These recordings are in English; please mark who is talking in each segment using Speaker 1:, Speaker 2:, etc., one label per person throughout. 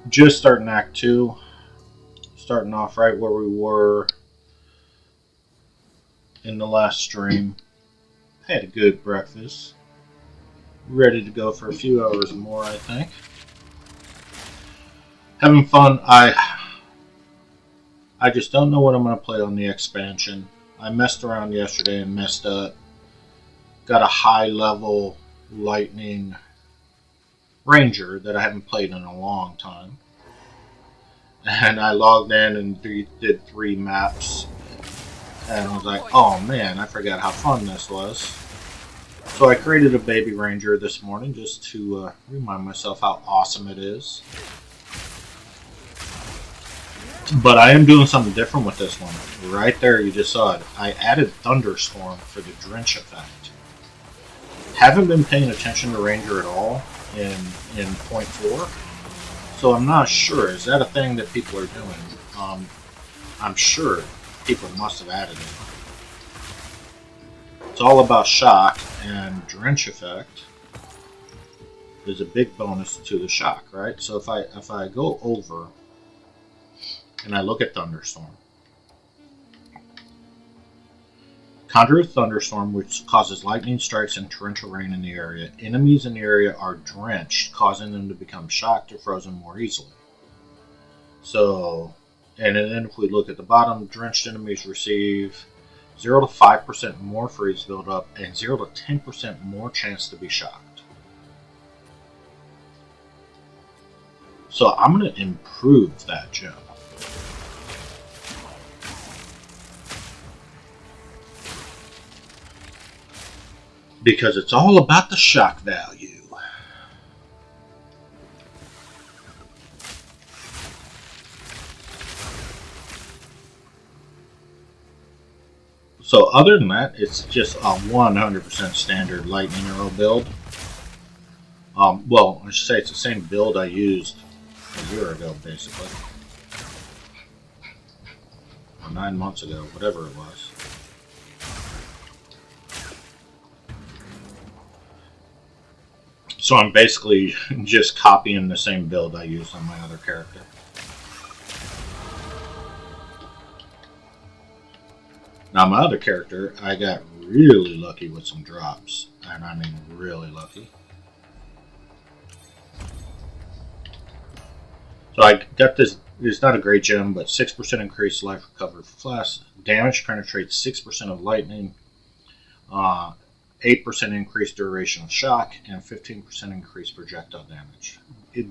Speaker 1: Just starting Act 2. Starting off right where we were in the last stream. Had a good breakfast. Ready to go for a few hours more, I think. Having fun. I just don't know what I'm going to play on the expansion. I messed around yesterday and messed up. Got a high level lightning ranger that I haven't played in a long time. And I logged in and did 3 maps. And I was like, oh man, I forgot how fun this was. So I created a baby ranger this morning just to remind myself how awesome it is. But I am doing something different with this one. Right there, you just saw it. I added Thunderstorm for the drench effect. Haven't been paying attention to Ranger at all in 0.4. So I'm not sure. Is that a thing that people are doing? I'm sure people must have added it. It's all about shock, and drench effect is a big bonus to the shock, right? So if I go over and I look at Thunderstorm, conjure a thunderstorm which causes lightning strikes and torrential rain in the area. Enemies in the area are drenched, causing them to become shocked or frozen more easily. So, and then if we look at the bottom, drenched enemies receive 0 to 5% more freeze buildup and 0 to 10% more chance to be shocked. So I'm going to improve that gem. Because it's all about the shock value. So other than that, it's just a 100% standard lightning arrow build. Well, I should say it's the same build I used a year ago, basically. Or 9 months ago, whatever it was. So I'm basically just copying the same build I used on my other character. Now my other character, I got really lucky with some drops. And I mean really lucky. So I got this, it's not a great gem, but 6% increased life recovery for flash. Damage penetrates 6% of lightning. 8% increased duration of shock, and 15% increased projectile damage.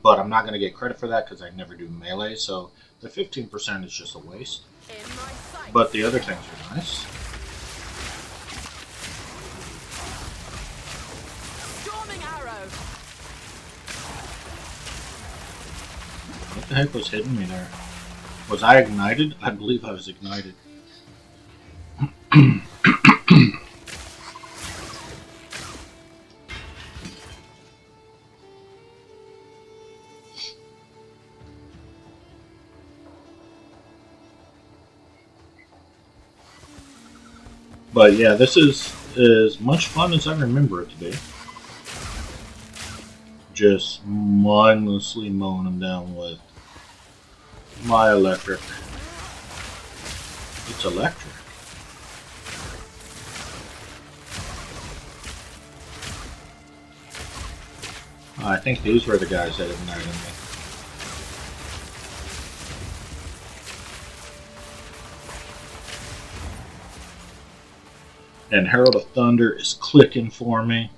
Speaker 1: But I'm not going to get credit for that because I never do melee, so the 15% is just a waste. But the other things are nice.
Speaker 2: Storming arrow.
Speaker 1: What the heck was hitting me there? Was I ignited? I believe I was ignited. But yeah, this is as much fun as I remember it to be. Just mindlessly mowing them down with my electric. It's electric. I think these were the guys that ignited me. And Herald of Thunder is clicking for me.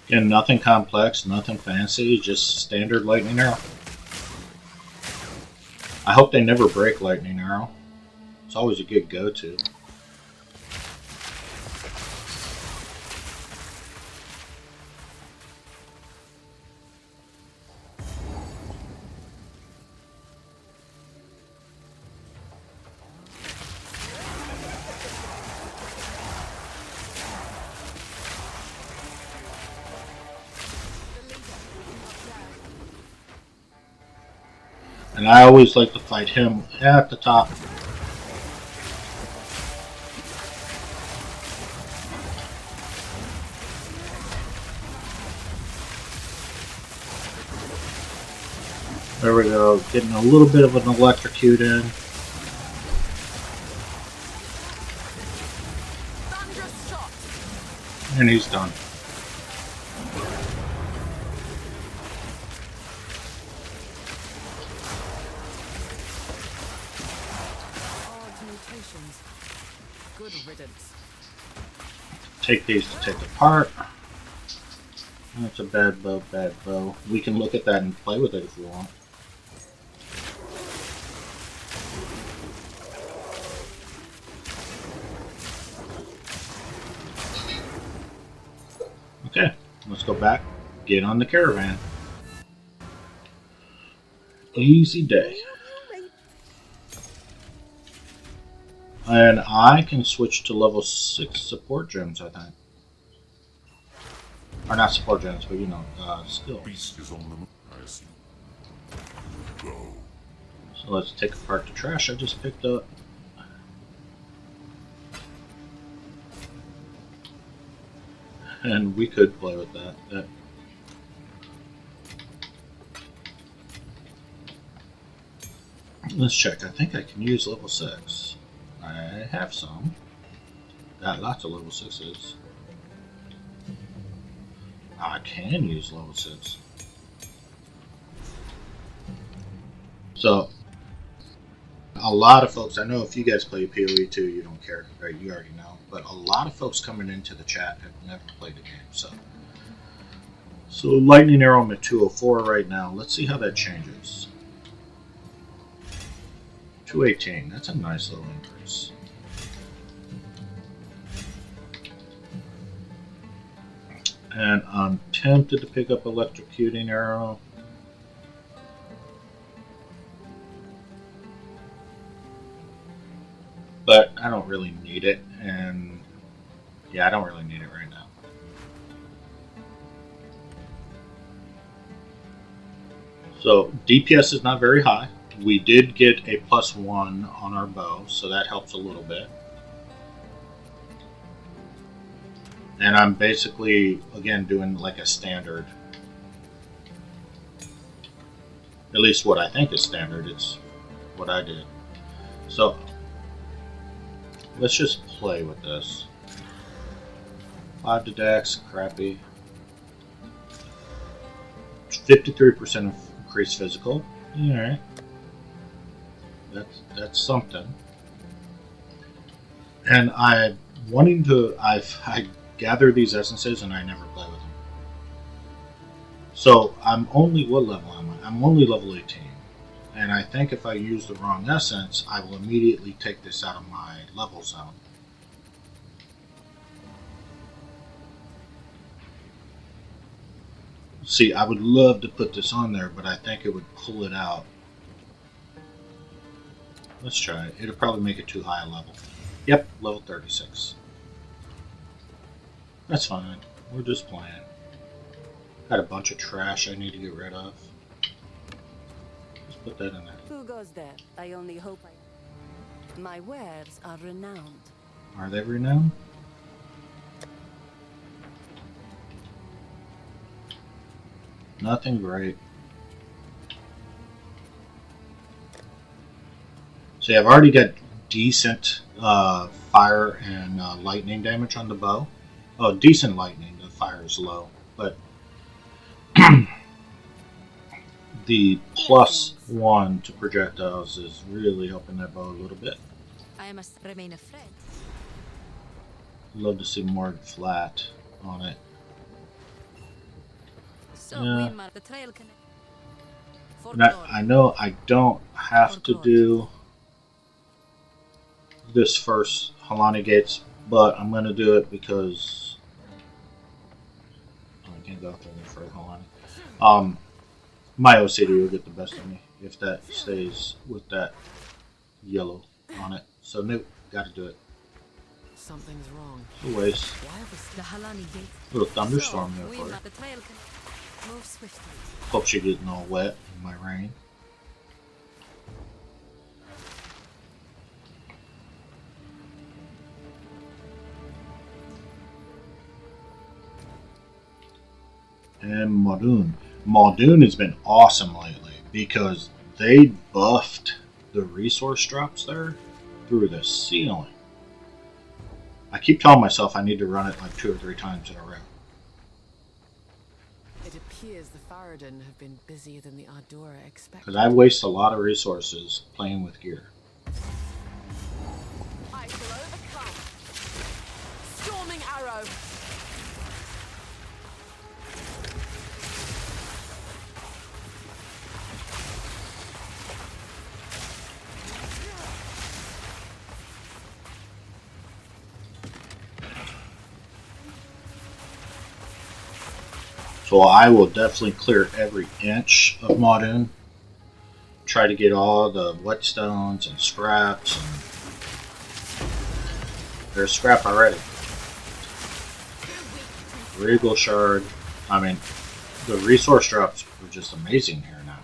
Speaker 1: Again, nothing complex, nothing fancy, just standard lightning arrow. I hope they never break lightning arrow. It's always a good go-to. And I always like to fight him at the top. There we go, getting a little bit of an electrocute in.
Speaker 2: Thunderous shot.
Speaker 1: And he's done.
Speaker 2: Odd mutations. Good riddance.
Speaker 1: Take these to take apart. That's a bad bow, bad bow. We can look at that and play with it if we want. Okay, let's go back, get on the caravan. Easy day. And I can switch to level 6 support gems, I think. Or not support gems, but you know, skills.
Speaker 3: Beast is on the move, I assume. Go.
Speaker 1: So let's take apart the trash I just picked up. And we could play with that. Let's check. I think I can use level 6. I have some. Got lots of level 6s. I can use level 6. So, a lot of folks, I know if you guys play POE too, you don't care, right? You already know. But a lot of folks coming into the chat have never played the game. So lightning arrow, I'm at 204 right now. Let's see how that changes. 218, that's a nice little increase. And I'm tempted to pick up electrocuting arrow. But I don't really need it, and yeah, I don't really need it right now. So DPS is not very high. We did get a +1 on our bow, so that helps a little bit. And I'm basically, again, doing like a standard. At least what I think is standard, it's what I did. So let's just play with this. 5 to dex, crappy. 53% increased physical. Alright. That's something. And I gather these essences and I never play with them. So I'm only, what level am I? I'm only level 18. And I think if I use the wrong essence, I will immediately take this out of my level zone. See, I would love to put this on there, but I think it would pull it out. Let's try it. It'll probably make it too high a level. Yep, level 36. That's fine. We're just playing. Got a bunch of trash I need to get rid of. Just put that in there.
Speaker 2: Who goes there? I only hope my wares are renowned.
Speaker 1: Are they renowned? Nothing great. See, I've already got decent fire and lightning damage on the bow. Oh, decent lightning. The fire is low, but the +1 to projectiles is really helping that bow a little bit.
Speaker 2: I must remain a friend.
Speaker 1: Love to see more flat on it.
Speaker 2: So
Speaker 1: Yeah.
Speaker 2: we mark the trail connect. For
Speaker 1: Now,
Speaker 2: glory.
Speaker 1: I know I don't have to do this first Halani Gates, but I'm going to do it because I can't go through the first Halani. My OCD will get the best of me if that stays with that yellow on it. So nope, got to do it.
Speaker 2: Something's wrong.
Speaker 1: It's a waste.
Speaker 2: Why was the Halani gate?
Speaker 1: Little thunderstorm
Speaker 2: So
Speaker 1: there
Speaker 2: we
Speaker 1: for you.
Speaker 2: mark the trail connect. Move swiftly.
Speaker 1: Hope she getting all wet in my rain. and Muldoon. Muldoon has been awesome lately because they buffed the resource drops there through the ceiling. I keep telling myself I need to run it like 2 or 3 times in a row.
Speaker 4: It appears the Faradin have been busier than the Ardora expected.
Speaker 1: Because I waste a lot of resources playing with gear.
Speaker 4: I shall overcome. Storming arrow.
Speaker 1: So I will definitely clear every inch of Muldoon. Try to get all the whetstones and scraps. And there's scrap already. Regal shard. I mean, the resource drops are just amazing here now.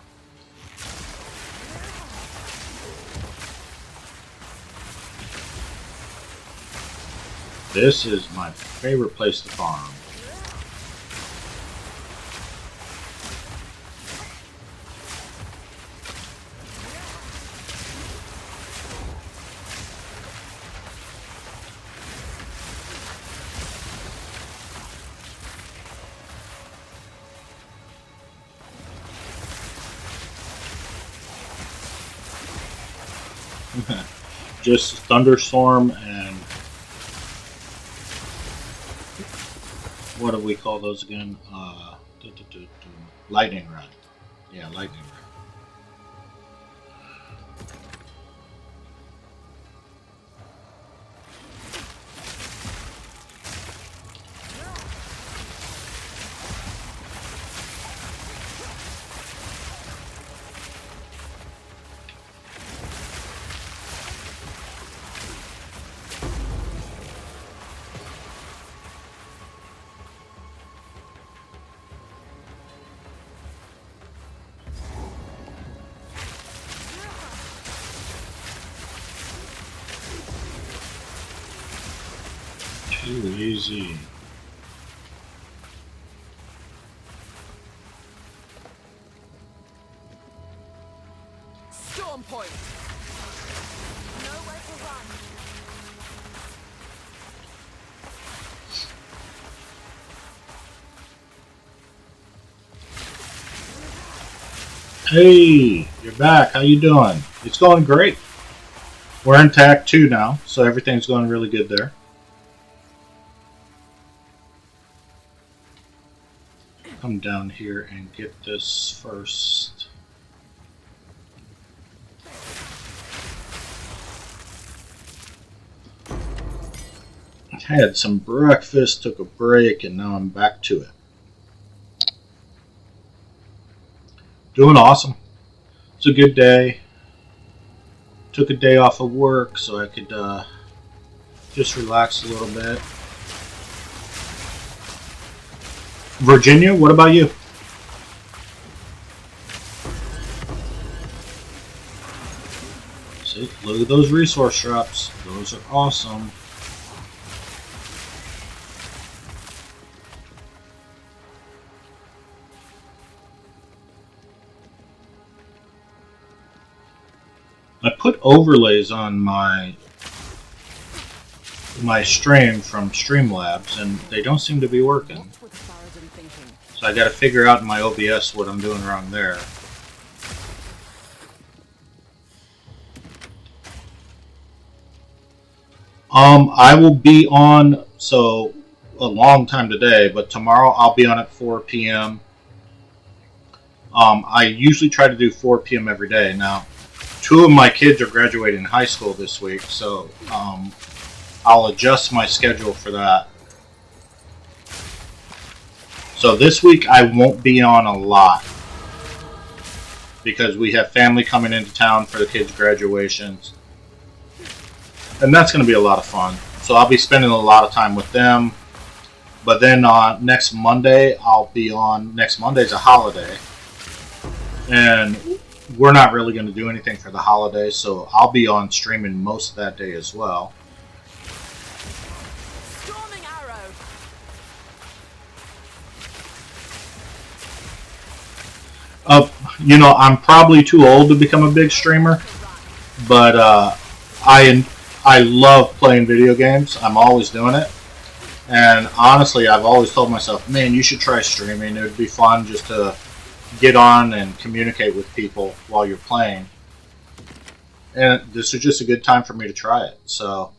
Speaker 1: This is my favorite place to farm. Just thunderstorm and what do we call those again? Lightning rod. Yeah, lightning rod. Too easy.
Speaker 4: Storm point. Nowhere to run.
Speaker 1: Hey, you're back. How you doing? It's going great. We're in TAC 2 now, so everything's going really good there. Come down here and get this first. Had some breakfast, took a break, and now I'm back to it. Doing awesome. It's a good day. Took a day off of work so I could just relax a little bit. Virginia, what about you? See, look at those resource drops. Those are awesome. I put overlays on my stream from Streamlabs and they don't seem to be working. So I gotta figure out in my OBS what I'm doing wrong there. I will be on, so a long time today, but tomorrow I'll be on at 4 p.m. I usually try to do 4 p.m. every day. Now, 2 of my kids are graduating high school this week, so I'll adjust my schedule for that. So this week I won't be on a lot because we have family coming into town for the kids' graduations. And that's going to be a lot of fun. So I'll be spending a lot of time with them. But then next Monday, I'll be on. Next Monday's a holiday. And we're not really going to do anything for the holiday. So I'll be on streaming most of that day as well.
Speaker 4: Storming arrow.
Speaker 1: you know, I'm probably too old to become a big streamer, but I love playing video games. I'm always doing it. And honestly, I've always told myself, man, you should try streaming. It would be fun just to get on and communicate with people while you're playing. And this is just a good time for me to try it. So,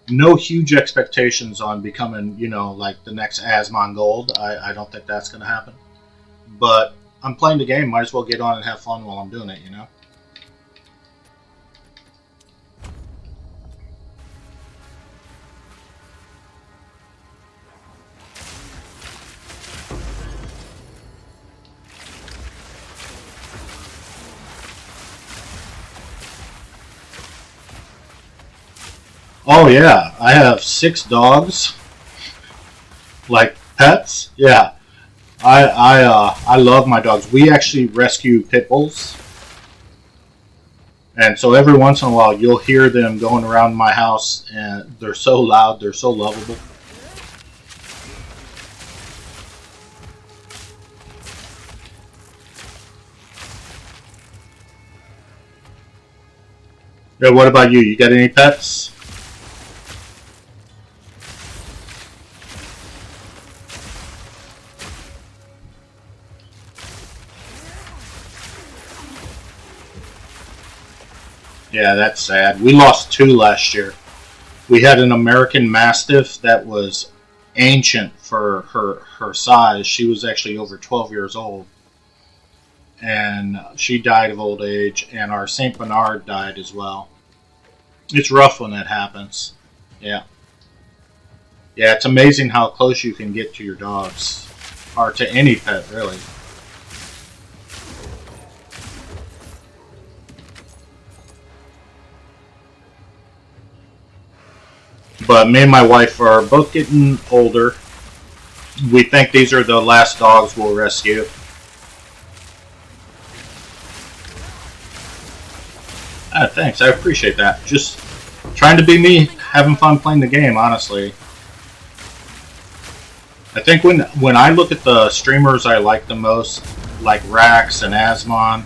Speaker 1: no huge expectations on becoming, you know, like the next Asmongold. I don't think that's going to happen. But I'm playing the game. Might as well get on and have fun while I'm doing it, you know? Oh yeah, I have 6 dogs, like pets. Yeah, I love my dogs. We actually rescue pit bulls, and so every once in a while you'll hear them going around my house, and they're so loud, they're so lovable. Yeah, what about you? You got any pets? Yeah, that's sad. We lost 2 last year. We had an American Mastiff that was ancient for her size. She was actually over 12 years old. And she died of old age. And our St. Bernard died as well. It's rough when that happens. Yeah. Yeah, it's amazing how close you can get to your dogs. Or to any pet, really. But me and my wife are both getting older. We think these are the last dogs we'll rescue. Ah, thanks, I appreciate that. Just trying to be me, having fun playing the game, honestly. I think when I look at the streamers I like the most, like Rax and Asmon,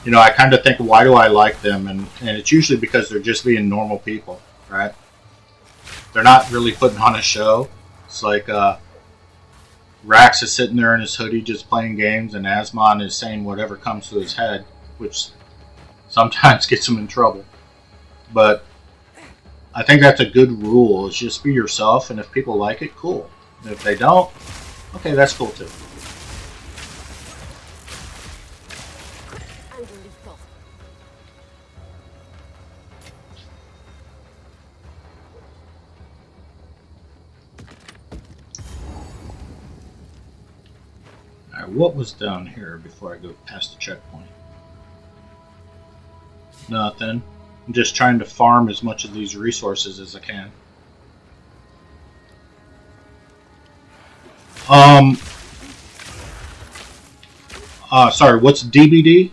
Speaker 1: you know, I kind of think, why do I like them? And it's usually because they're just being normal people, right? They're not really putting on a show. It's like Rax is sitting there in his hoodie just playing games, and Asmon is saying whatever comes to his head, which sometimes gets him in trouble. But I think that's a good rule, is just be yourself, and if people like it, cool. And if they don't, okay, that's cool too. Alright, what was down here before I go past the checkpoint? Nothing. I'm just trying to farm as much of these resources as I can. Sorry, what's DBD?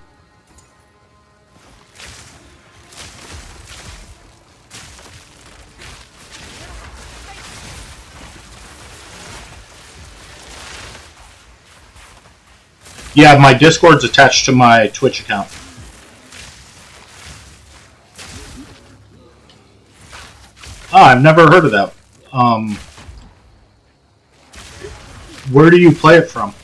Speaker 1: Yeah, my Discord's attached to my Twitch account. Ah, I've never heard of that. Where do you play it from?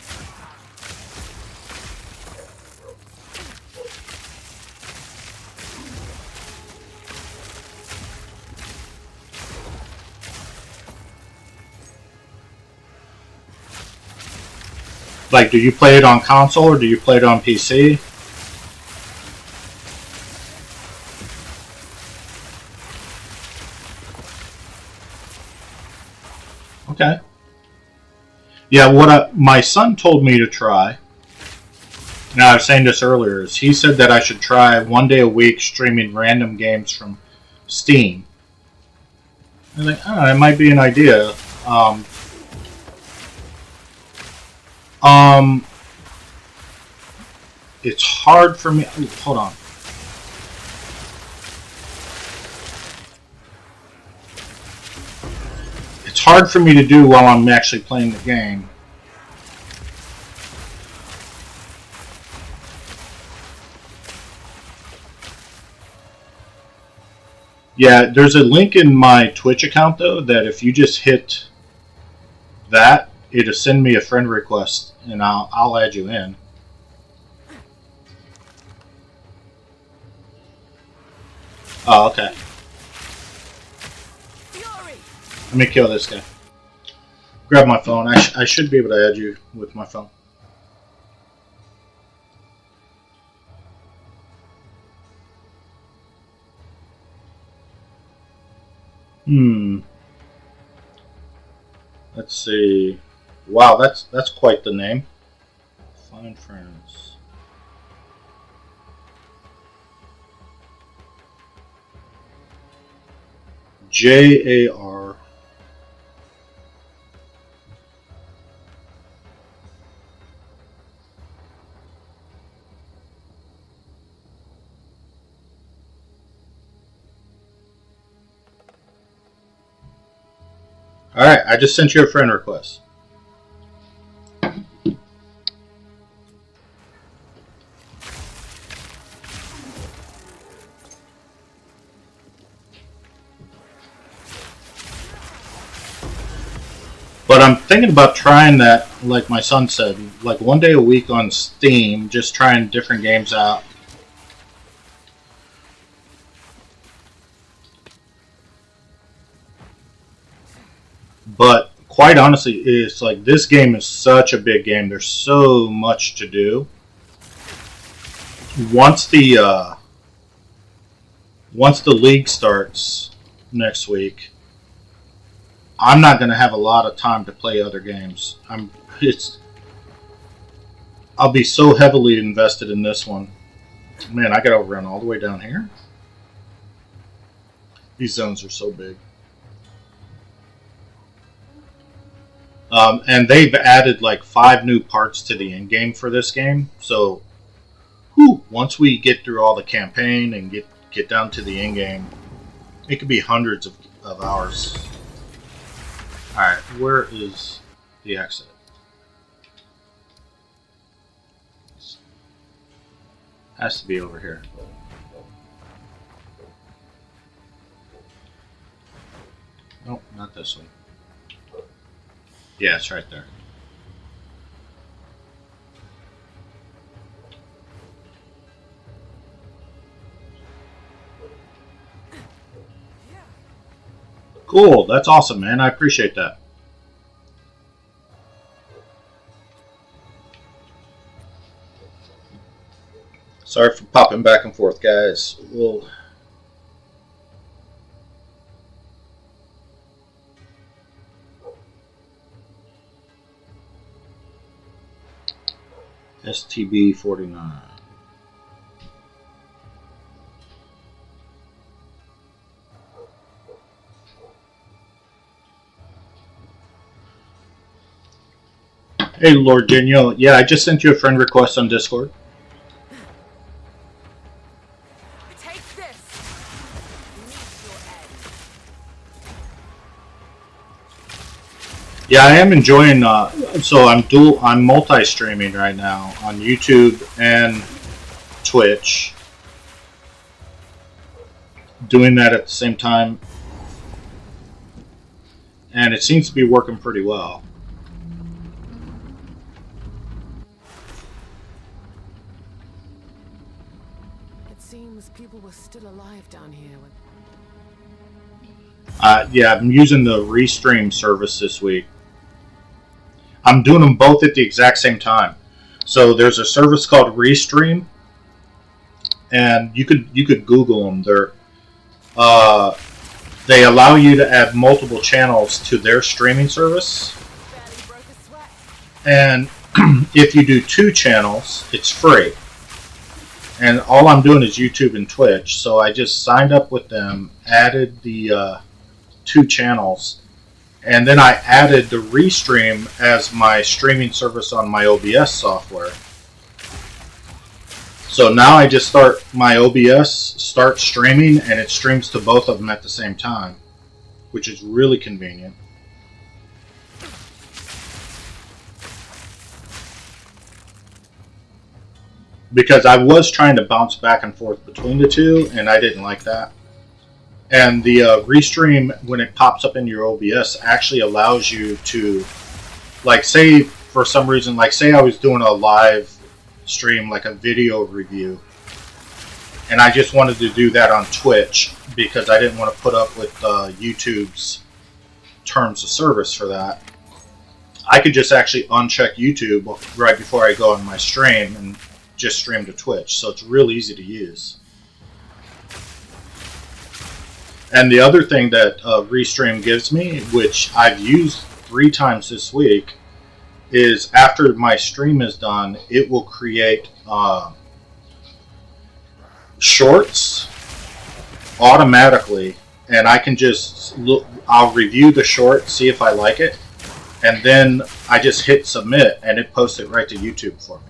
Speaker 1: Like, do you play it on console or do you play it on PC? Okay. Yeah, what my son told me to try, now I was saying this earlier, is he said that I should try 1 day a week streaming random games from Steam. I was like, oh, it might be an idea. It's hard for me. Ooh, hold on. It's hard for me to do while I'm actually playing the game. Yeah, there's a link in my Twitch account though that if you just hit that, it'll send me a friend request and I'll add you in. Oh, okay. Let me kill this guy. Grab my phone. I should be able to add you with my phone. Let's see. Wow, that's quite the name. Find friends. JAR. Alright, I just sent you a friend request. But I'm thinking about trying that, like my son said, like one day a week on Steam, just trying different games out. But quite honestly, it's like this game is such a big game. There's so much to do. Once the league starts next week, I'm not going to have a lot of time to play other games. I'll be so heavily invested in this one. Man, I got to run all the way down here. These zones are so big. And they've added like 5 new parts to the end game for this game. So, once we get through all the campaign and get down to the end game, it could be hundreds of hours. Alright, where is the exit? Has to be over here. Nope, not this one. Yeah, it's right there. Cool, that's awesome, man. I appreciate that. Sorry for popping back and forth, guys. We'll... STB 49. Hey, Lord Genio. Yeah, I just sent you a friend request on Discord.
Speaker 4: Take this.
Speaker 1: Yeah, I am enjoying. So I'm multi-streaming right now on YouTube and Twitch. Doing that at the same time, and it seems to be working pretty well.
Speaker 4: It seems people were still alive down here when...
Speaker 1: Yeah, I'm using the Restream service this week. I'm doing them both at the exact same time. So there's a service called Restream, and you could Google them. They allow you to add multiple channels to their streaming service, and if you do 2 channels, it's free. And all I'm doing is YouTube and Twitch, so I just signed up with them, added the 2 channels, and then I added the Restream as my streaming service on my OBS software. So now I just start my OBS, start streaming, and it streams to both of them at the same time, which is really convenient. Because I was trying to bounce back and forth between the two, and I didn't like that. And the restream, when it pops up in your OBS, actually allows you to, like, say for some reason, like say I was doing a live stream, like a video review, and I just wanted to do that on Twitch because I didn't want to put up with YouTube's terms of service for that. I could just actually uncheck YouTube right before I go on my stream and just stream to Twitch. So it's real easy to use. And the other thing that Restream gives me, which I've used 3 times this week, is after my stream is done, it will create shorts automatically, and I can just look. I'll review the short, see if I like it, and then I just hit submit, and it posts it right to YouTube for me.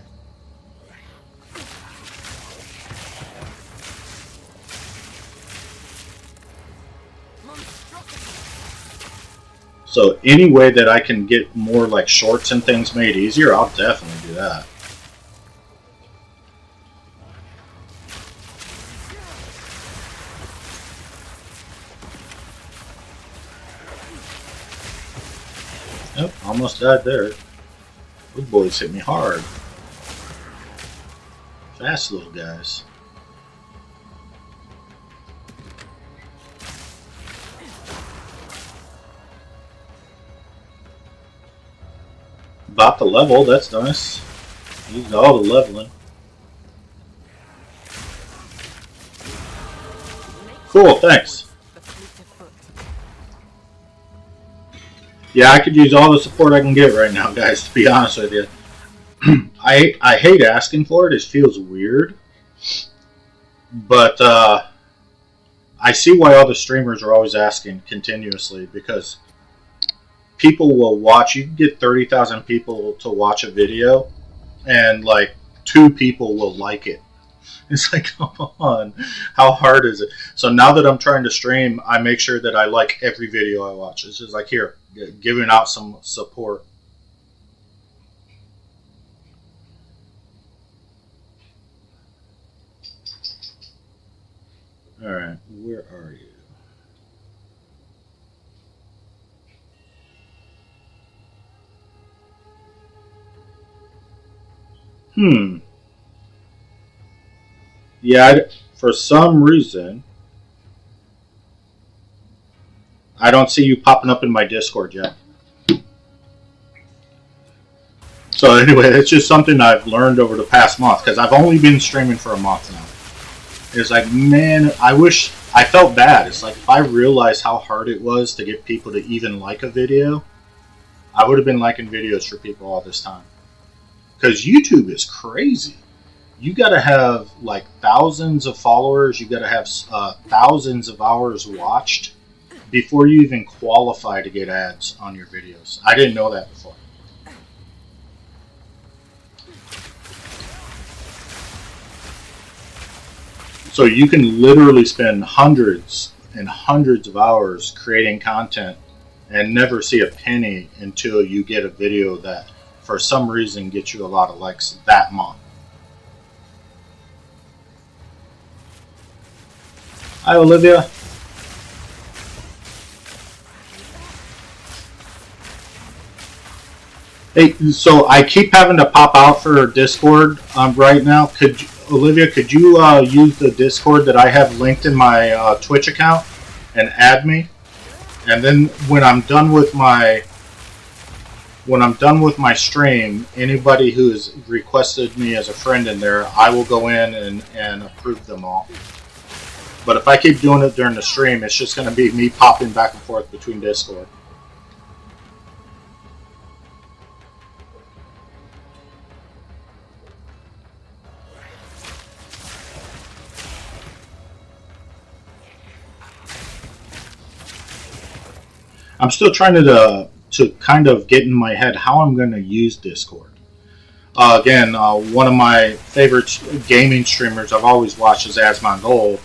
Speaker 1: So any way that I can get more like shorts and things made easier, I'll definitely do that. Yep, almost died there. Those boys hit me hard. Fast little guys. About the level, that's nice. Used all the leveling. Cool, thanks. Yeah, I could use all the support I can get right now, guys, to be honest with you. I hate asking for it. It feels weird. But I see why all the streamers are always asking continuously, because people will watch. You can get 30,000 people to watch a video, and like 2 people will like it. It's like, come on, how hard is it? So now that I'm trying to stream, I make sure that I like every video I watch. It's just like, here, giving out some support. Alright, where are you? Yeah, for some reason, I don't see you popping up in my Discord yet. So anyway, it's just something I've learned over the past month, because I've only been streaming for a month now. It's like, man, I wish, I felt bad. It's like, if I realized how hard it was to get people to even like a video, I would have been liking videos for people all this time. Because YouTube is crazy. You got to have like thousands of followers. You got to have thousands of hours watched before you even qualify to get ads on your videos. I didn't know that before. So you can literally spend hundreds and hundreds of hours creating content and never see a penny until you get a video that for some reason gets you a lot of likes that month. Hi, Olivia. Hey, so I keep having to pop out for Discord right now. Olivia, could you use the Discord that I have linked in my Twitch account and add me? And then when I'm done with my stream, anybody who's requested me as a friend in there, I will go in and approve them all. But if I keep doing it during the stream, it's just going to be me popping back and forth between Discord. I'm still trying to kind of get in my head how I'm going to use Discord. Again, one of my favorite gaming streamers I've always watched is Asmongold.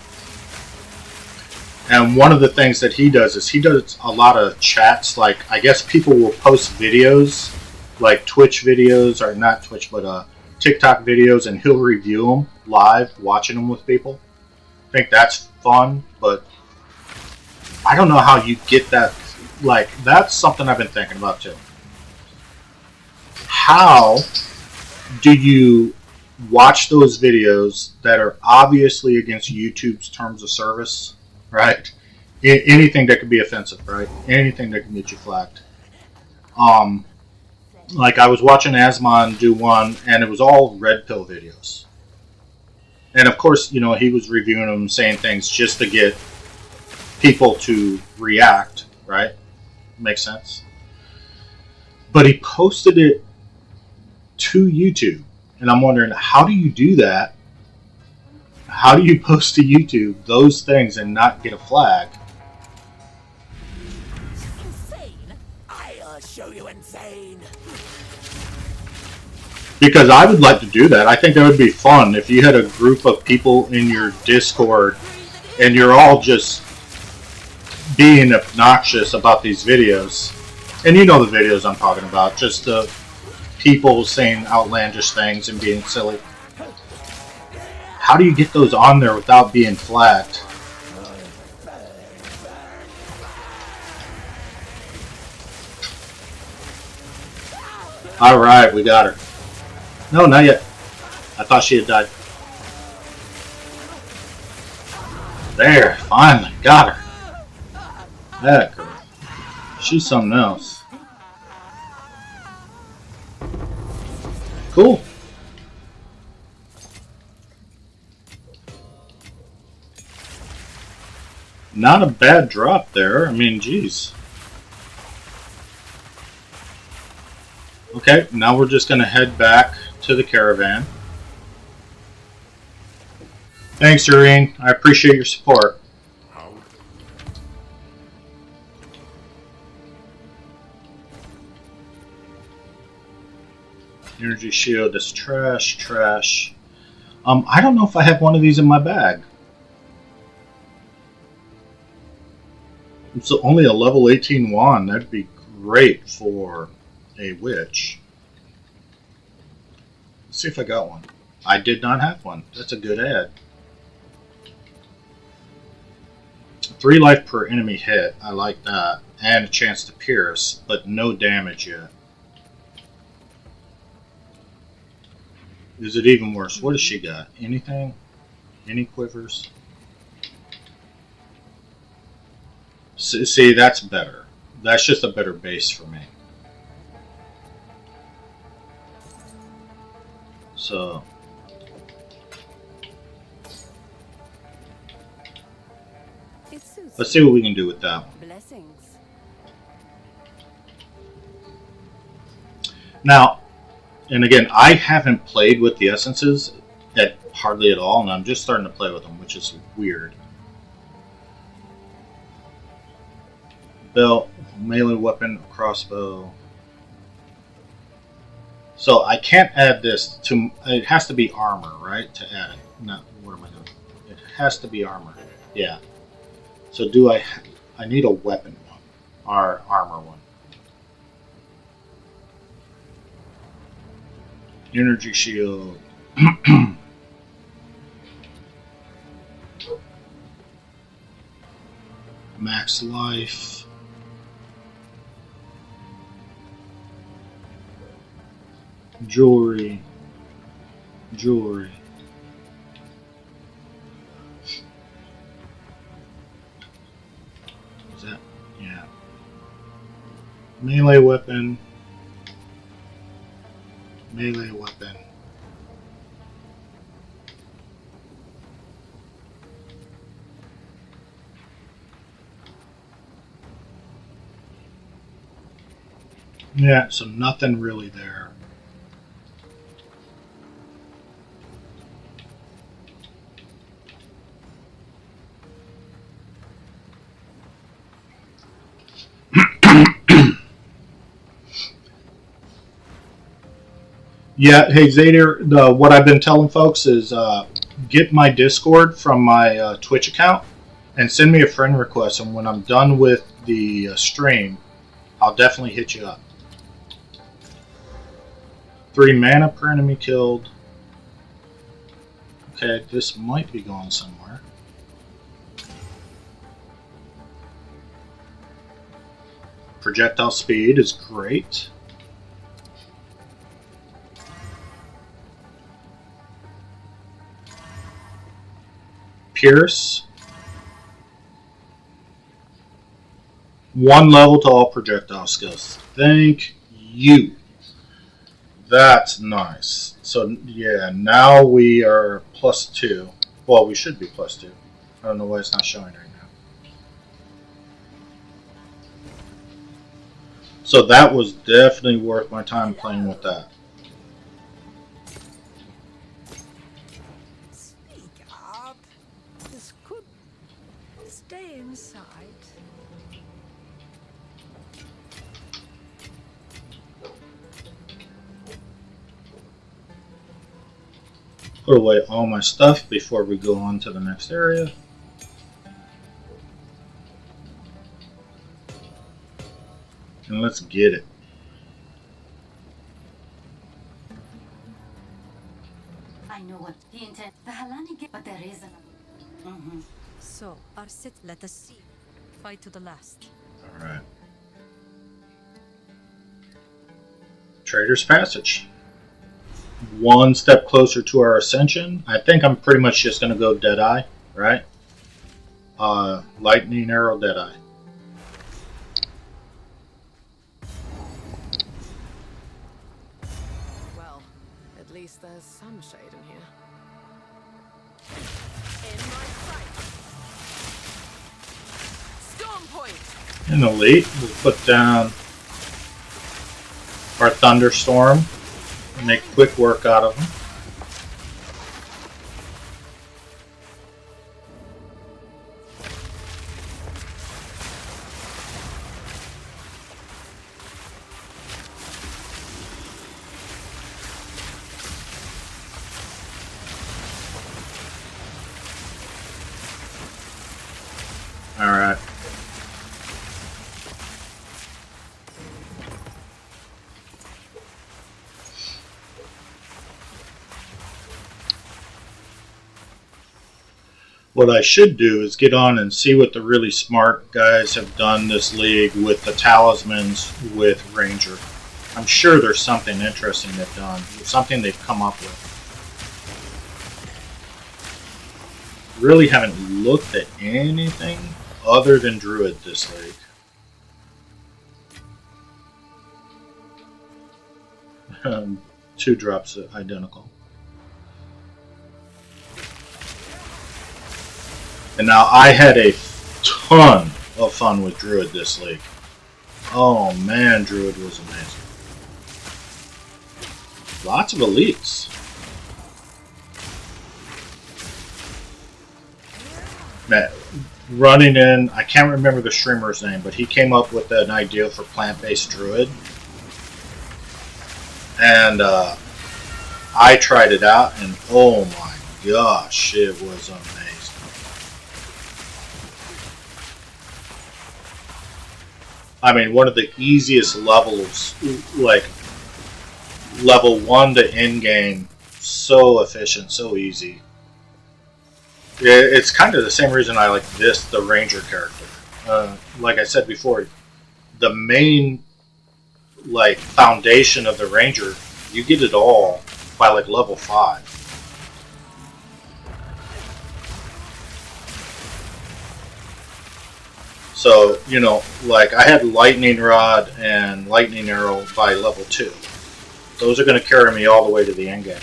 Speaker 1: And one of the things that he does is he does a lot of chats. Like, I guess people will post videos, like Twitch videos, or not Twitch, but TikTok videos, and he'll review them live, watching them with people. I think that's fun, but I don't know how you get that. Like, that's something I've been thinking about too. How do you watch those videos that are obviously against YouTube's terms of service, right? Anything that could be offensive, right? Anything that can get you flagged. Like I was watching Asmon do one, and it was all red pill videos. And of course, you know, he was reviewing them, saying things just to get people to react, right? Makes sense. But he posted it to YouTube. And I'm wondering, how do you do that? How do you post to YouTube those things and not get a flag?
Speaker 5: Insane! I'll show you insane!
Speaker 1: Because I would like to do that. I think that would be fun if you had a group of people in your Discord and you're all just being obnoxious about these videos. And you know the videos I'm talking about. Just the people saying outlandish things and being silly. How do you get those on there without being flagged? Alright, we got her. No, not yet. I thought she had died. There, finally, got her. That girl. She's something else. Cool. Not a bad drop there. I mean, geez. Okay, now we're just going to head back to the caravan. Thanks, Irene. I appreciate your support.
Speaker 3: How?
Speaker 1: Energy shield is trash, trash. I don't know if I have one of these in my bag. It's only a level 18 wand. That'd be great for a witch. Let's see if I got one. I did not have one. That's a good ad. 3 life per enemy hit. I like that. And a chance to pierce, but no damage yet. Is it even worse? What has she got? Anything? Any quivers? See, that's better. That's just a better base for me. So let's see what we can do with that one.
Speaker 2: Blessings.
Speaker 1: Now, and again, I haven't played with the essences hardly at all, and I'm just starting to play with them, which is weird. Belt, melee weapon, crossbow. So I can't add this to. It has to be armor, right? To add it. No, what am I doing? It has to be armor. Yeah. So do I? I need a weapon one, or armor one. Energy shield. Max life. Jewelry. Jewelry. Is that? Yeah. Melee weapon. Melee weapon. Yeah, so nothing really there. Yeah, hey Zader, what I've been telling folks is get my Discord from my Twitch account and send me a friend request, and when I'm done with the stream, I'll definitely hit you up. 3 mana per enemy killed. Okay, this might be going somewhere. Projectile speed is great. Pierce. 1 level to all projectile skills. Thank you. That's nice. So yeah, now we are +2. Well, we should be +2. I don't know why it's not showing right now. So that was definitely worth my time playing with that.
Speaker 2: Speak up. This could stay inside.
Speaker 1: Put away all my stuff before we go on to the next area. And let's get it.
Speaker 6: I know what he intends. The Halani get, but there is another.
Speaker 2: So, our sit. Let us see. Fight to the last.
Speaker 1: All right. Trader's Passage. 1 step closer to our ascension. I think I'm pretty much just going to go Deadeye, right? Lightning Arrow Deadeye.
Speaker 4: Well, at least there's some shade in here.
Speaker 2: In my sight.
Speaker 4: Storm point!
Speaker 1: In Elite, we'll put down our Thunderstorm. Make quick work out of them. All right. What I should do is get on and see what the really smart guys have done this league with the talismans with Ranger. I'm sure there's something interesting they've done, something they've come up with. Really haven't looked at anything other than Druid this league. 2 drops identical. And now I had a ton of fun with Druid this league. Oh man, Druid was amazing. Lots of elites. Man, running in, I can't remember the streamer's name, but he came up with an idea for plant-based Druid. And I tried it out, and oh my gosh, it was amazing. I mean, one of the easiest levels, like level 1 to end game, so efficient, so easy. It's kind of the same reason I like the Ranger character. Like I said before, the main foundation of the Ranger, you get it all by level 5. So, I had Lightning Rod and Lightning Arrow by level 2. Those are going to carry me all the way to the end game.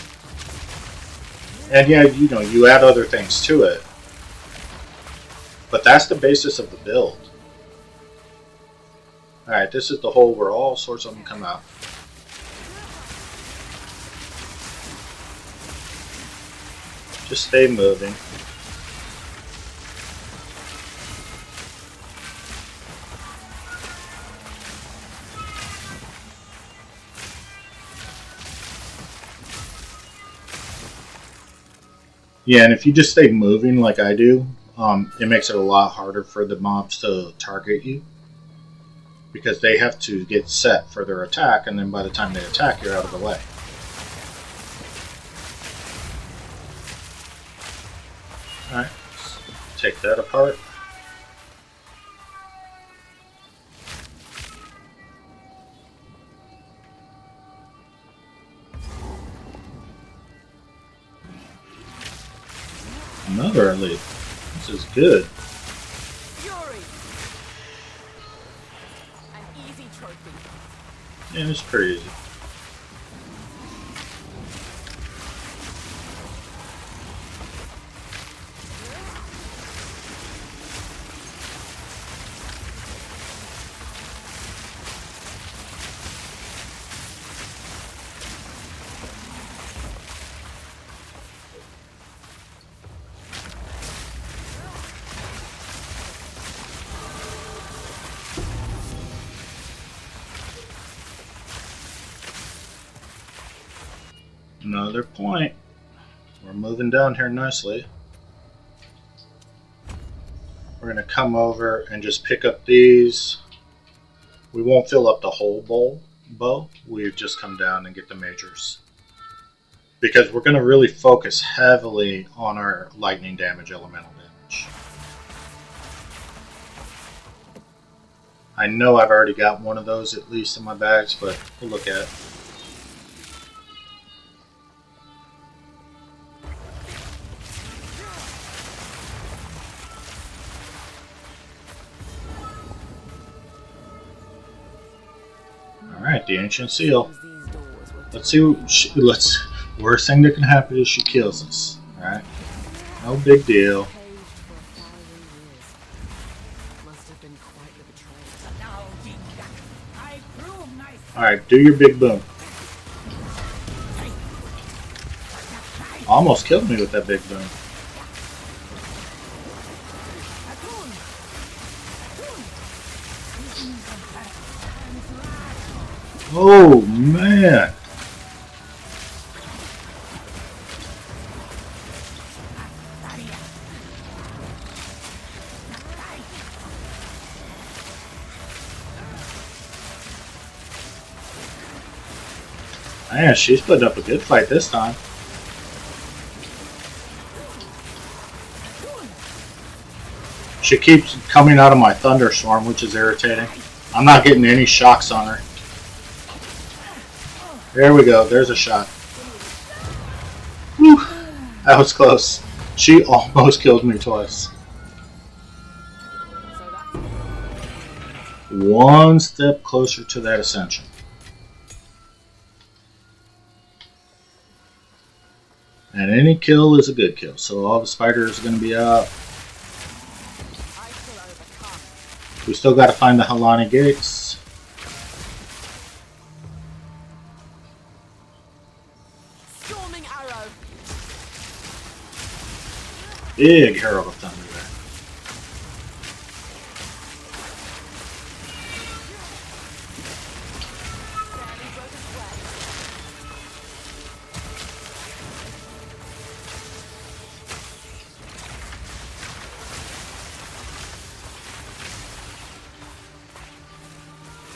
Speaker 1: And yeah, you add other things to it. But that's the basis of the build. Alright, this is the hole where all sorts of them come out. Just stay moving. Yeah, and if you just stay moving like I do, it makes it a lot harder for the mobs to target you. Because they have to get set for their attack, and then by the time they attack, you're out of the way. Alright, take that apart. another elite. This is good.
Speaker 4: Fury! An easy trophy.
Speaker 1: Yeah, it's pretty easy. Another point. We're moving down here nicely. We're going to come over and just pick up these. We won't fill up the whole bow. We just come down and get the majors. Because we're going to really focus heavily on our lightning damage, elemental damage. I know I've already got one of those at least in my bags, but we'll look at it. Alright, the Ancient Seal. Let's see what worst thing that can happen is she kills us. Alright. No big deal. Alright, do your big boom. Almost killed me with that big boom. Oh man! Man, she's putting up a good fight this time. She keeps coming out of my thunderstorm, which is irritating. I'm not getting any shocks on her. There we go. There's a shot. Whew. That was close. She almost killed me twice. One step closer to that ascension. And any kill is a good kill. So all the spiders are going to be up. We still got to find the Halani gates. Big Herald of Thunder there.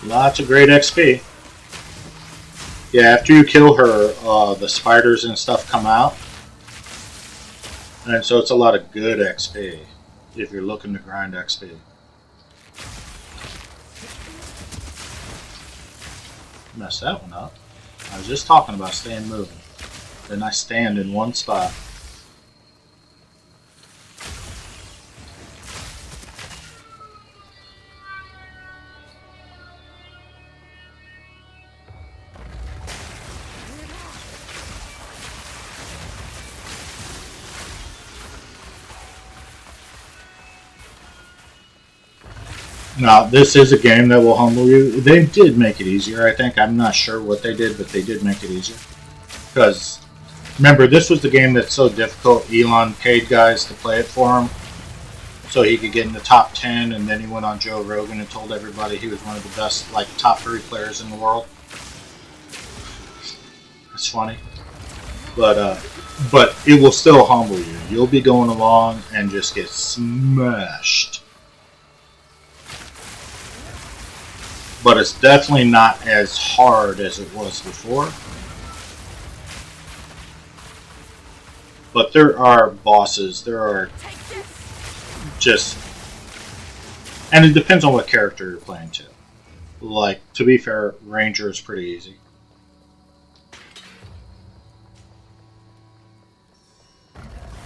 Speaker 1: Lots of great XP. Yeah, after you kill her, the spiders and stuff come out. And so it's a lot of good XP if you're looking to grind XP. Messed that one up. I was just talking about staying moving. Then I stand in one spot. Now, this is a game that will humble you. They did make it easier, I think. I'm not sure what they did, but they did make it easier. Because, remember, this was the game that's so difficult. Elon paid guys to play it for him so he could get in the top 10, and then he went on Joe Rogan and told everybody he was one of the best, like, top 3 players in the world. That's funny. But it will still humble you. You'll be going along and just get smashed. But it's definitely not as hard as it was before. But there are bosses, there are just... And it depends on what character you're playing too. Like, to be fair, Ranger is pretty easy.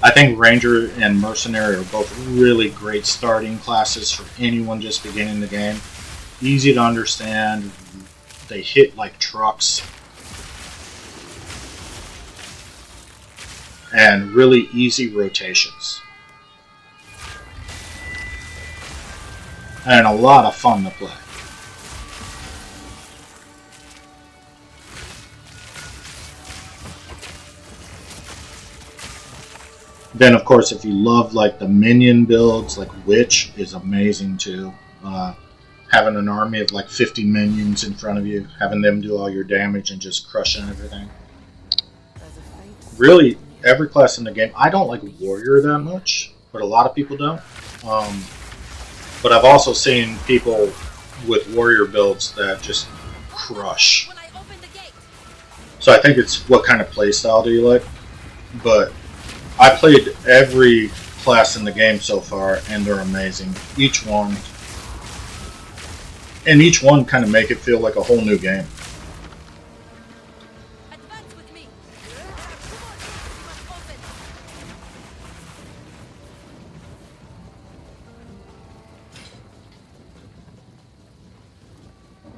Speaker 1: I think Ranger and Mercenary are both really great starting classes for anyone just beginning the game. Easy to understand. They hit like trucks. And really easy rotations. And a lot of fun to play. Then, of course, if you love like the minion builds, like Witch is amazing too. Having an army of like 50 minions in front of you, having them do all your damage and just crushing everything. Really, every class in the game. I don't like Warrior that much, but a lot of people don't. But I've also seen people with Warrior builds that just crush. So I think it's what kind of playstyle do you like. But I played every class in the game so far, and they're amazing. Each one. And each one kind of make it feel like a whole new game.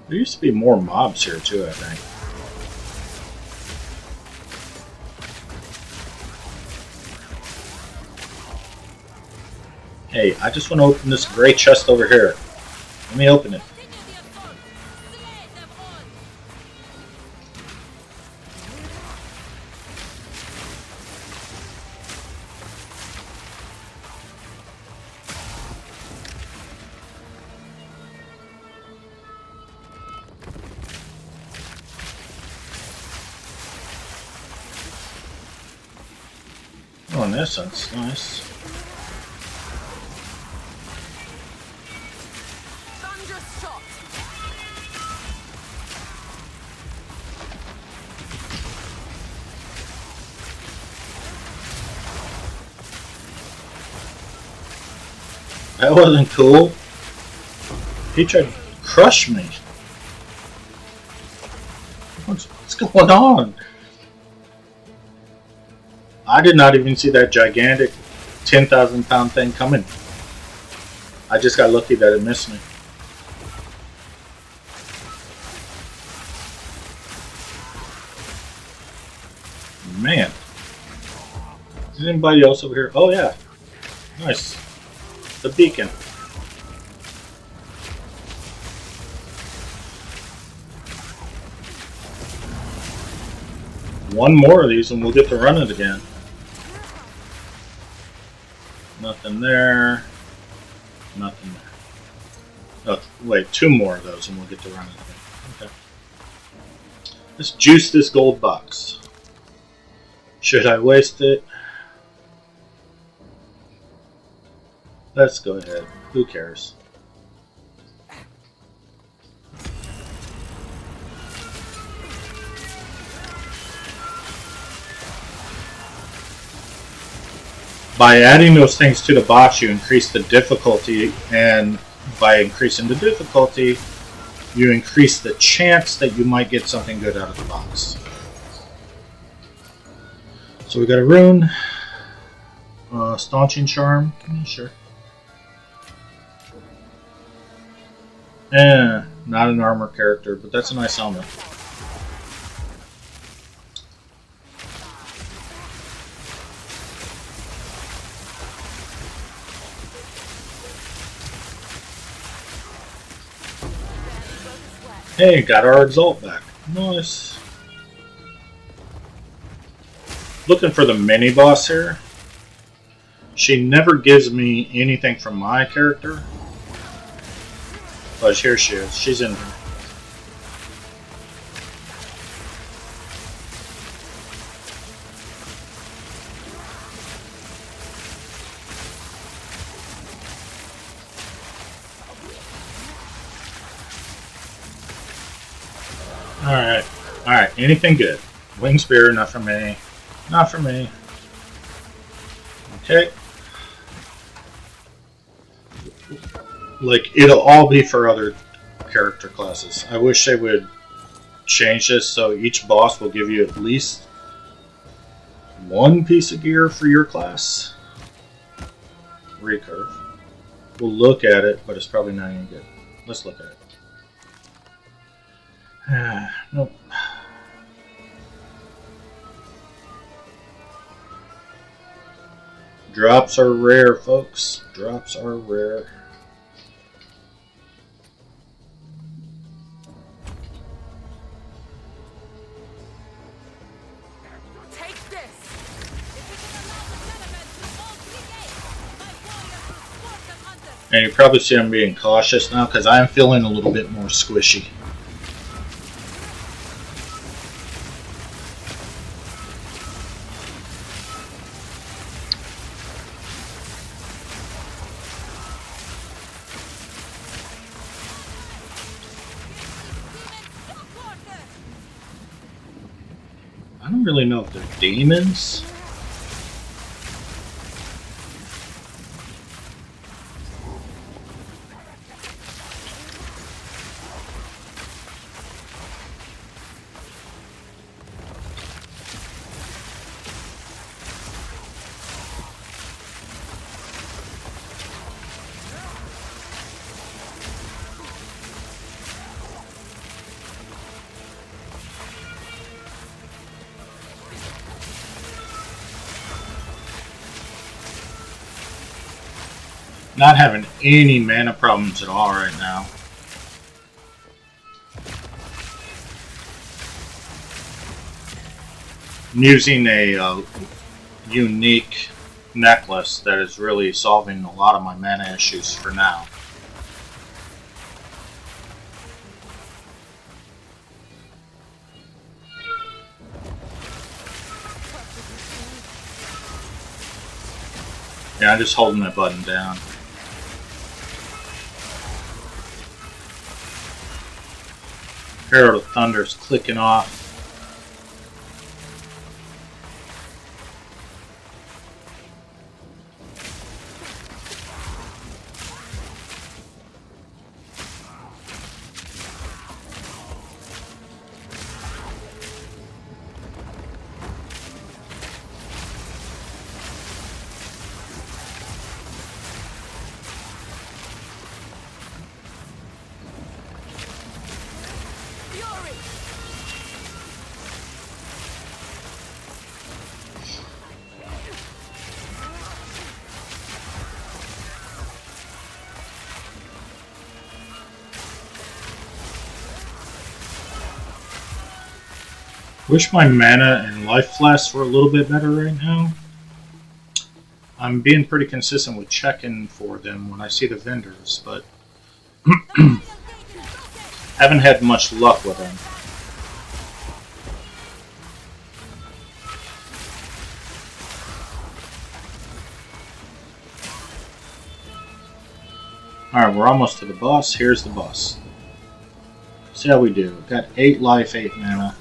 Speaker 1: There used to be more mobs here too, I think. Hey, I just want to open this gray chest over here. Let me open it. Oh, in this sense, nice. That wasn't cool. He tried to crush me. What's going on? I did not even see that gigantic 10,000 pound thing coming. I just got lucky that it missed me. Man. Is anybody else over here? Oh yeah. Nice. The beacon. One more of these and we'll get to run it again. Nothing there. Nothing there. Oh, wait, two more of those and we'll get to run it again. Okay. Let's juice this gold box. Should I waste it? Let's go ahead. Who cares? By adding those things to the box, you increase the difficulty, and by increasing the difficulty, you increase the chance that you might get something good out of the box. So we got a rune, staunching charm, sure. Not an armor character, but that's a nice helmet. Hey, got our exalt back. Nice. Looking for the mini boss here. She never gives me anything from my character. But here she is. She's in here. Alright. Alright, anything good. Wing Spear, not for me. Not for me. Okay. Like, it'll all be for other character classes. I wish they would change this so each boss will give you at least one piece of gear for your class. Recurve. We'll look at it, but it's probably not any good. Let's look at it. Nope. Drops are rare, folks. Drops are rare.
Speaker 5: Take this!
Speaker 1: And you probably see I'm being cautious now because I am feeling a little bit more squishy. I don't really know if they're demons. Not having any mana problems at all right now. I'm using a unique necklace that is really solving a lot of my mana issues for now. Yeah, I'm just holding my button down. Herald of Thunder's clicking off. Wish my mana and life flasks were a little bit better right now. I'm being pretty consistent with checking for them when I see the vendors, but haven't had much luck with them. Alright, we're almost to the boss. Here's the boss. See how we do. Got 8 life, 8 mana.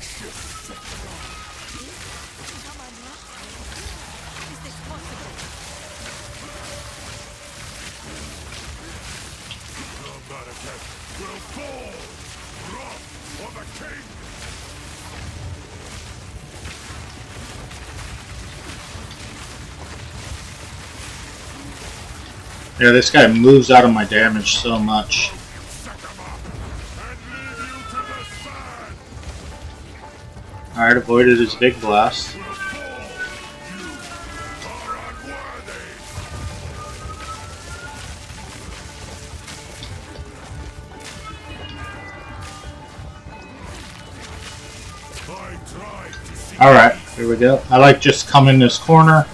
Speaker 1: Yeah, this guy moves out of my damage so much. Alright, avoided his big blast. Alright, here we go. I like just come in this corner.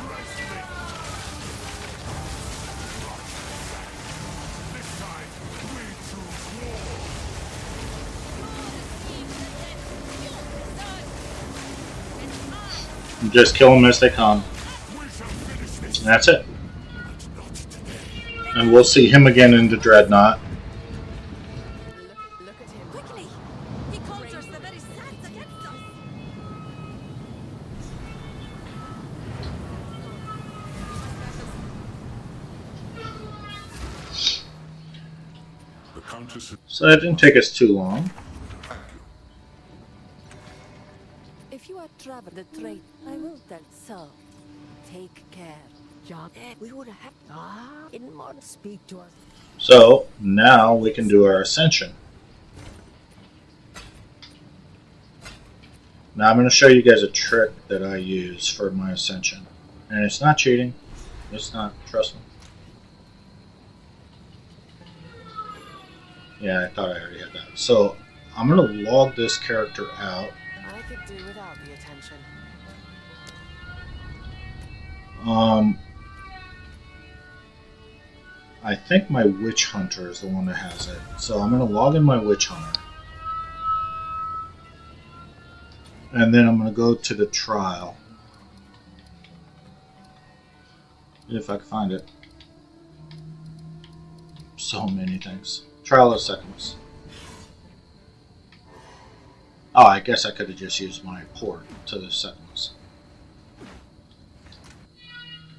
Speaker 1: Just kill them as they come. And that's it. And we'll see him again in the Dreadnought.
Speaker 4: Look at him.
Speaker 2: Quickly! He conjures the very sands against us!
Speaker 3: The Countess.
Speaker 1: So that didn't take us too long.
Speaker 2: If you are traveling the trade, I will tell so. Take care.
Speaker 5: John, we would have in more speak to us.
Speaker 1: So now we can do our ascension. Now I'm going to show you guys a trick that I use for my ascension. And it's not cheating. It's not. Trust me. Yeah, I thought I already had that. So I'm going to log this character out.
Speaker 4: I could do without the attention.
Speaker 1: I think my Witch Hunter is the one that has it. So I'm going to log in my Witch Hunter. And then I'm going to go to the trial. If I can find it. So many things. Trial of Seconds. Oh, I guess I could have just used my port to the Seconds.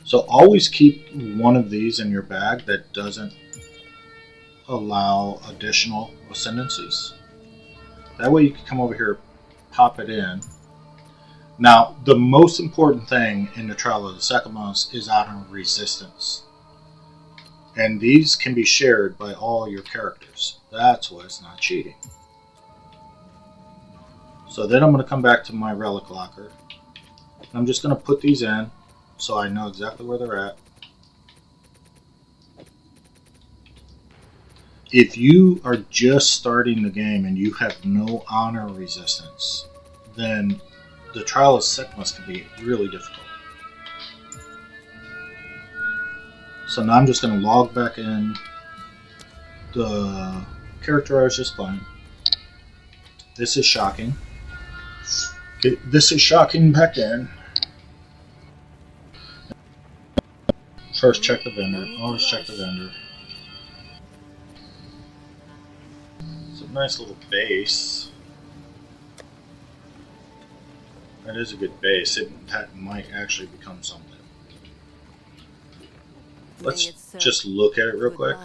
Speaker 1: So always keep one of these in your bag that doesn't allow additional ascendancies. That way you can come over here, pop it in. Now, the most important thing in the Trial of the Seconds is honor resistance. And these can be shared by all your characters. That's why it's not cheating. So then I'm going to come back to my relic locker. I'm just going to put these in so I know exactly where they're at. If you are just starting the game and you have no honor resistance, then the Trial of Seconds can be really difficult. So now I'm just going to log back in the character I was just playing. This is shocking. This is shocking back in. First check the vendor. Always check the vendor. It's a nice little base. That is a good base. That might actually become something. Let's just look at it real quick.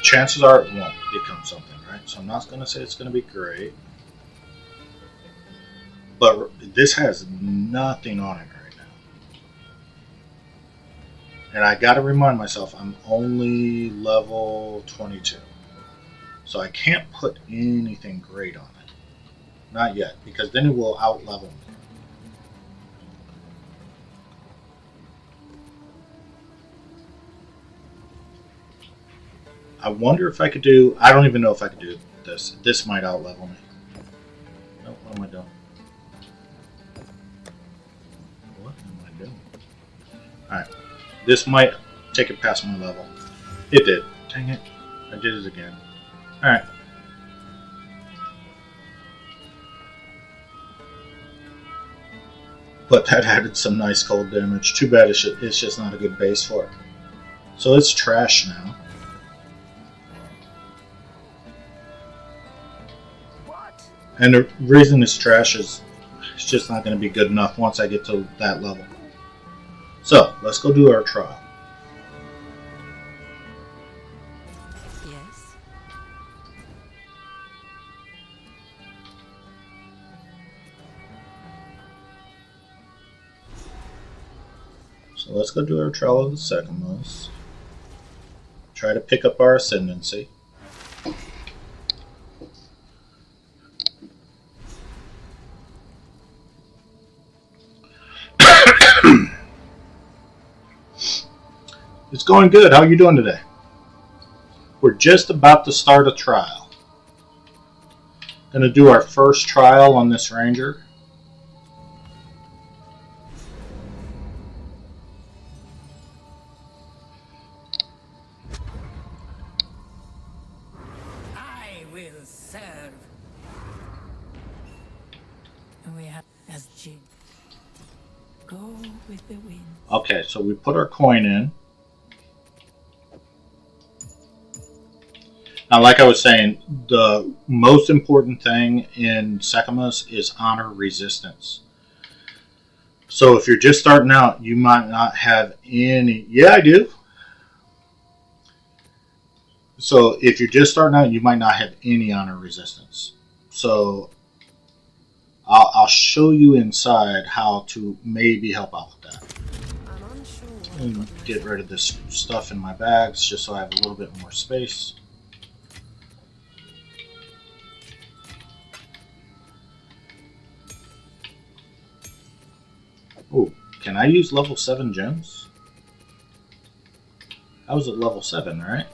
Speaker 1: Chances are it won't become something, right? So I'm not going to say it's going to be great. But this has nothing on it right now. And I got to remind myself, I'm only level 22. So I can't put anything great on it. Not yet, because then it will out-level me. I wonder if I could do... I don't even know if I could do this. This might out-level me. No, what am I doing? What am I doing? Alright. This might take it past my level. It did. Dang it. I did it again. Alright. But that added some nice cold damage. Too bad it's just not a good base for it. So it's trash now. And the reason it's trash is it's just not going to be good enough once I get to that level. So, let's go do our trial.
Speaker 2: Yes.
Speaker 1: So let's go do our trial of the Seconds. Try to pick up our ascendancy. It's going good. How are you doing today? We're just about to start a trial. Going to do our first trial on this ranger.
Speaker 5: I will serve. We have as Jin. Go with the wind.
Speaker 1: Okay, so we put our coin in. Now, like I was saying, the most important thing in Seconds is honor resistance. So if you're just starting out, you might not have any... Yeah, I do. So if you're just starting out, you might not have any honor resistance. So I'll show you inside how to maybe help out with that. And get rid of this stuff in my bags just so I have a little bit more space. Oh, can I use level 7 gems? I was at level 7, right?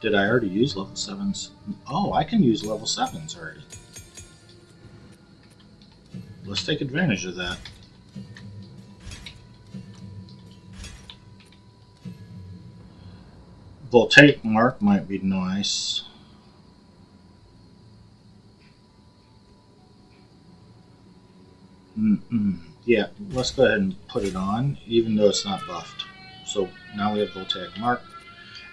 Speaker 1: Did I already use level 7s? Oh, I can use level 7s already. Let's take advantage of that. Voltaic Mark might be nice. Yeah, let's go ahead and put it on, even though it's not buffed. So now we have Voltaic Mark.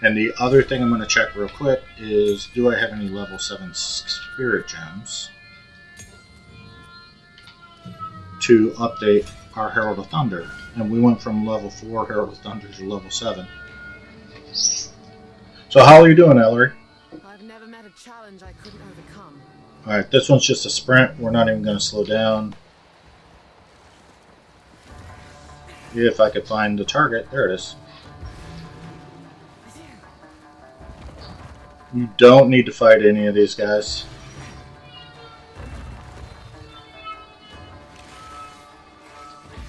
Speaker 1: And the other thing I'm going to check real quick is, do I have any level 7 Spirit Gems to update our Herald of Thunder? And we went from level 4 Herald of Thunder to level 7. So how are you doing, Ellery?
Speaker 4: I've never met a challenge I couldn't overcome.
Speaker 1: Alright, this one's just a sprint. We're not even going to slow down. If I could find the target. There it is. You don't need to fight any of these guys.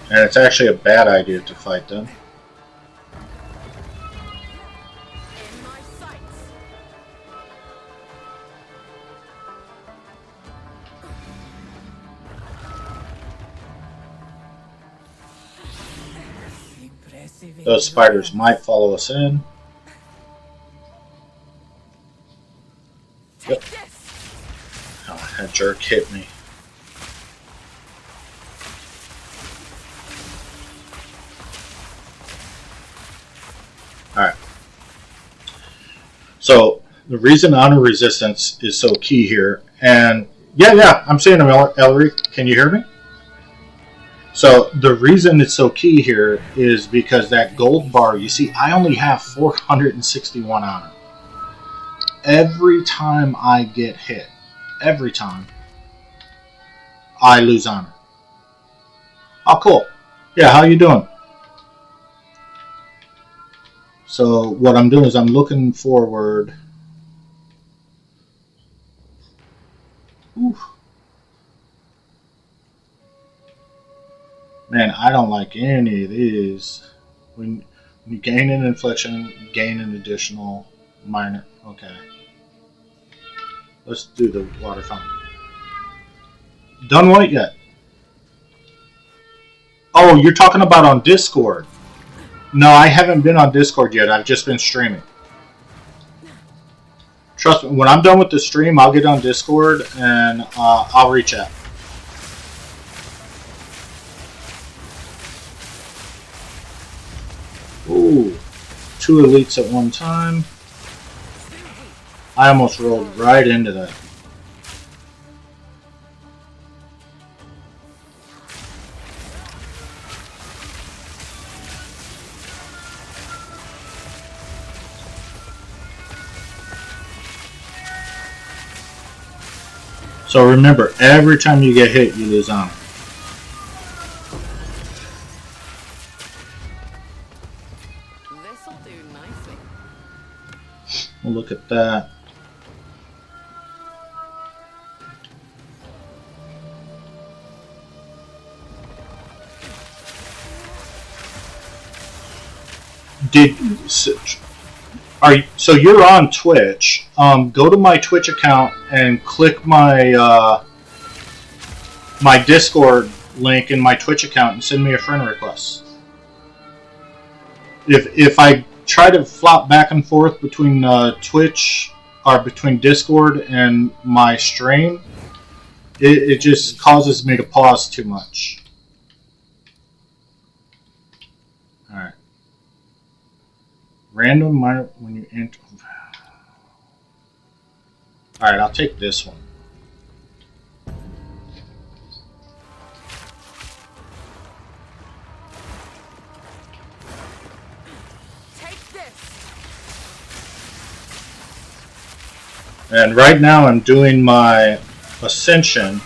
Speaker 1: And it's actually a bad idea to fight them.
Speaker 4: In my sights.
Speaker 1: Those spiders might follow us in. Yep. Oh, that jerk hit me. Alright. So, the reason honor resistance is so key here, and yeah, I'm seeing him, Ellery. Can you hear me? So, the reason it's so key here is because that gold bar, you see, I only have 461 honor. Every time I get hit, every time, I lose honor. Oh, cool. Yeah, how you doing? So what I'm doing is I'm looking forward. Oof. Man, I don't like any of these. When you gain an infliction, gain an additional minor. Okay. Let's do the water fountain. Done what yet? Oh, you're talking about on Discord. No, I haven't been on Discord yet. I've just been streaming. Trust me, when I'm done with the stream, I'll get on Discord and I'll reach out. Ooh, 2 elites at one time. I almost rolled right into that. So remember, every time you get hit, you lose honor.
Speaker 4: This'll do nicely.
Speaker 1: We'll look at that. So you're on Twitch. Go to my Twitch account and click my my Discord link in my Twitch account and send me a friend request. If I try to flop back and forth between Twitch or between Discord and my stream, it just causes me to pause too much. Alright. Random minor when you enter. Alright, I'll take this one.
Speaker 4: Take this.
Speaker 1: And right now I'm doing my ascension,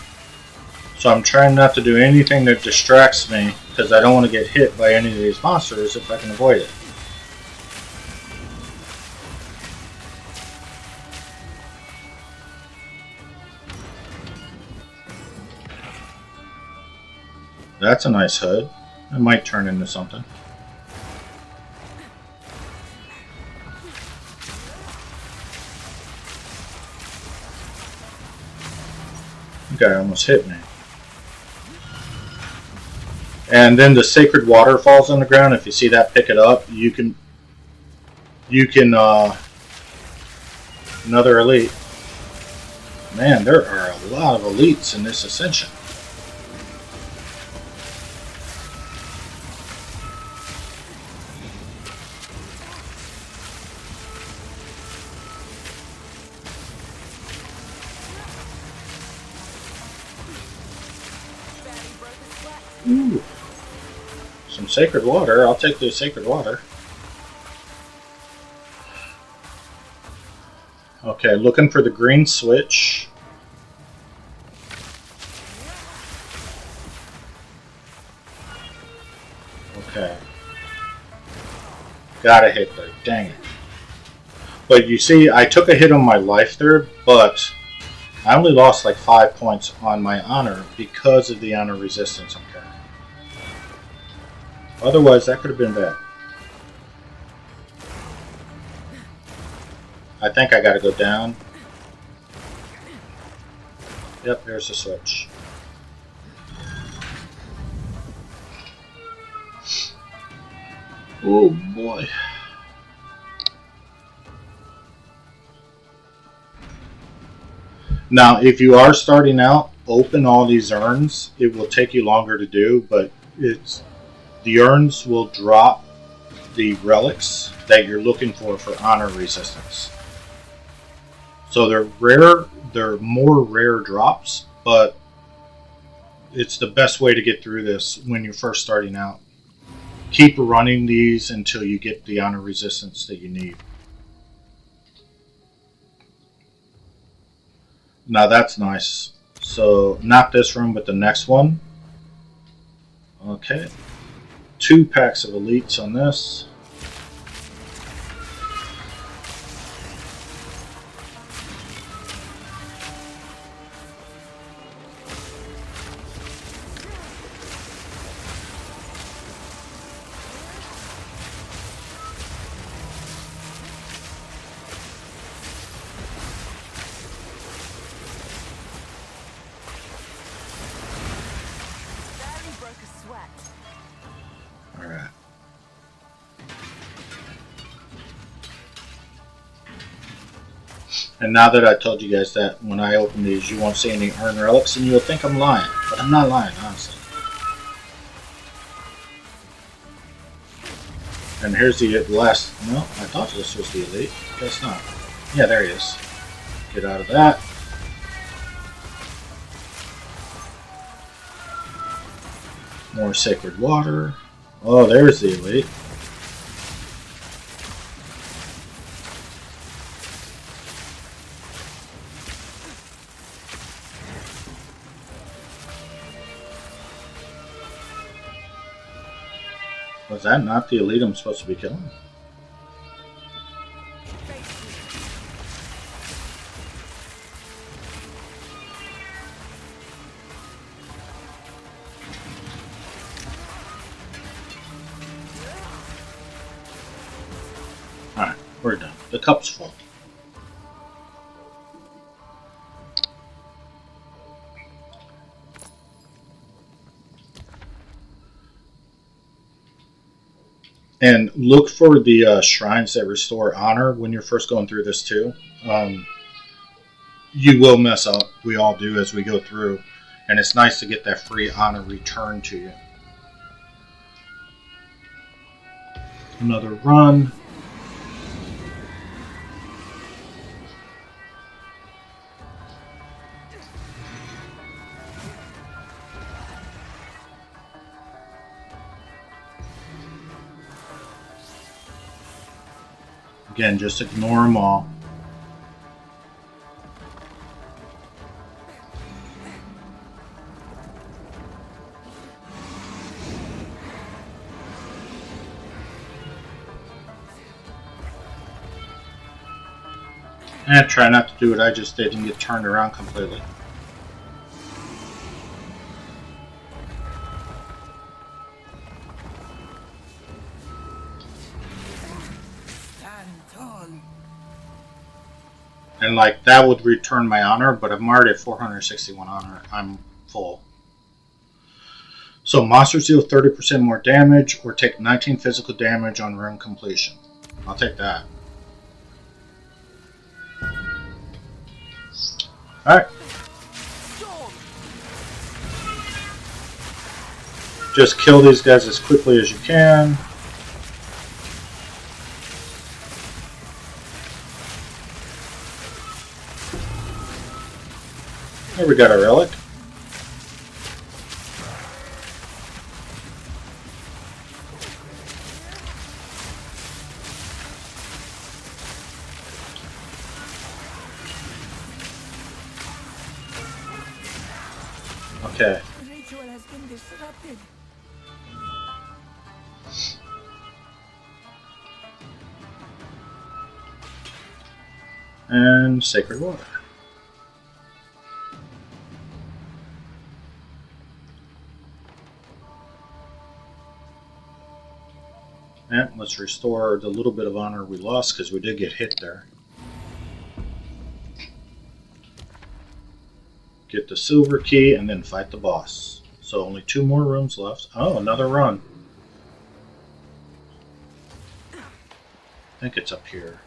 Speaker 1: so I'm trying not to do anything that distracts me. because I don't want to get hit by any of these monsters if I can avoid it. That's a nice HUD. It might turn into something. That guy almost hit me. And then the sacred water falls on the ground. If you see that, pick it up. You can another elite. Man, there are a lot of elites in this ascension. Ooh. Some sacred water. I'll take the sacred water. Okay, looking for the green switch. Okay. Got a hit there. Dang it. But you see, I took a hit on my life there, but I only lost like 5 points on my honor because of the honor resistance I'm carrying. Otherwise, that could have been bad. I think I gotta go down. Yep, there's the switch. Oh boy. Now, if you are starting out, open all these urns. It will take you longer to do, but the urns will drop the relics that you're looking for honor resistance. So they're rare, they're more rare drops, but it's the best way to get through this when you're first starting out. Keep running these until you get the honor resistance that you need. Now that's nice. So not this room, but the next one. Okay. 2 packs of elites on this. Alright. And now that I told you guys that when I open these you won't see any urn relics, and you'll think I'm lying. But I'm not lying, honestly. And here's the last... No, I thought this was the elite. Guess not. Yeah, there he is. Get out of that. More sacred water. Oh, there's the elite. Was that not the elite I'm supposed to be killing? Alright, we're done. The cup's full. And look for the shrines that restore honor when you're first going through this too. You will mess up. We all do as we go through. And it's nice to get that free honor returned to you. Another run. Again, just ignore them all. And try not to do what I just did and get turned around completely.
Speaker 5: Stand tall.
Speaker 1: And like that would return my honor, but I'm already at 461 honor. I'm full. So monsters deal 30% more damage or take 19 physical damage on rune completion. I'll take that. Alright. Just kill these guys as quickly as you can. Here we got a relic. Okay.
Speaker 5: The ritual has been disrupted.
Speaker 1: And sacred water. And let's restore the little bit of honor we lost because we did get hit there. Get the silver key and then fight the boss. So only 2 more rooms left. Oh, another run. I think it's up here.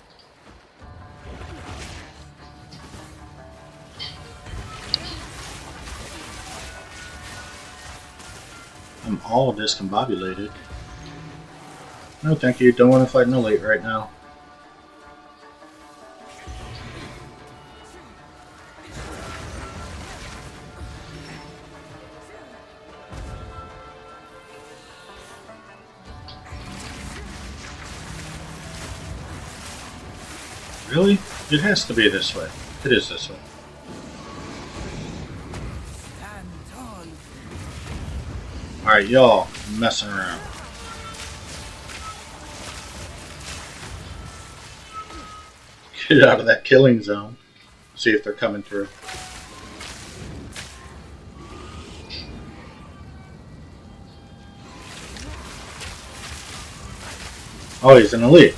Speaker 1: I'm all discombobulated. No, thank you. Don't want to fight an elite right now. Really? It has to be this way. It is this way.
Speaker 5: Stand tall.
Speaker 1: Alright, y'all, messing around. Get out of that killing zone. See if they're coming through. Oh, he's an elite.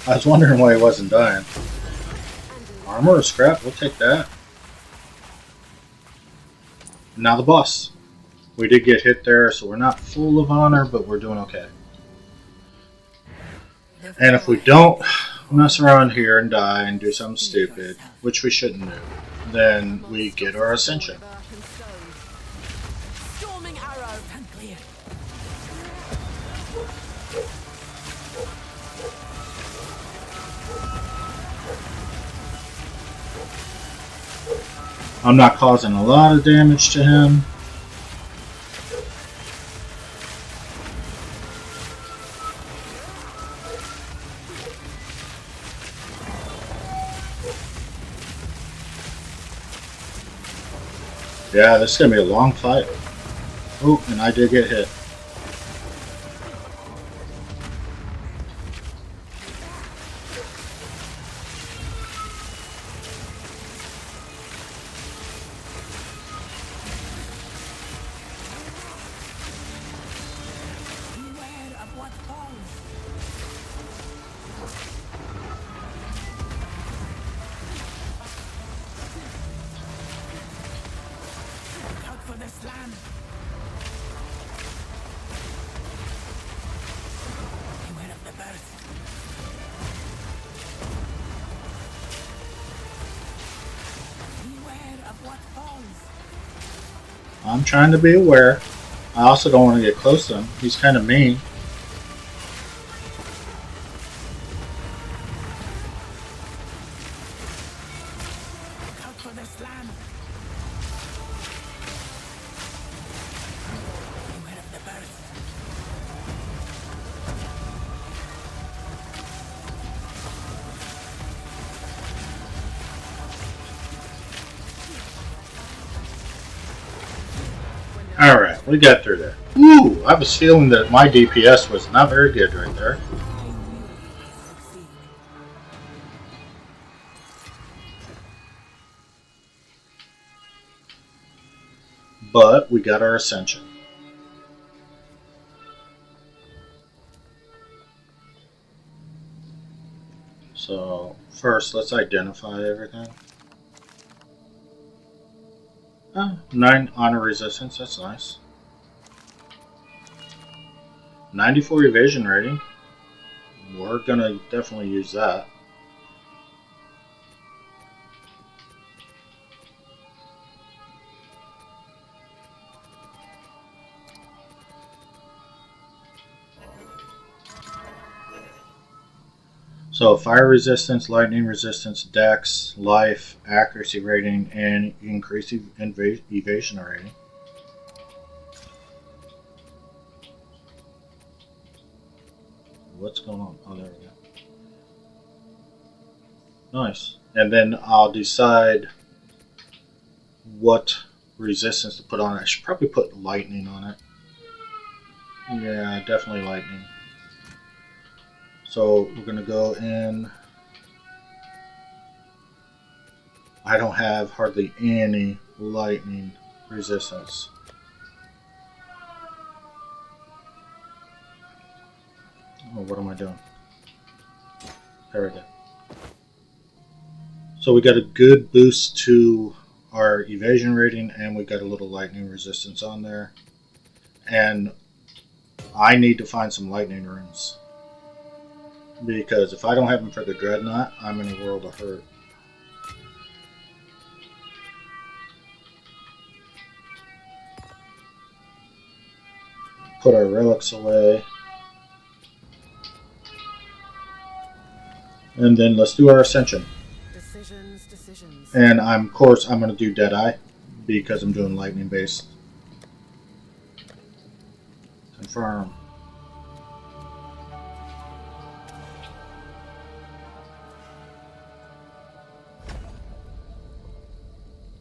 Speaker 1: I was wondering why he wasn't dying. Armor or scrap? We'll take that. Now the boss. We did get hit there, so we're not full of honor, but we're doing okay. And if we don't mess around here and die and do something stupid, which we shouldn't do, then we get our ascension.
Speaker 4: Storming arrow.
Speaker 5: Unclear.
Speaker 1: I'm not causing a lot of damage to him. Yeah, this is going to be a long fight. Oh, and I did get hit.
Speaker 5: Beware of what falls. Look out for the slam. Beware of the burst. Beware of what falls.
Speaker 1: I'm trying to be aware. I also don't want to get close to him. He's kind of mean.
Speaker 5: Look out for the slam. Beware of the burst.
Speaker 1: Alright, we got through there. Ooh, I was feeling that my DPS was not very good right there. But we got our ascension. So first, let's identify everything. 9 honor resistance, that's nice. 94 evasion rating. We're gonna definitely use that. So fire resistance, lightning resistance, dex, life, accuracy rating, and increased evasion rating. What's going on? Oh, there we go. Nice. And then I'll decide what resistance to put on it. I should probably put lightning on it. Yeah, definitely lightning. So we're going to go in. I don't have hardly any lightning resistance. Oh, what am I doing? There we go. So we got a good boost to our evasion rating, and we got a little lightning resistance on there. And I need to find some lightning runes, because if I don't have them for the Dreadnought, I'm in a world of hurt. Put our relics away. And then let's do our ascension.
Speaker 4: Decisions.
Speaker 1: And of course, I'm going to do Deadeye because I'm doing lightning based. Confirm.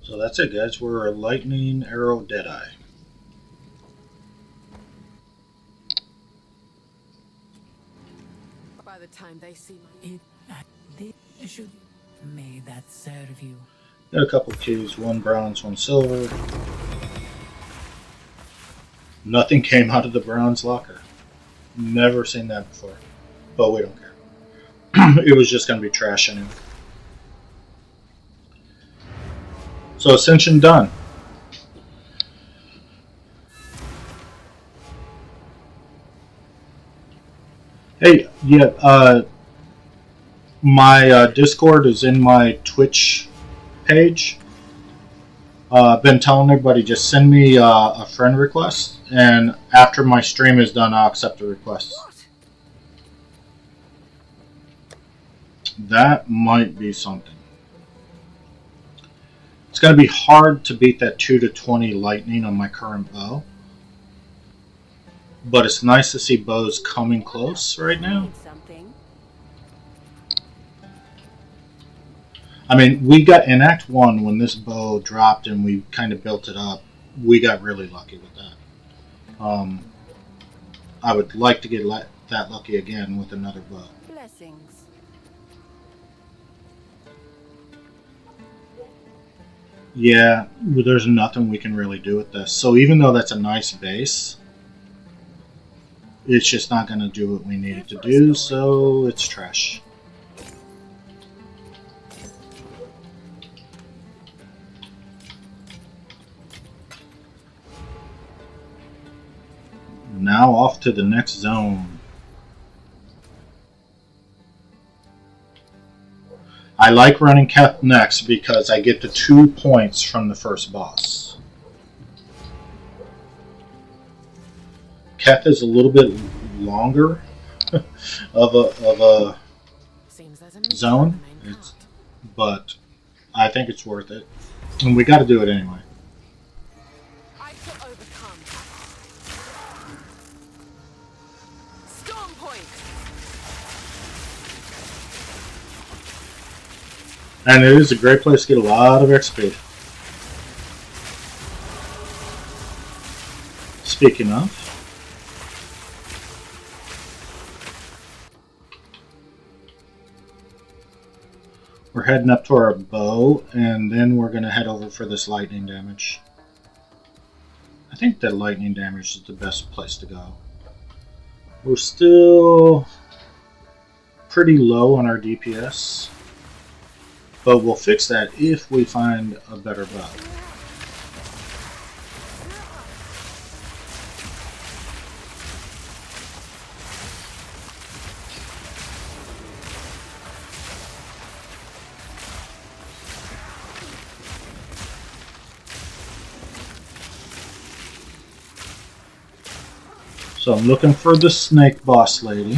Speaker 1: So that's it, guys. We're a lightning arrow Deadeye.
Speaker 4: By the time they see my...
Speaker 5: They should. May that serve you.
Speaker 1: Got a couple of keys, 1 bronze, 1 silver. Nothing came out of the bronze locker. Never seen that before. But we don't care. It was just going to be trash anyway. So ascension done. Hey, yeah, my Discord is in my Twitch page. I've been telling everybody, just send me a friend request, and after my stream is done, I'll accept the request. That might be something. It's going to be hard to beat that 2 to 20 lightning on my current bow. But it's nice to see bows coming close right now. I mean, we got in Act 1 when this bow dropped and we kind of built it up. We got really lucky with that. I would like to get that lucky again with another bow.
Speaker 2: Blessings.
Speaker 1: Yeah, there's nothing we can really do with this. So even though that's a nice base, it's just not going to do what we need it to do, so it's trash. Now off to the next zone. I like running Keth next because I get the 2 points from the first boss. Keth is a little bit longer of a zone, but I think it's worth it, and we got to do it anyway.
Speaker 4: I shall overcome. Storm point.
Speaker 1: And it is a great place to get a lot of XP. Speaking of, we're heading up to our bow, and then we're going to head over for this lightning damage. I think that lightning damage is the best place to go. We're still pretty low on our DPS, but we'll fix that if we find a better bow. So I'm looking for the snake boss lady.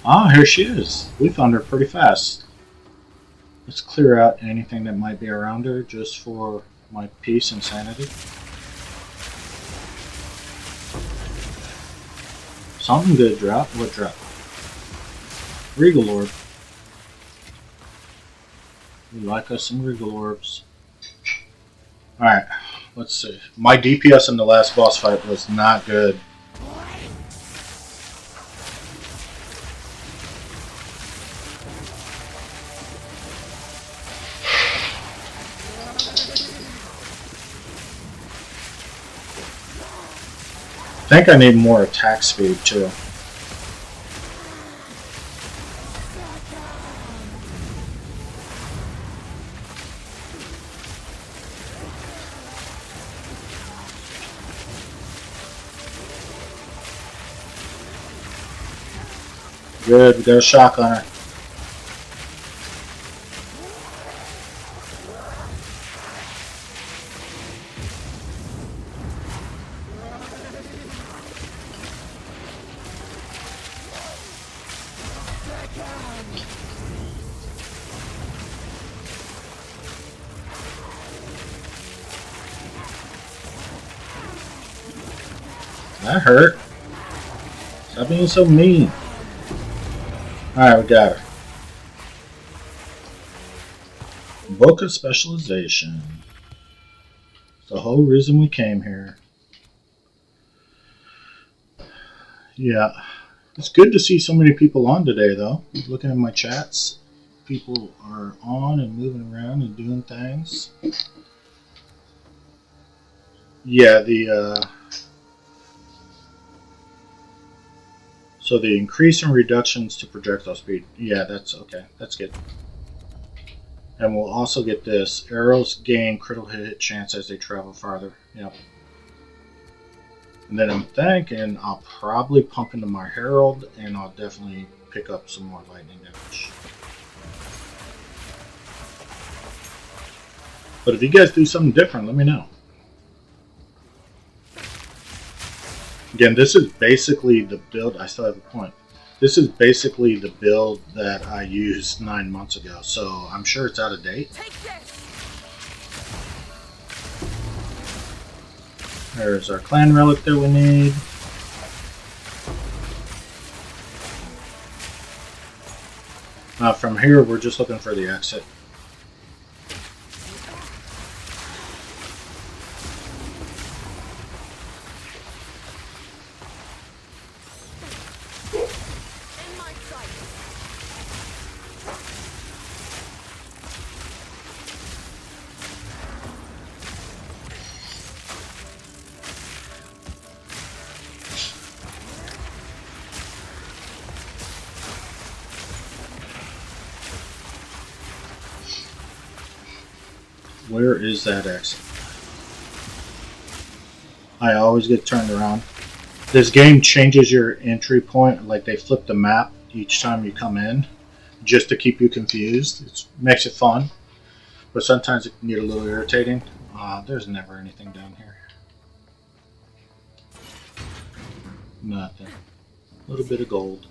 Speaker 1: Ah, here she is. We found her pretty fast. Let's clear out anything that might be around her just for my peace and sanity. Something good drop. What drop? Regal Orb. We like us some Regal Orbs. Alright, let's see. My DPS in the last boss fight was not good. I think I need more attack speed too. Good, we got a shock on her. That hurt. Stop being so mean. Alright, we got her. Book of Specialization. The whole reason we came here. Yeah. It's good to see so many people on today, though. Looking at my chats, people are on and moving around and doing things. Yeah, so the increase and reductions to projectile speed. Yeah, that's okay. That's good. And we'll also get this. Arrows gain critical hit chance as they travel farther. Yep. And then I'm thinking I'll probably pump into my Herald, and I'll definitely pick up some more lightning damage. But if you guys do something different, let me know. Again, this is basically the build. I still have a point. This is basically the build that I used 9 months ago, so I'm sure it's out of date. There's our clan relic that we need. From here, we're just looking for the exit. Where is that exit? I always get turned around. This game changes your entry point, like they flip the map each time you come in, just to keep you confused. It makes it fun, but sometimes it can get a little irritating. There's never anything down here. Nothing. A little bit of gold.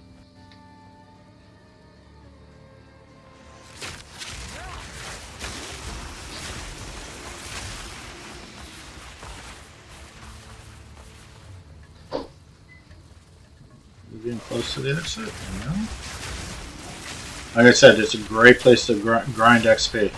Speaker 1: We're getting close to the exit, you know? Like I said, it's a great place to grind XP.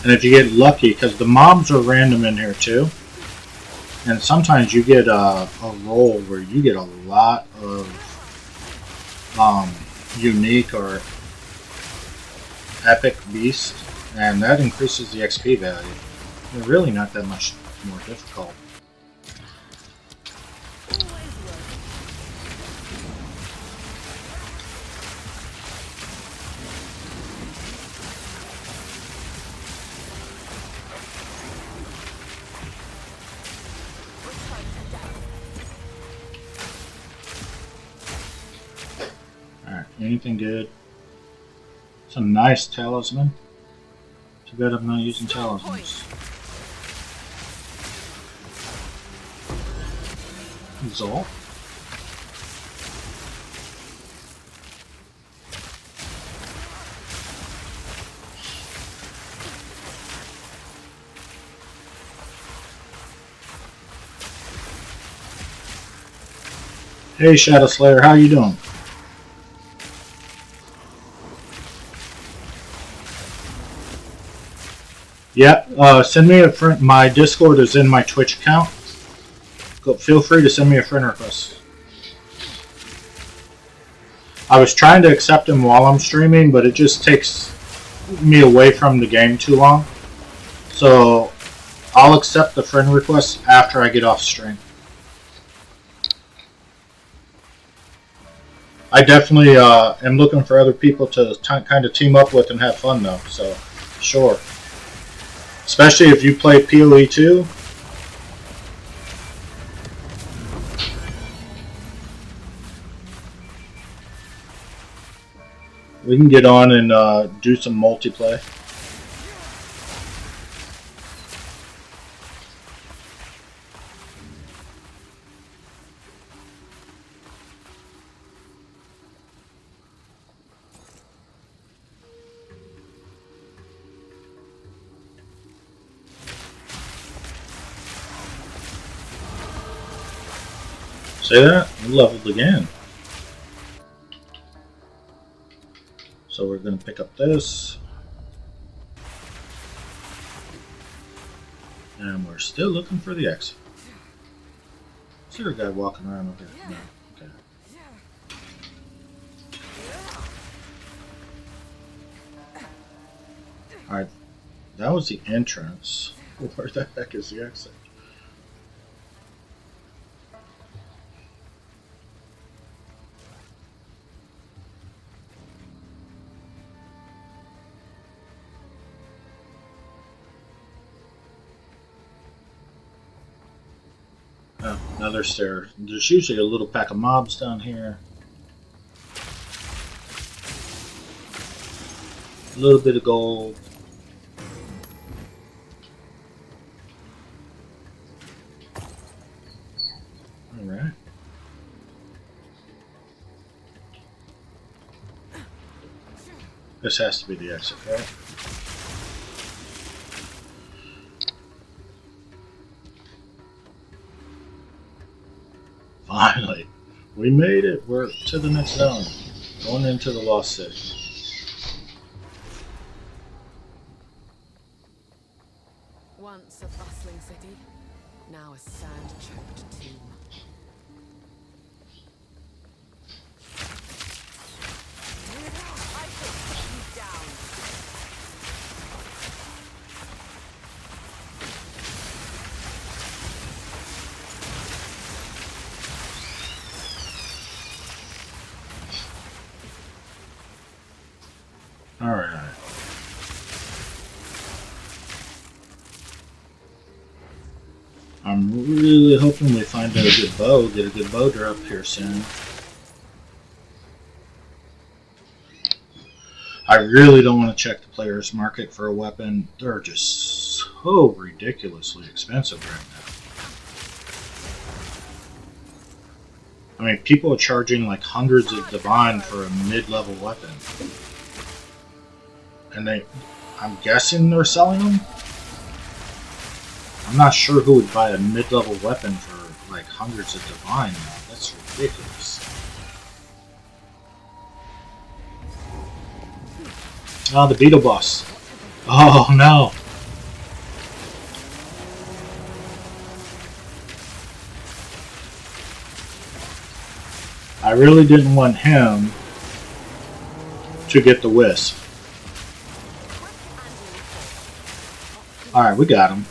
Speaker 1: And if you get lucky, because the mobs are random in here too, and sometimes you get a roll where you get a lot of unique or epic beast, and that increases the XP value. They're really not that much more difficult. Alright, anything good? Some nice talisman. Too bad I'm not using talismans. Zol. Hey Shadow Slayer, how you doing? Yeah, send me a friend. My Discord is in my Twitch account. Feel free to send me a friend request. I was trying to accept him while I'm streaming, but it just takes me away from the game too long. So I'll accept the friend request after I get off stream. I definitely am looking for other people to kind of team up with and have fun though, so sure. Especially if you play POE 2. We can get on and do some multiplayer. Say that? We leveled again. So we're going to pick up this. And we're still looking for the exit. Is there a guy walking around over here? No. Okay. Alright. That was the entrance. Where the heck is the exit? Oh, another stair. There's usually a little pack of mobs down here. A little bit of gold. Alright. This has to be the exit, right? Finally, we made it. We're to the next zone. Going into the Lost City.
Speaker 4: Once a bustling city, now a sand-choked tomb. I shall cut you down.
Speaker 1: Alright. I'm really hoping we find a good bow, get a good bow drop here soon. I really don't want to check the player's market for a weapon. They're just so ridiculously expensive right now. I mean, people are charging like hundreds of divine for a mid-level weapon. And I'm guessing they're selling them? I'm not sure who would buy a mid-level weapon for like hundreds of divine now. That's ridiculous. Oh, the beetle boss. Oh no. I really didn't want him to get the wisp. Alright, we got him.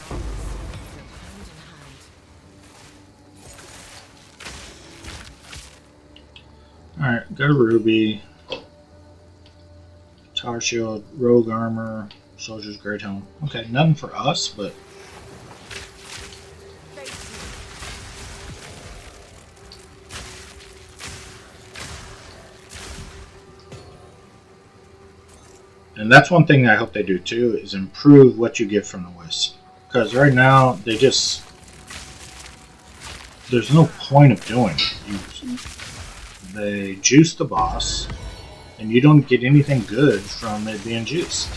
Speaker 1: Alright, got a ruby. Tower shield, rogue armor, soldier's great helm. Okay, nothing for us, but... And that's one thing I hope they do too, is improve what you get from the wisp. Because right now, they just... There's no point of doing it. They juice the boss, and you don't get anything good from it being juiced.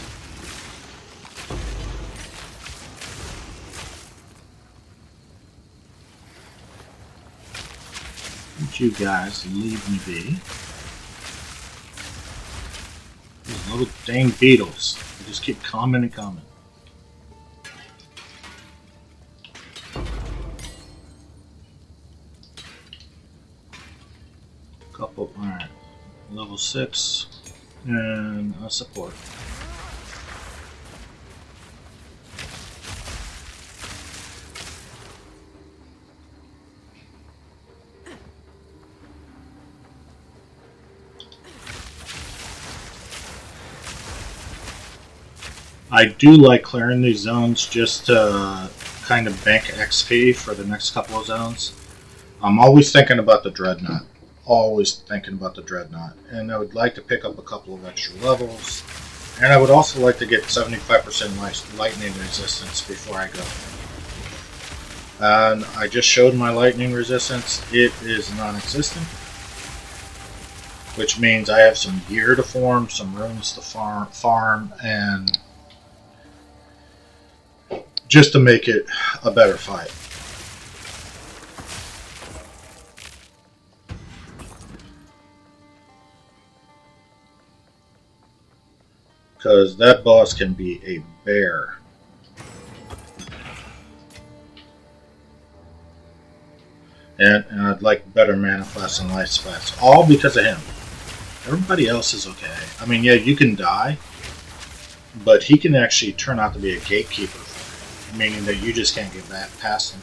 Speaker 1: Would you guys leave me be? These little dang beetles. They just keep coming and coming. Couple, alright. Level 6 and a support. I do like clearing these zones just to kind of bank XP for the next couple of zones. I'm always thinking about the Dreadnought. Always thinking about the Dreadnought. And I would like to pick up a couple of extra levels. And I would also like to get 75% lightning resistance before I go. And I just showed my lightning resistance. It is non-existent. Which means I have some gear to form, some runes to farm, and just to make it a better fight. Because that boss can be a bear. And I'd like better manifest and life splats. All because of him. Everybody else is okay. I mean, yeah, you can die. But he can actually turn out to be a gatekeeper. Meaning that you just can't get back past him.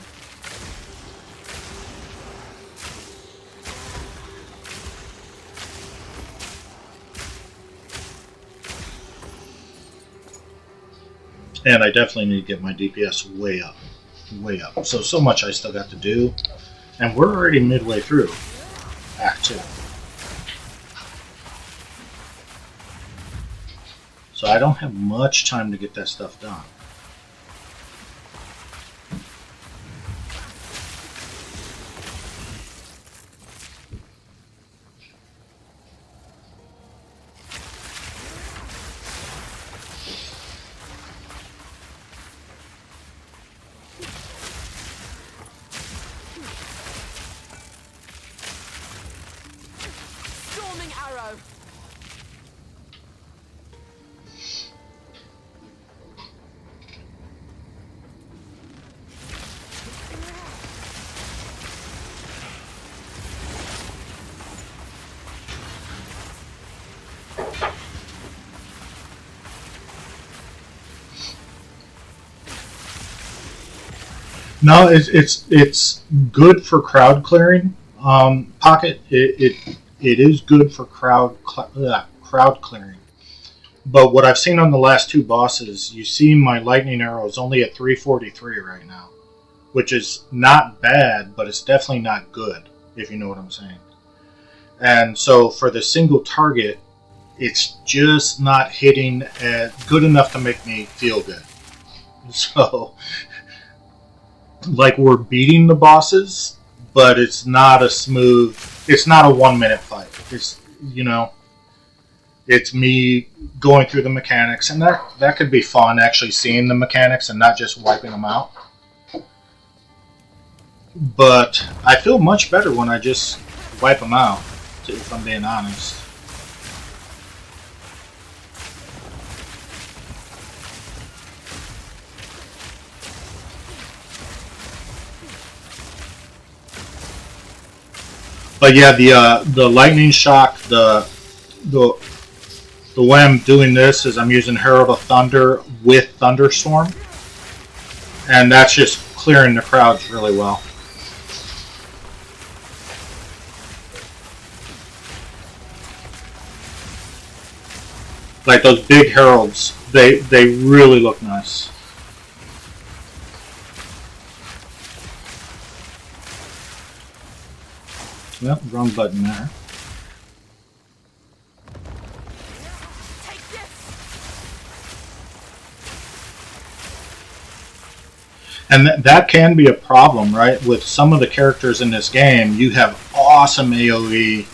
Speaker 1: And I definitely need to get my DPS way up. Way up. So much I still got to do. And we're already midway through Act 2. So I don't have much time to get that stuff done.
Speaker 4: Arrow.
Speaker 1: No, it's good for crowd clearing. Pocket, it is good for crowd clearing. But what I've seen on the last two bosses, you see my lightning arrow is only at 343 right now, which is not bad, but it's definitely not good, if you know what I'm saying. And so for the single target, it's just not hitting good enough to make me feel good. So, like, we're beating the bosses, but it's not a smooth it's not a 1 minute fight. It's, you know, it's me going through the mechanics, and that could be fun, actually seeing the mechanics and not just wiping them out. But I feel much better when I just wipe them out, if I'm being honest. But yeah, the lightning shock, the way I'm doing this is I'm using Herald of Thunder with Thunderstorm, and that's just clearing the crowds really well. Like those big heralds, they really look nice. Well, wrong button there. And that can be a problem, right? With some of the characters in this game, you have awesome AoE,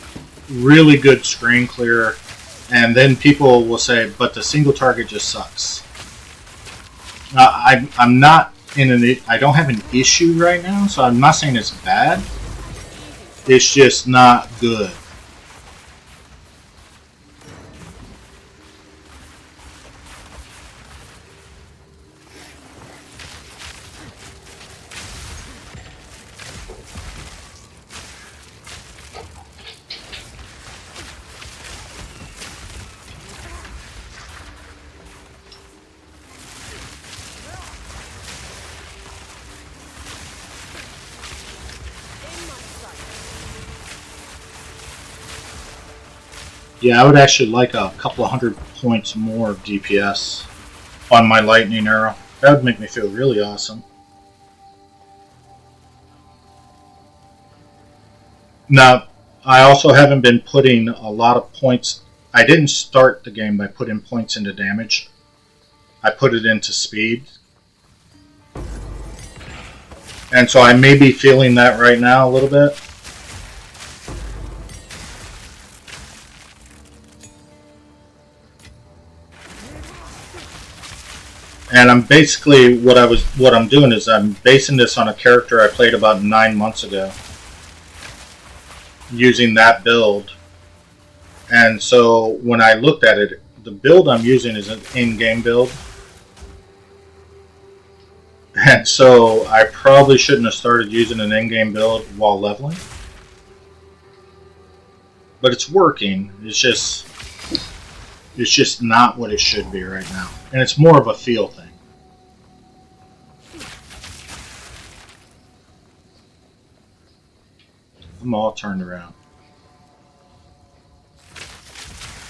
Speaker 1: really good screen clear, and then people will say, but the single target just sucks. I'm not I don't have an issue right now, so I'm not saying it's bad. It's just not good. Yeah, I would actually like a couple of 100 points more of DPS on my lightning arrow. That would make me feel really awesome. Now, I also haven't been putting a lot of points. I didn't start the game by putting points into damage. I put it into speed. And so I may be feeling that right now a little bit. And I'm basically what I'm doing is I'm basing this on a character I played about 9 months ago, using that build. And so when I looked at it, the build I'm using is an in-game build, and so I probably shouldn't have started using an in-game build while leveling. But it's working. It's just not what it should be right now. And it's more of a feel thing. I'm all turned around.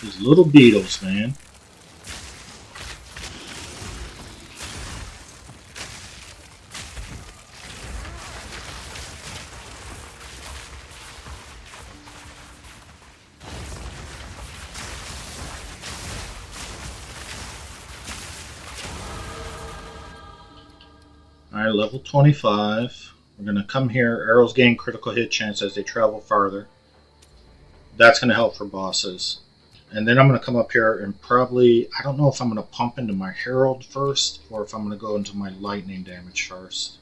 Speaker 1: These little beetles, man. Alright, level 25. We're going to come here. Arrows gain critical hit chance as they travel farther. That's going to help for bosses. And then I'm going to come up here and probably, I don't know if I'm going to pump into my Herald first or if I'm going to go into my lightning damage first.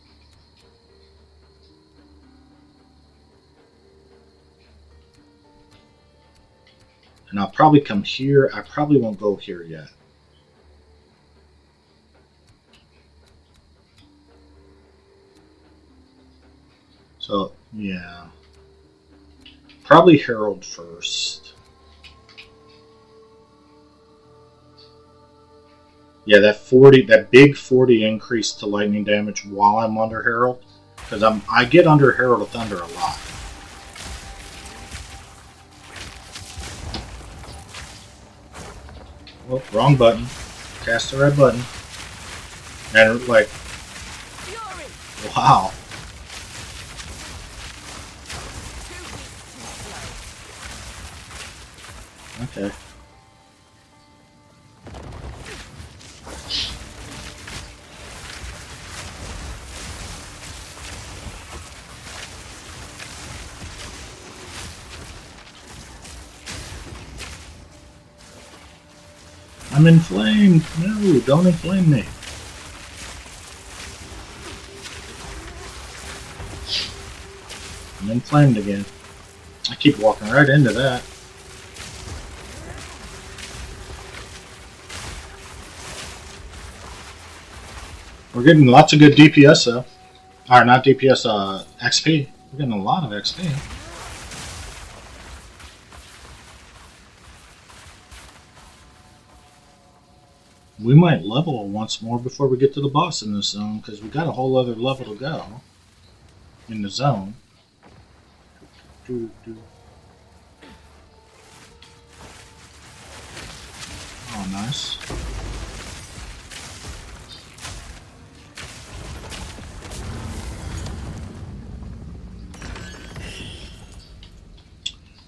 Speaker 1: And I'll probably come here. I probably won't go here yet. So, yeah. Probably Herald first. Yeah, that big 40 increase to lightning damage while I'm under Herald, because I get under Herald of Thunder a lot. Oh, wrong button. Cast the red button. And like, wow. Okay. I'm inflamed. No, don't inflame me. I'm inflamed again. I keep walking right into that. We're getting lots of good DPS though. Or not DPS, XP. We're getting a lot of XP. We might level once more before we get to the boss in this zone, because we got a whole other level to go in the zone. Oh, nice.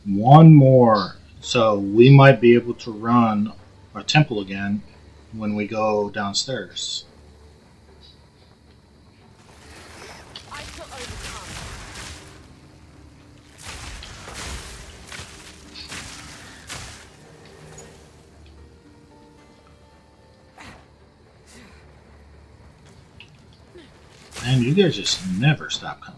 Speaker 1: One more. So we might be able to run our temple again when we go downstairs.
Speaker 4: I shall overcome.
Speaker 1: Man, you guys just never stop coming.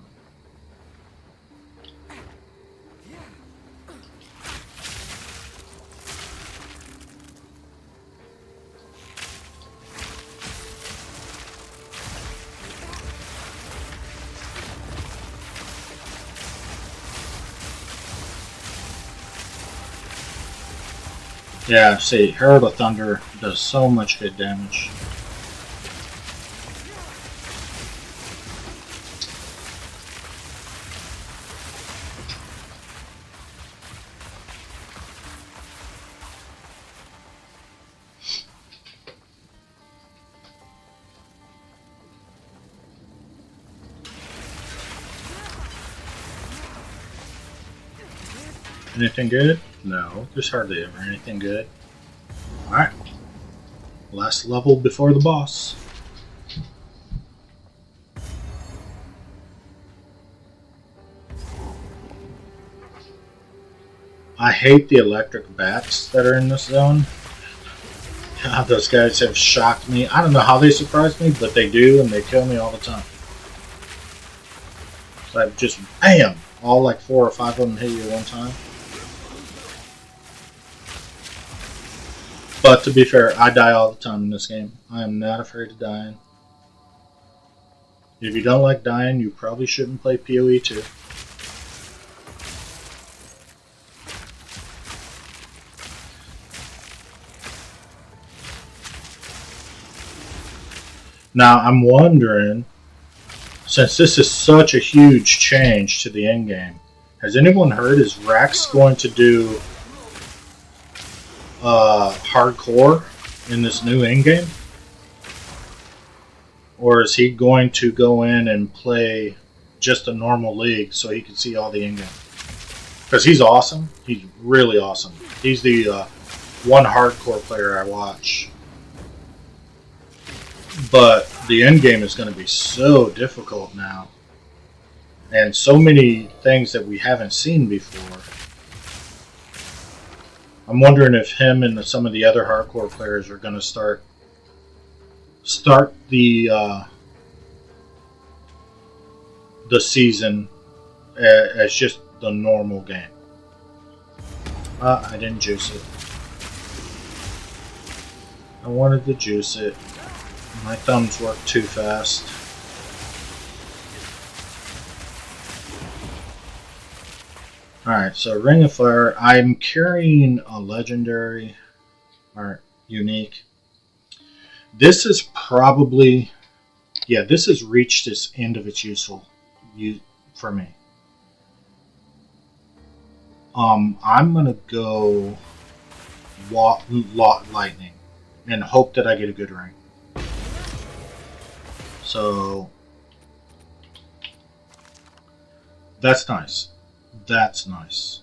Speaker 1: Yeah, see, Herald of Thunder does so much good damage. Anything good? No, there's hardly ever anything good. Alright. Last level before the boss. I hate the electric bats that are in this zone. God, those guys have shocked me. I don't know how they surprise me, but they do, and they kill me all the time. So I just, bam! All like 4 or 5 of them hit you at one time. But to be fair, I die all the time in this game. I am not afraid of dying. If you don't like dying, you probably shouldn't play POE 2. Now, I'm wondering, since this is such a huge change to the endgame, has anyone heard, is Rax going to do hardcore in this new endgame? Or is he going to go in and play just a normal league so he can see all the endgame? Because he's awesome. He's really awesome. He's the one hardcore player I watch. But the endgame is going to be so difficult now. And so many things that we haven't seen before. I'm wondering if him and some of the other hardcore players are going to start the season as just the normal game. I didn't juice it. I wanted to juice it. My thumbs work too fast. Alright, so Ring of Fire. I'm carrying a legendary or unique. This is probably, yeah, this has reached its end of its useful for me. I'm gonna go lightning and hope that I get a good ring. So that's nice. That's nice.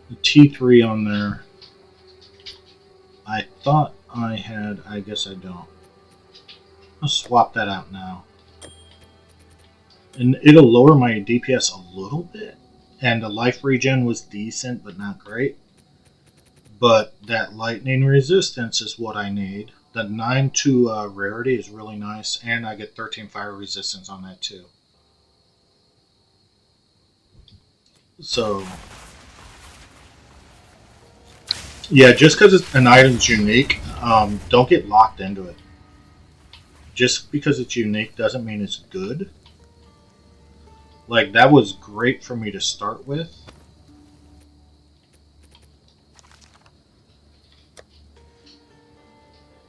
Speaker 1: The T3 on there. I thought I had, I guess I don't. I'll swap that out now. And it'll lower my DPS a little bit. and the life regen was decent but not great. But that lightning resistance is what I need. The 9 to rarity is really nice, and I get 13 fire resistance on that too. So, yeah, just because an item's unique, don't get locked into it. Just because it's unique doesn't mean it's good. Like, that was great for me to start with.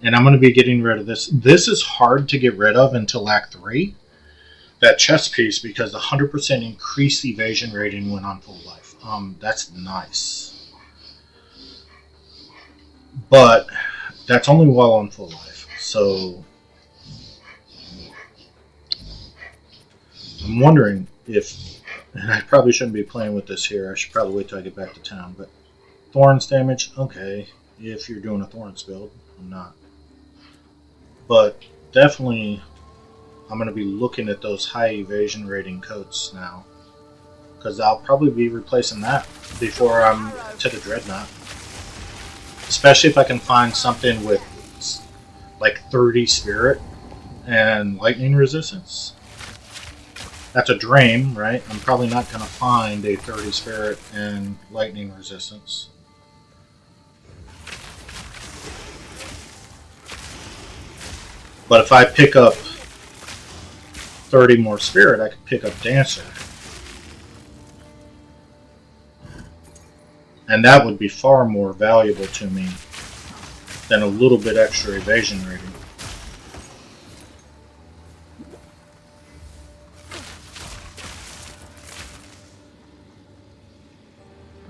Speaker 1: And I'm going to be getting rid of this. This is hard to get rid of until Act 3. That chest piece, because the 100% increased evasion rating went on full life. That's nice. But that's only while on full life. So I'm wondering if, and I probably shouldn't be playing with this here. I should probably wait till I get back to town. But Thorns damage, okay. If you're doing a Thorns build, I'm not. But definitely, I'm going to be looking at those high evasion rating coats now. Because I'll probably be replacing that before I'm to the Dreadnought. Especially if I can find something with like 30 spirit and lightning resistance. That's a dream, right? I'm probably not going to find a 30 spirit and lightning resistance. But if I pick up 30 more spirit, I could pick up Dancer. And that would be far more valuable to me than a little bit extra evasion rating.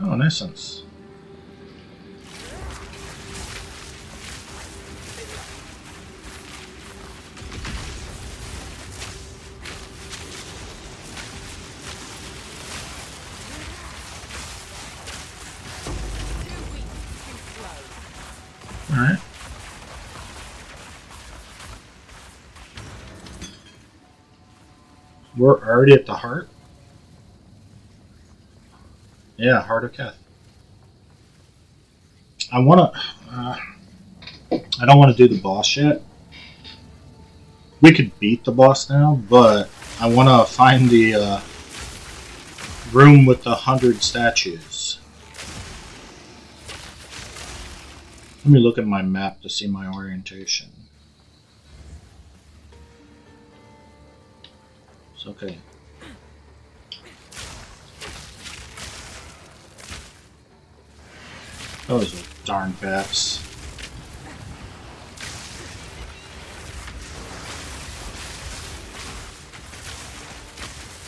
Speaker 1: Oh, in essence. Alright. We're already at the heart? Yeah, Heart of Keth. I want to... I don't want to do the boss yet. We could beat the boss now, but I want to find the room with the 100 statues. Let me look at my map to see my orientation. It's okay. Those are darn bats.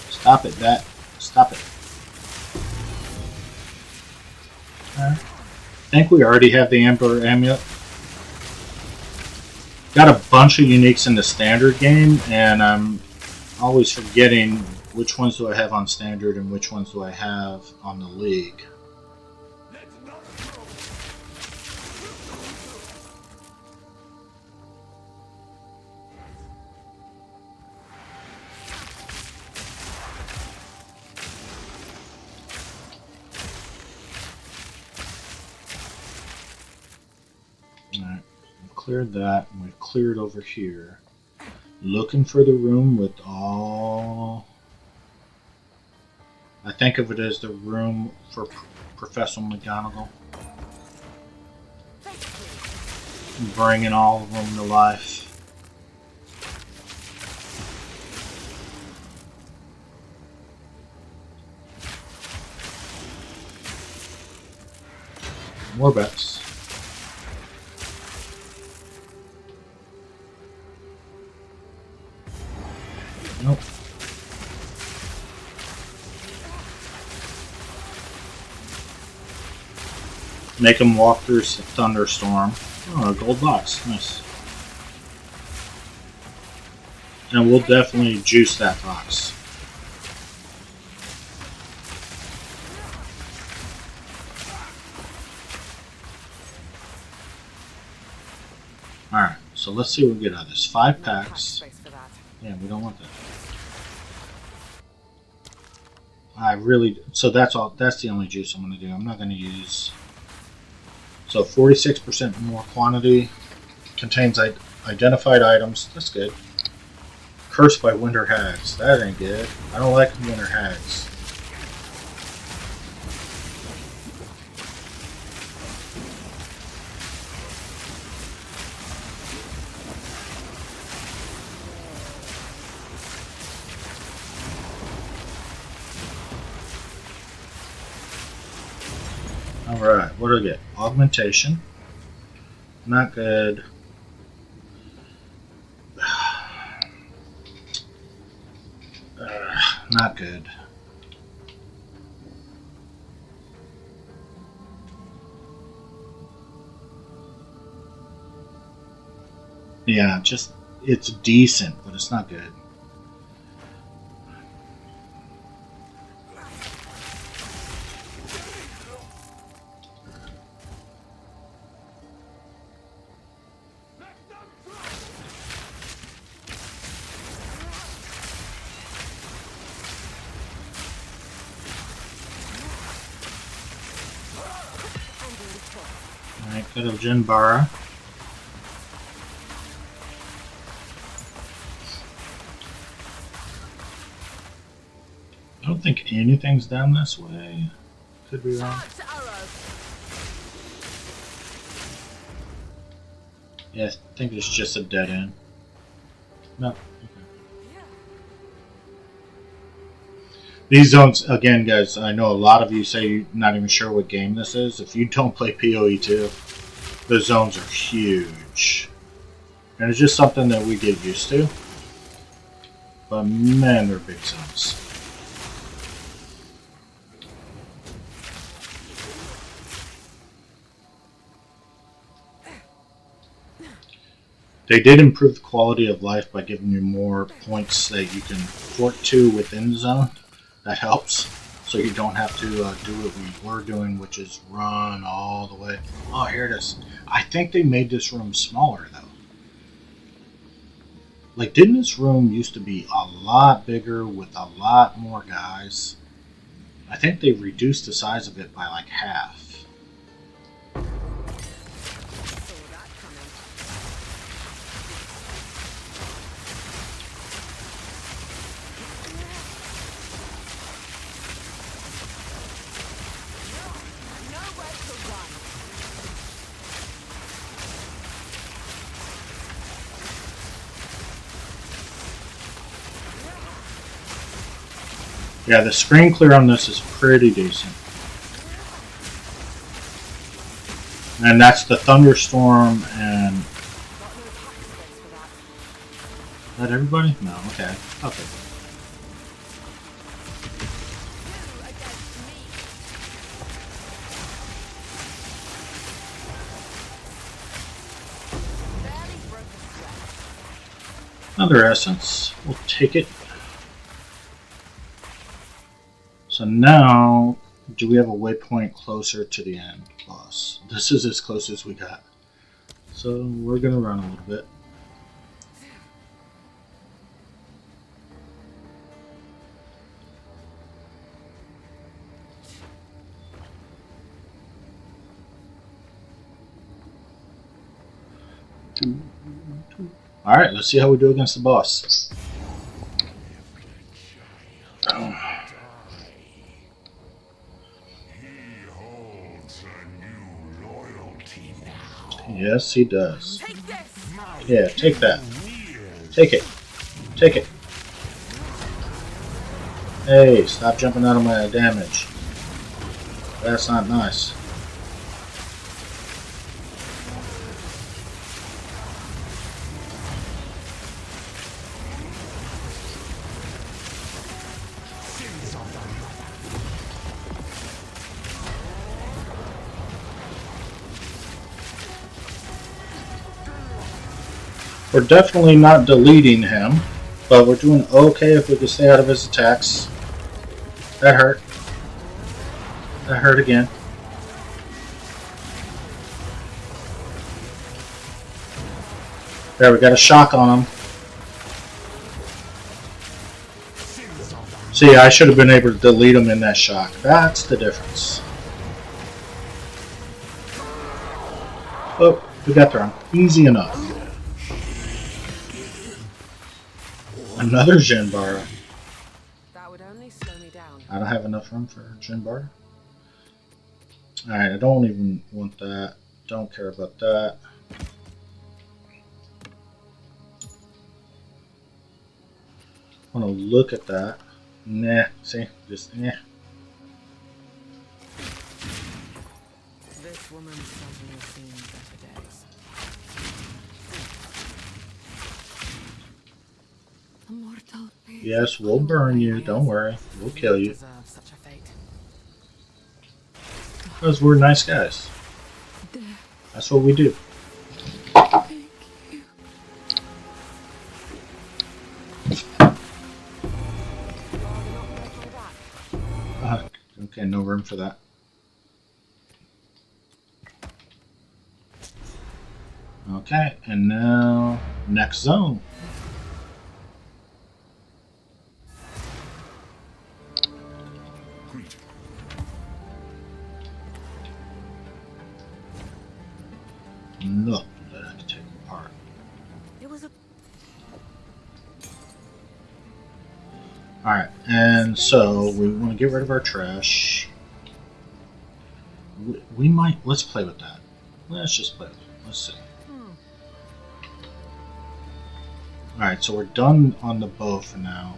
Speaker 1: Stop it, bat. Stop it. Alright. I think we already have the Amber Amulet. Got a bunch of uniques in the standard game, and I'm always forgetting which ones do I have on standard and which ones do I have on the league. Alright, we've cleared that, and we've cleared over here. Looking for the room with all... I think of it as the room for Professor McGonagall. Bringing all of them to life. More bets. Nope. Make them walk through a thunderstorm. Oh, a gold box. Nice. And we'll definitely juice that box. Alright, so let's see what we get out of this. 5 packs. Yeah, we don't want that. I really, so that's all. That's the only juice I'm going to do. I'm not going to use. So 46% more quantity, contains identified items. That's good. Cursed by winter hags. That ain't good. I don't like winter hags. Alright, what do I get? Augmentation. Not good. Not good. Yeah, just, it's decent, but it's not good. Alright, good of Jinbara. I don't think anything's down this way. Could be wrong. Yeah, I think it's just a dead end. No. Okay. These zones, again, guys, I know a lot of you say you're not even sure what game this is. If you don't play POE 2, the zones are huge. And it's just something that we get used to. But man, they're big zones. They did improve the quality of life by giving you more points that you can port to within the zone. That helps, so you don't have to do what we were doing, which is run all the way. Oh, here it is. I think they made this room smaller, though. Like, didn't this room used to be a lot bigger with a lot more guys? I think they reduced the size of it by like half. Yeah, the screen clear on this is pretty decent. And that's the thunderstorm and... Is that everybody? No, okay. Okay. Another essence. We'll take it. So now, do we have a waypoint closer to the end boss? This is as close as we got. So we're going to run a little bit. Alright, let's see how we do against the boss. Yes, he does. Yeah, take that. Take it. Take it. Hey, stop jumping out of my damage. That's not nice. We're definitely not deleting him, but we're doing okay if we can stay out of his attacks. That hurt. That hurt again. There, we got a shock on him. See, I should have been able to delete them in that shock. That's the difference. Oh, we got thrown. Easy enough. Another Jinbara.
Speaker 4: That would only slow me down.
Speaker 1: I don't have enough room for Jinbara. Alright, I don't even want that. Don't care about that. I want to look at that. Nah, see? Just, eh.
Speaker 4: This woman's certainly seen better days.
Speaker 2: A mortal.
Speaker 1: Yes, we'll burn you. Don't worry. We'll kill you.
Speaker 4: Deserve such a fate.
Speaker 1: Because we're nice guys. That's what we do. Okay, no room for that. Okay, and now next zone.
Speaker 3: Greeting.
Speaker 1: Nothing that I can take apart.
Speaker 2: It was a
Speaker 1: Alright, and so we want to get rid of our trash. We might, let's play with that. Let's just play with it. Let's see. Alright, so we're done on the bow for now.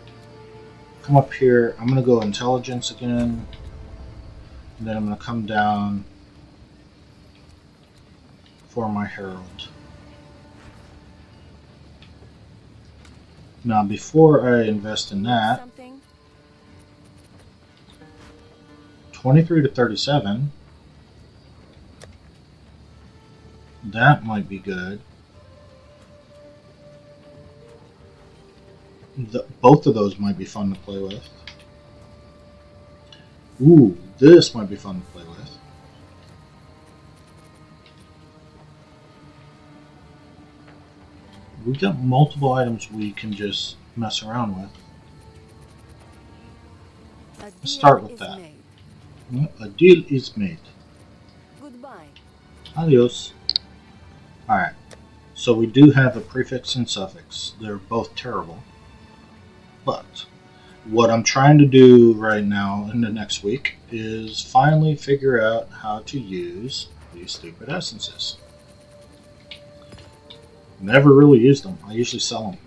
Speaker 1: Come up here, I'm going to go intelligence again. And then I'm going to come down for my herald. Now before I invest in that,
Speaker 2: something.
Speaker 1: 23 to 37. That might be good. Both of those might be fun to play with. Ooh, this might be fun to play with. We got multiple items we can just mess around with.
Speaker 2: Let's
Speaker 1: start with that. A deal is made.
Speaker 2: Goodbye.
Speaker 1: Adios. Alright, so we do have a prefix and suffix. They're both terrible. But what I'm trying to do right now in the next week is finally figure out how to use these stupid essences. Never really used them. I usually sell them.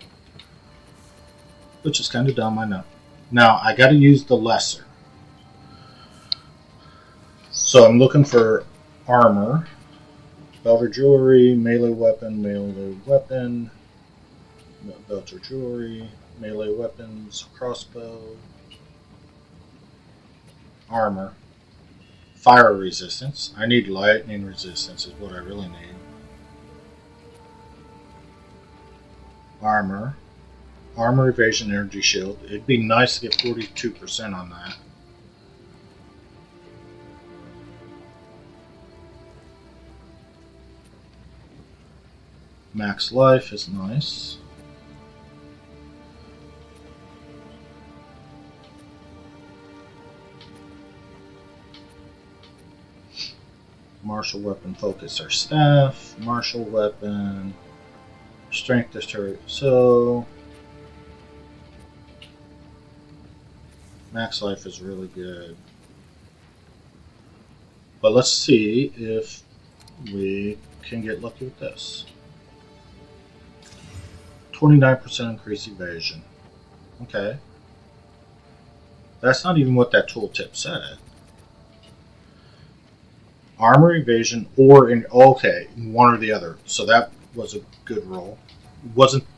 Speaker 1: Which is kind of dumb, I know. Now, I got to use the lesser. So I'm looking for armor, belt or jewelry, melee weapon, belt or jewelry, melee weapons, crossbow, armor, fire resistance. I need lightning resistance is what I really need. Armor, evasion, energy shield. It'd be nice to get 42% on that. Max life is nice. Martial weapon, focus or staff. Martial weapon, strength deterrent. So max life is really good. But let's see if we can get lucky with this. 29% increase evasion. Okay. That's not even what that tooltip said. Armor, evasion, or in okay, one or the other. So that was a good roll.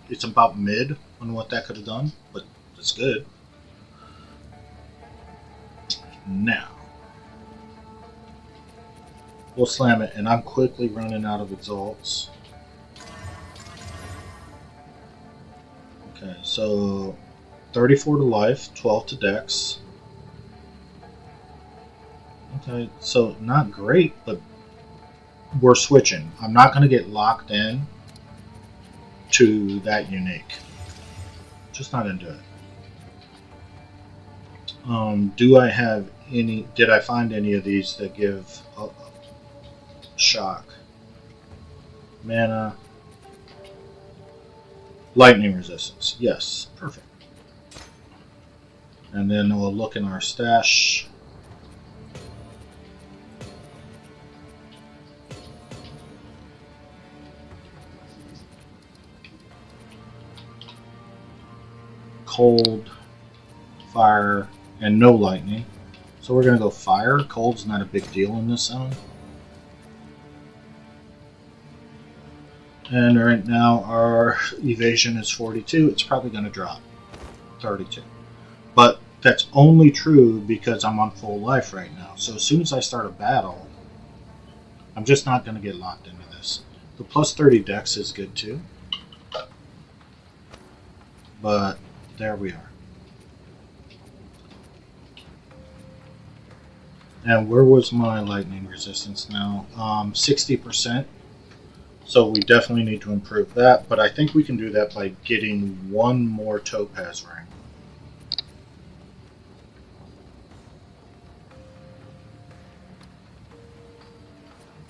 Speaker 1: It's about mid on what that could have done, but it's good. Now we'll slam it, and I'm quickly running out of exalts. Okay, so 34 to life, 12 to dex. Okay, so not great, but we're switching. I'm not going to get locked in to that unique. Just not into it. Do I have any? Did I find any of these that give shock? Mana. Lightning resistance. Yes. Perfect. And then we'll look in our stash. Cold, fire, and no lightning. So we're going to go fire. Cold's not a big deal in this zone. And right now our evasion is 42. It's probably going to drop 32. But that's only true because I'm on full life right now. So as soon as I start a battle, I'm just not going to get locked into this. The plus 30 dex is good too. But there we are. And where was my lightning resistance now? 60%. So we definitely need to improve that. But I think we can do that by getting one more topaz ring.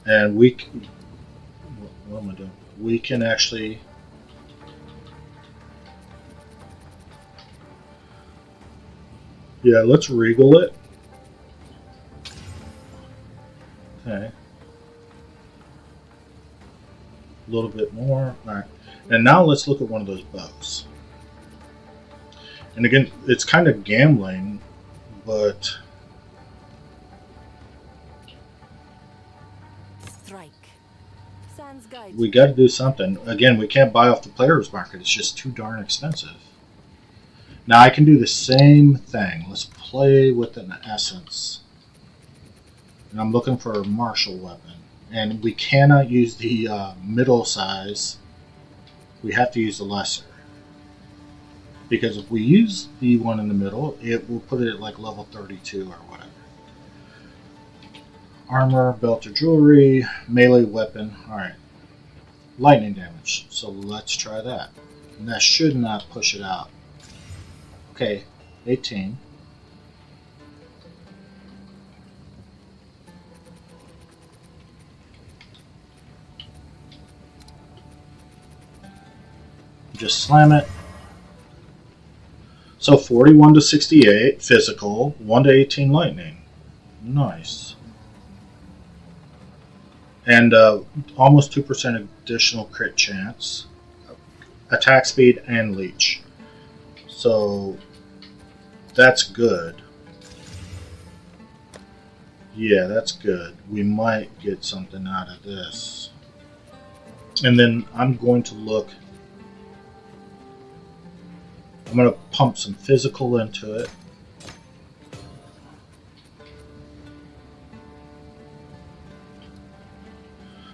Speaker 1: And we can, what am I doing? We can actually let's regal it. Okay. A little bit more. Alright. And now let's look at one of those bows. And again, it's kind of gambling, but
Speaker 2: Strike. Sans guide.
Speaker 1: we got to do something. Again, we can't buy off the player's market. It's just too darn expensive. Now I can do the same thing. Let's play with an essence. And I'm looking for a martial weapon. And we cannot use the middle size. We have to use the lesser. Because if we use the one in the middle, it will put it at like level 32 or whatever. Armor, belt or jewelry, melee weapon. Alright. Lightning damage. So let's try that. And that should not push it out. Okay, 18. Just slam it. So 41 to 68 physical, 1 to 18 lightning. Nice. And almost 2% additional crit chance. Attack speed and leech. So that's good. Yeah, that's good. We might get something out of this. And then I'm going to look. I'm going to pump some physical into it.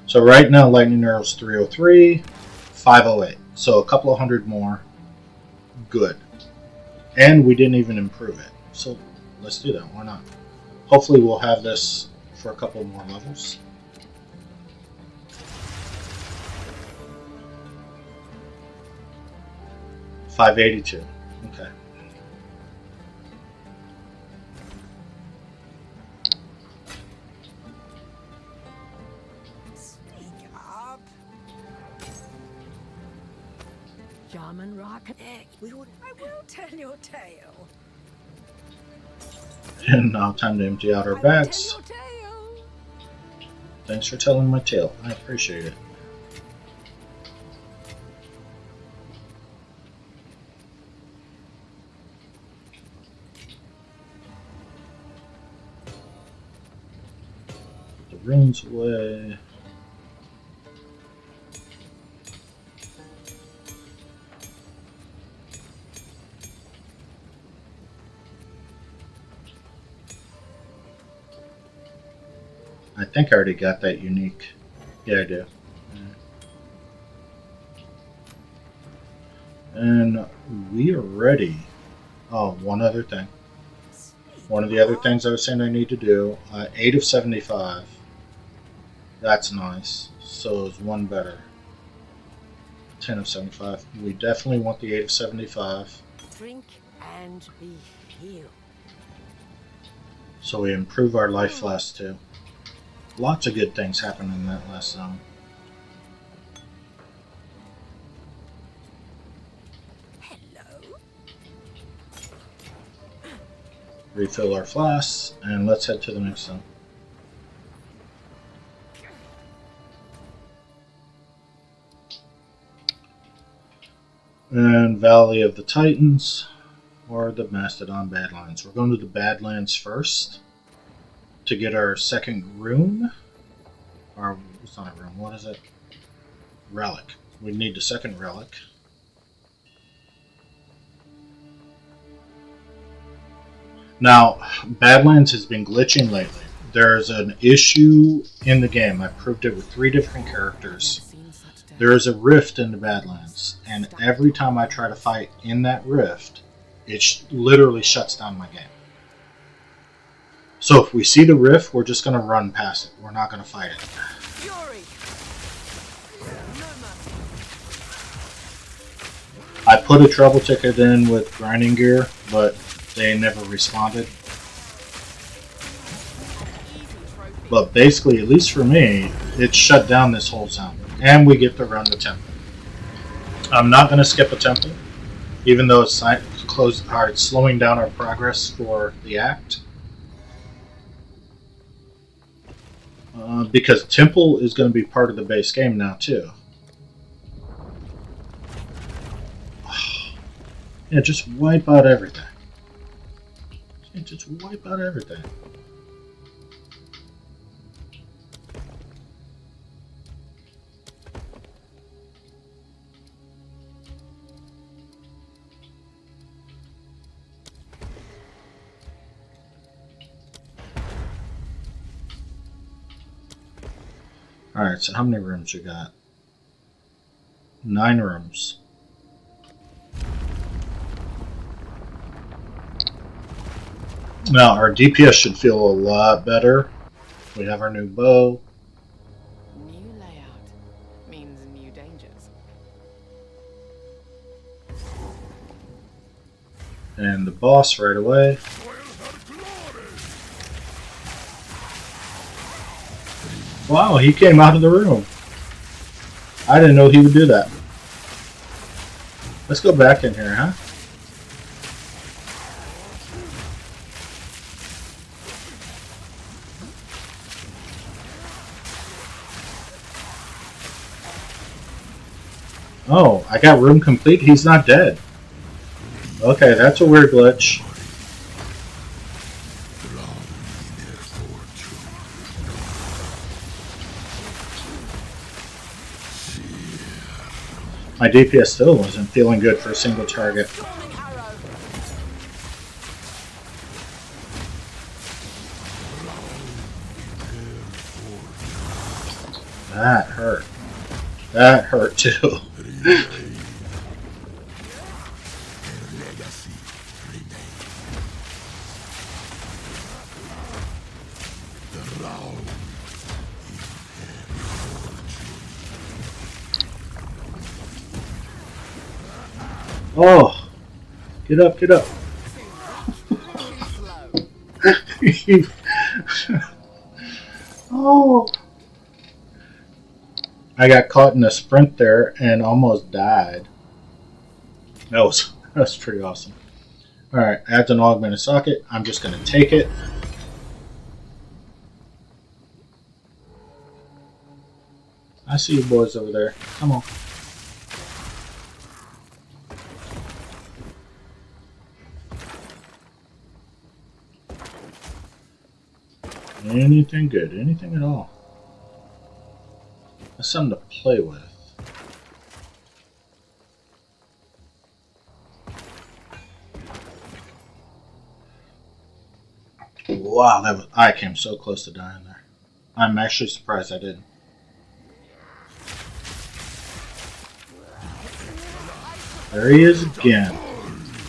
Speaker 1: So right now lightning arrow's 303, 508. So a couple of hundred more. Good. And we didn't even improve it. So let's do that. Why not? Hopefully we'll have this for a couple more levels. $582. Okay.
Speaker 5: Speak up. German rocket egg. I will tell your tale.
Speaker 1: And now time to empty out our bags.
Speaker 5: Tell your tale.
Speaker 1: Thanks for telling my tale. I appreciate it. Put the runes away. I think I already got that unique. Yeah, I do. And we are ready. Oh, one other thing. One of the other things I was saying I need to do. 8 of 75. That's nice. So is one better. 10 of 75. We definitely want the 8 of 75.
Speaker 2: Drink and be healed.
Speaker 1: So we improve our life less too. Lots of good things happen in that last zone. Refill our flasks, and let's head to the next zone. And Valley of the Titans, or the Mastodon Badlands. We're going to the Badlands first to get our second rune. Or, it's not a rune, what is it? Relic. We need the second relic. Now, Badlands has been glitching lately. There's an issue in the game. I proved it with 3 different characters. There is a rift in the Badlands, and every time I try to fight in that rift, it literally shuts down my game. So if we see the rift, we're just going to run past it. We're not going to fight it. I put a trouble ticket in with grinding gear, but they never responded. But basically, at least for me, it shut down this whole zone. And we get to run the temple. I'm not going to skip a temple, even though it's slowing down our progress for the act. Because temple is going to be part of the base game now too. Yeah, just wipe out everything. Just wipe out everything. Alright, so how many rooms you got? 9 rooms. Now, our DPS should feel a lot better. We have our new bow.
Speaker 4: New layout means new dangers.
Speaker 1: And the boss right away. Wow, he came out of the room. I didn't know he would do that. Let's go back in here, huh? Oh, I got room complete. He's not dead. Okay, that's a weird glitch. My DPS still wasn't feeling good for a single target. That hurt. That hurt too. Oh, get up, get up. Oh. I got caught in a sprint there and almost died. That was pretty awesome. Alright, adds an augmented socket. I'm just going to take it. I see you boys over there. Come on. Anything good, anything at all. That's something to play with. Wow, I came so close to dying there. I'm actually surprised I didn't. There he is again.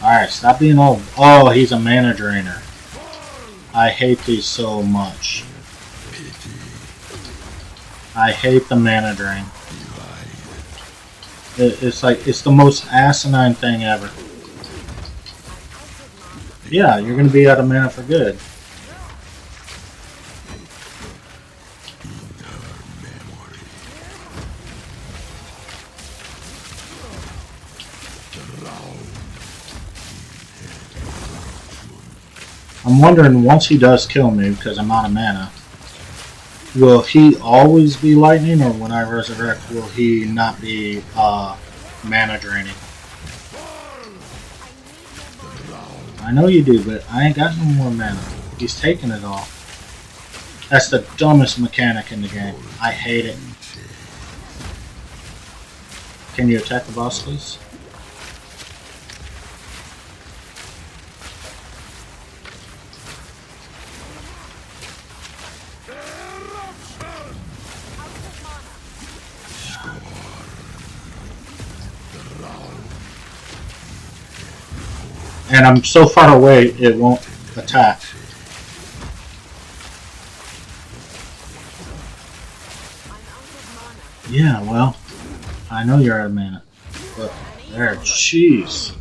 Speaker 1: Alright, stop being old. Oh, he's a mana drainer. I hate these so much. I hate the mana drain. It's like, it's the most asinine thing ever. Yeah, you're gonna be out of mana for good. I'm wondering, once he does kill me because I'm out of mana, will he always be lightning, or when I resurrect, will he not be mana draining? I know you do, but I ain't got no more mana. He's taking it all. That's the dumbest mechanic in the game. I hate it. Can you attack the boss, please? And I'm so far away, it won't attack. Yeah, well, I know you're out of mana. But there, jeez.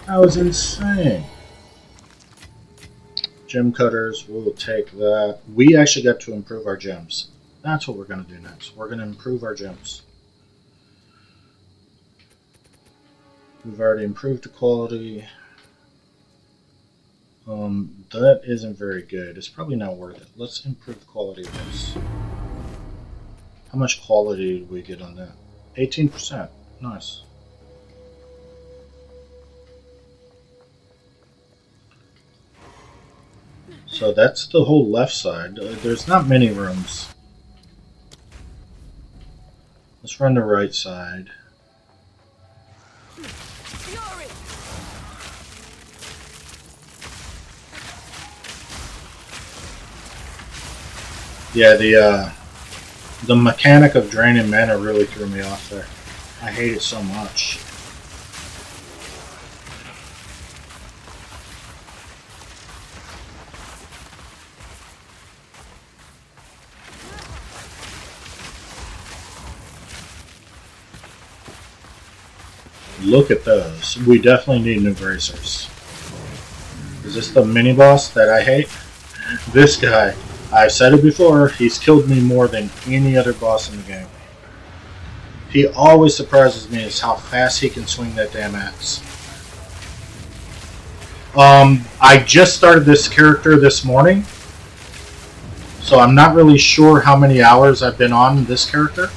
Speaker 1: That was insane. Gem cutters, we'll take that. We actually got to improve our gems. That's what we're going to do next. We're going to improve our gems. We've already improved the quality. That isn't very good. It's probably not worth it. Let's improve the quality of this. How much quality did we get on that? 18%. Nice. So that's the whole left side. There's not many rooms. Let's run the right side. Yeah, the mechanic of draining mana really threw me off there. I hate it so much. Look at those. We definitely need new bracers. Is this the mini boss that I hate? This guy. I've said it before, he's killed me more than any other boss in the game. He always surprises me as how fast he can swing that damn axe. I just started this character this morning, so I'm not really sure how many hours I've been on this character.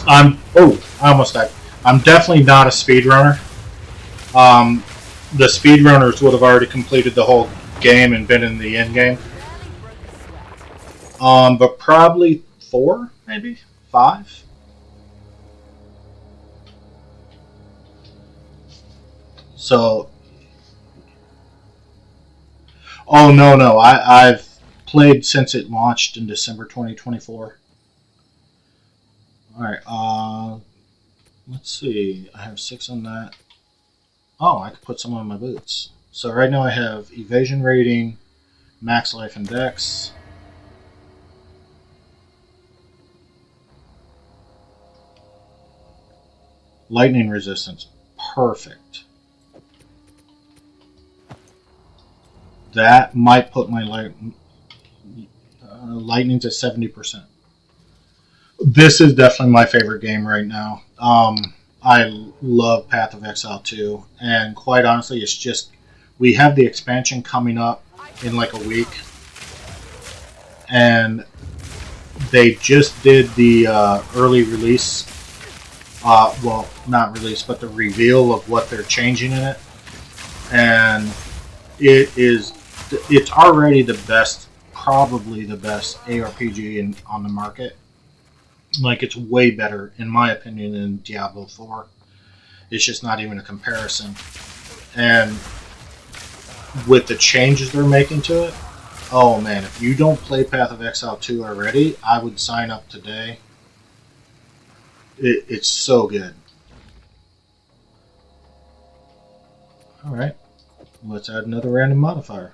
Speaker 1: Oh, I almost died. I'm definitely not a speedrunner. The speedrunners would have already completed the whole game and been in the end game. But probably 4, maybe 5. So, oh no, I've played since it launched in December 2024. All right, let's see. I have 6 on that. Oh, I could put some on my boots. So right now I have evasion rating, max life and dex. Lightning resistance, perfect. That might put my lightning's at 70%. This is definitely my favorite game right now. I love Path of Exile 2, and quite honestly, it's just, we have the expansion coming up in like a week, and they just did the early release, well, not release, but the reveal of what they're changing in it, and it's already the best, probably the best ARPG on the market. Like, it's way better, in my opinion, than Diablo 4. It's just not even a comparison. And with the changes they're making to it, oh man, if you don't play Path of Exile 2 already, I would sign up today. It's so good. Alright, let's add another random modifier.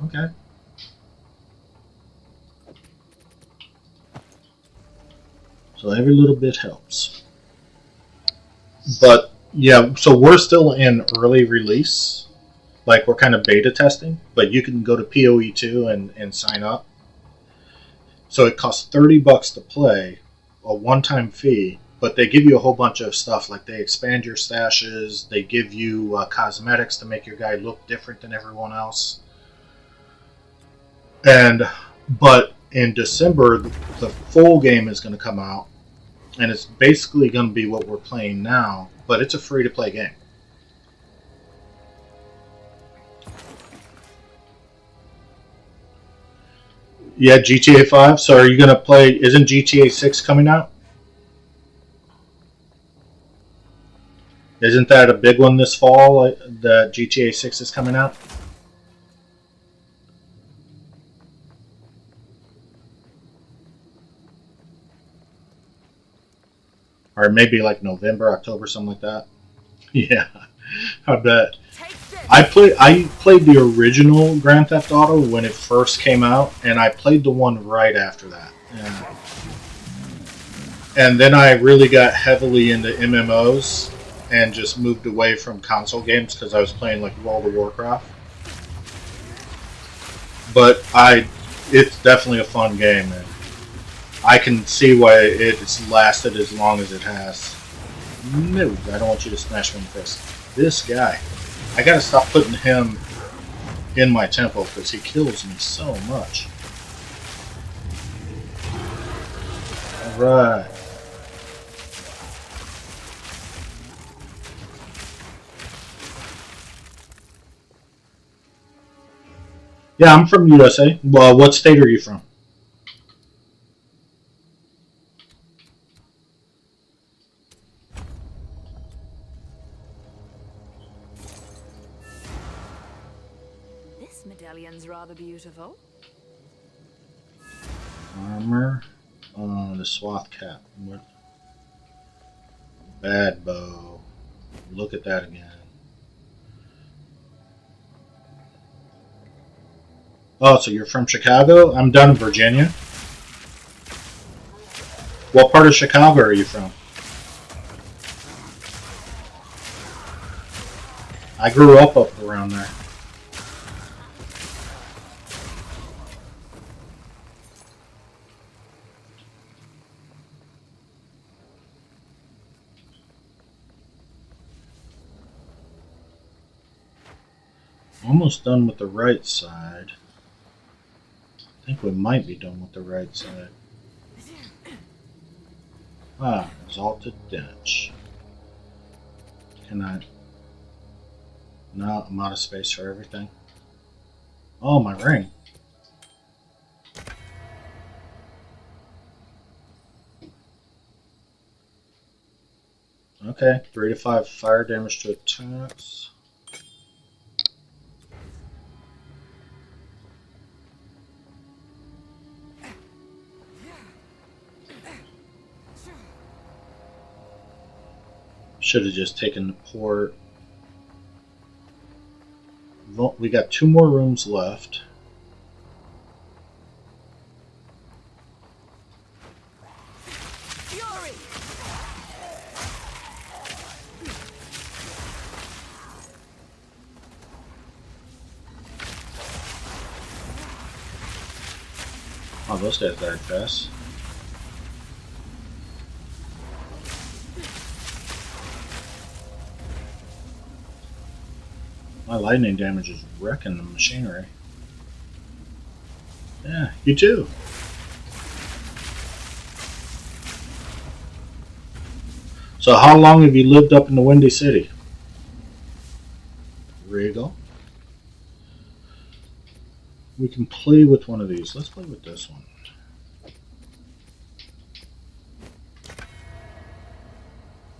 Speaker 1: Okay. So every little bit helps. But yeah, so we're still in early release. Like, we're kind of beta testing, but you can go to POE 2 and sign up. So it costs $30 to play, a one-time fee, but they give you a whole bunch of stuff. Like they expand your stashes. They give you cosmetics to make your guy look different than everyone else. But in December, the full game is going to come out, and it's basically going to be what we're playing now, but it's a free-to-play game. Yeah, GTA 5. So are you going to play... Isn't GTA 6 coming out? Isn't that a big one this fall? The GTA 6 is coming out? Or maybe like November, October, something like that. Yeah, I bet. I played the original Grand Theft Auto when it first came out, and I played the one right after that. Yeah. And then I really got heavily into MMOs and just moved away from console games because I was playing like World of Warcraft. But it's definitely a fun game, and I can see why it's lasted as long as it has. No, I don't want you to smash me in the face. This guy. I gotta stop putting him in my tempo because he kills me so much. Alright. Yeah, I'm from USA. Well, what state are you from?
Speaker 2: This medallion's rather beautiful.
Speaker 1: Armor. The swath cap. What? Bad bow. Look at that again. Oh, so you're from Chicago? I'm down in Virginia. What part of Chicago are you from? I grew up around there. Almost done with the right side. I think we might be done with the right side. Ah, exalted bench. Can I... No, I'm out of space for everything. Oh, my ring. Okay, 3 to 5 fire damage to attacks. Should have just taken the port. We got 2 more rooms left.
Speaker 2: Fury!
Speaker 1: Oh, those guys died fast. My lightning damage is wrecking the machinery. Yeah, you too. So how long have you lived up in the Windy City? Regal. We can play with one of these. Let's play with this one.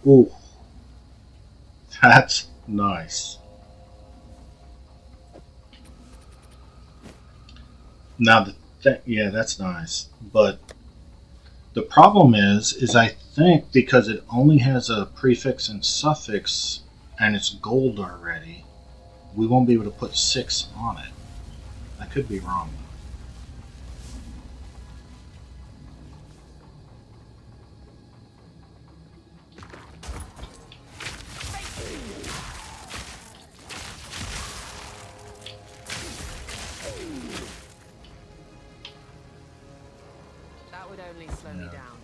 Speaker 1: Ooh. That's nice. Now, yeah, that's nice. But the problem is I think because it only has a prefix and suffix and it's gold already, we won't be able to put 6 on it. I could be wrong.
Speaker 4: That would only slow me down.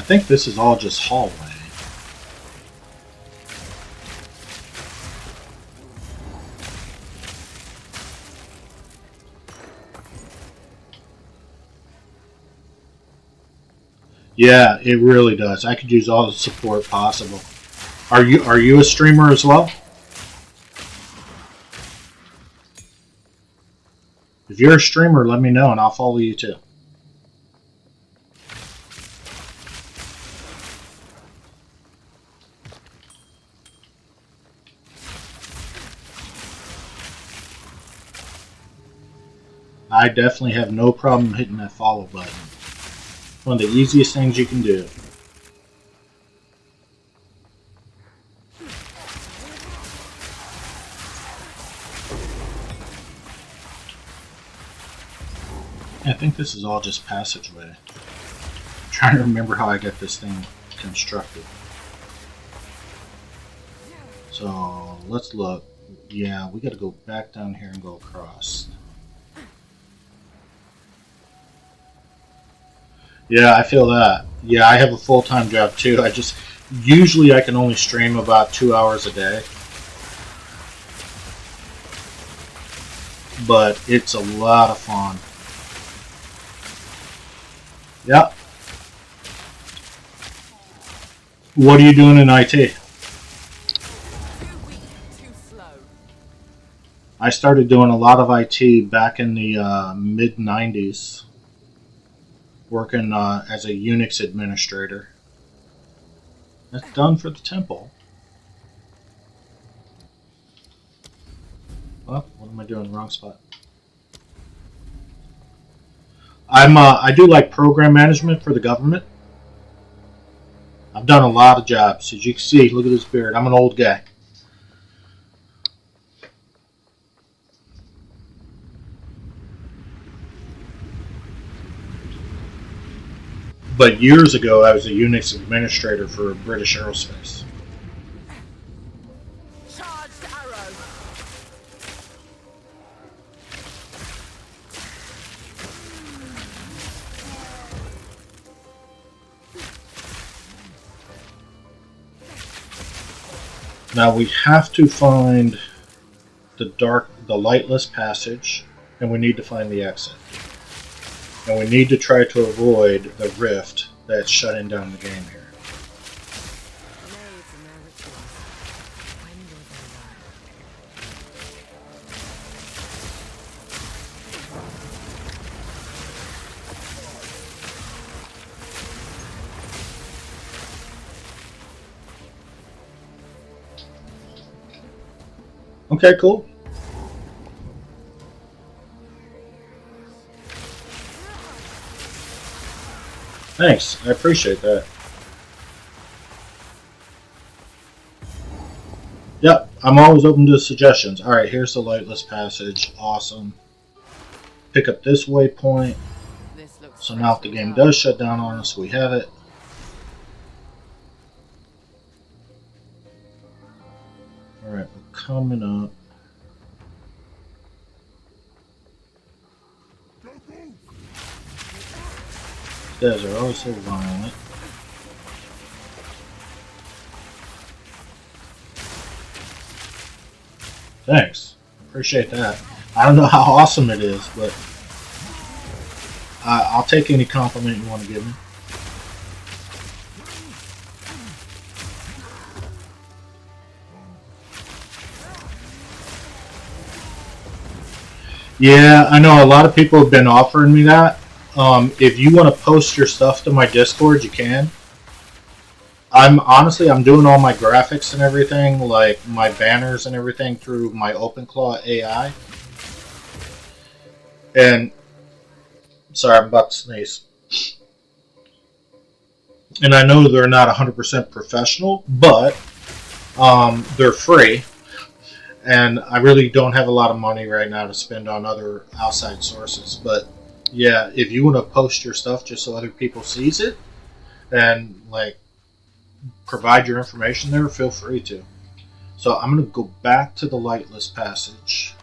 Speaker 1: think this is all just hallway. Yeah, it really does. I could use all the support possible. Are you a streamer as well? If you're a streamer, let me know and I'll follow you too. I definitely have no problem hitting that follow button. One of the easiest things you can do. I think this is all just passageway. I'm trying to remember how I got this thing constructed. So let's look. Yeah, we gotta go back down here and go across. Yeah, I feel that. Yeah, I have a full-time job too. Usually I can only stream about 2 hours a day. But it's a lot of fun. Yep. What are you doing in IT?
Speaker 4: Too weak, too slow.
Speaker 1: I started doing a lot of IT back in the mid-90s. Working as a Unix administrator. That's done for the temple. Oh, what am I doing? Wrong spot. I do like program management for the government. I've done a lot of jobs. As you can see, look at this beard. I'm an old guy. But years ago, I was a Unix administrator for British Aerospace.
Speaker 4: Charged arrow.
Speaker 1: Now we have to find the lightless passage, and we need to find the exit. And we need to try to avoid the rift that's shutting down the game here.
Speaker 4: Maids and their rituals. When will they learn?
Speaker 1: Okay, cool. Thanks, I appreciate that. Yep, I'm always open to suggestions. Alright, here's the lightless passage. Awesome. Pick up this waypoint.
Speaker 4: This looks
Speaker 1: So now if the game does shut down on us, we have it. Alright, we're coming up. These guys are always so violent. Thanks. Appreciate that. I don't know how awesome it is, but I'll take any compliment you want to give me. Yeah, I know a lot of people have been offering me that. If you want to post your stuff to my Discord, you can. I'm doing all my graphics and everything, like my banners and everything, through my OpenClaw AI. And sorry, I'm about to sneeze. And I know they're not 100% professional, but they're free. And I really don't have a lot of money right now to spend on other outside sources. But yeah, if you want to post your stuff just so other people sees it and like provide your information there, feel free to. So I'm going to go back to the lightless passage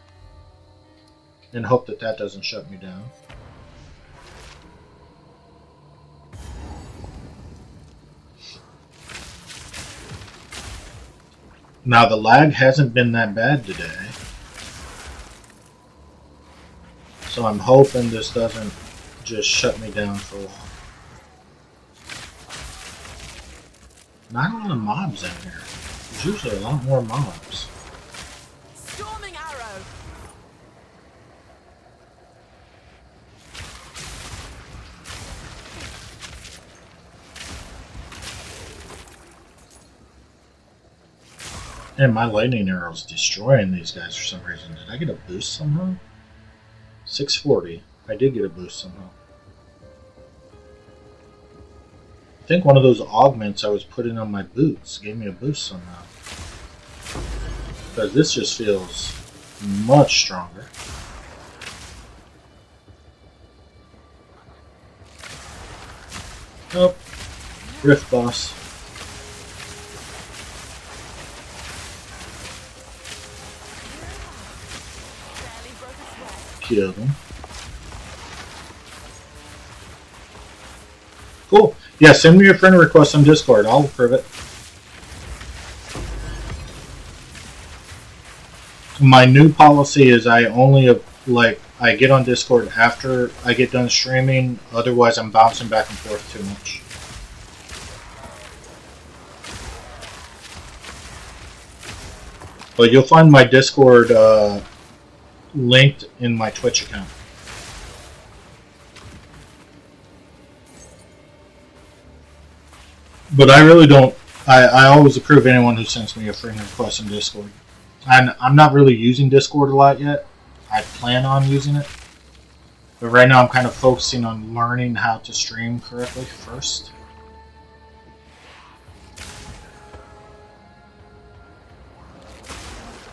Speaker 1: and hope that that doesn't shut me down. Now the lag hasn't been that bad today, so I'm hoping this doesn't just shut me down for a while. Not a lot of mobs in here. There's usually a lot more mobs.
Speaker 4: Storming arrow.
Speaker 1: And my lightning arrow's destroying these guys for some reason. Did I get a boost somehow? 640. I did get a boost somehow. I think one of those augments I was putting on my boots gave me a boost somehow. Because this just feels much stronger. Oh, Rift Boss.
Speaker 4: Barely broke a sweat.
Speaker 1: Killed him. Cool. Yeah, send me your friend request on Discord. I'll approve it. My new policy is I only I get on Discord after I get done streaming. Otherwise, I'm bouncing back and forth too much. But you'll find my Discord linked in my Twitch account. But I really don't. I always approve anyone who sends me a friend request in Discord. And I'm not really using Discord a lot yet. I plan on using it. But right now I'm kind of focusing on learning how to stream correctly first.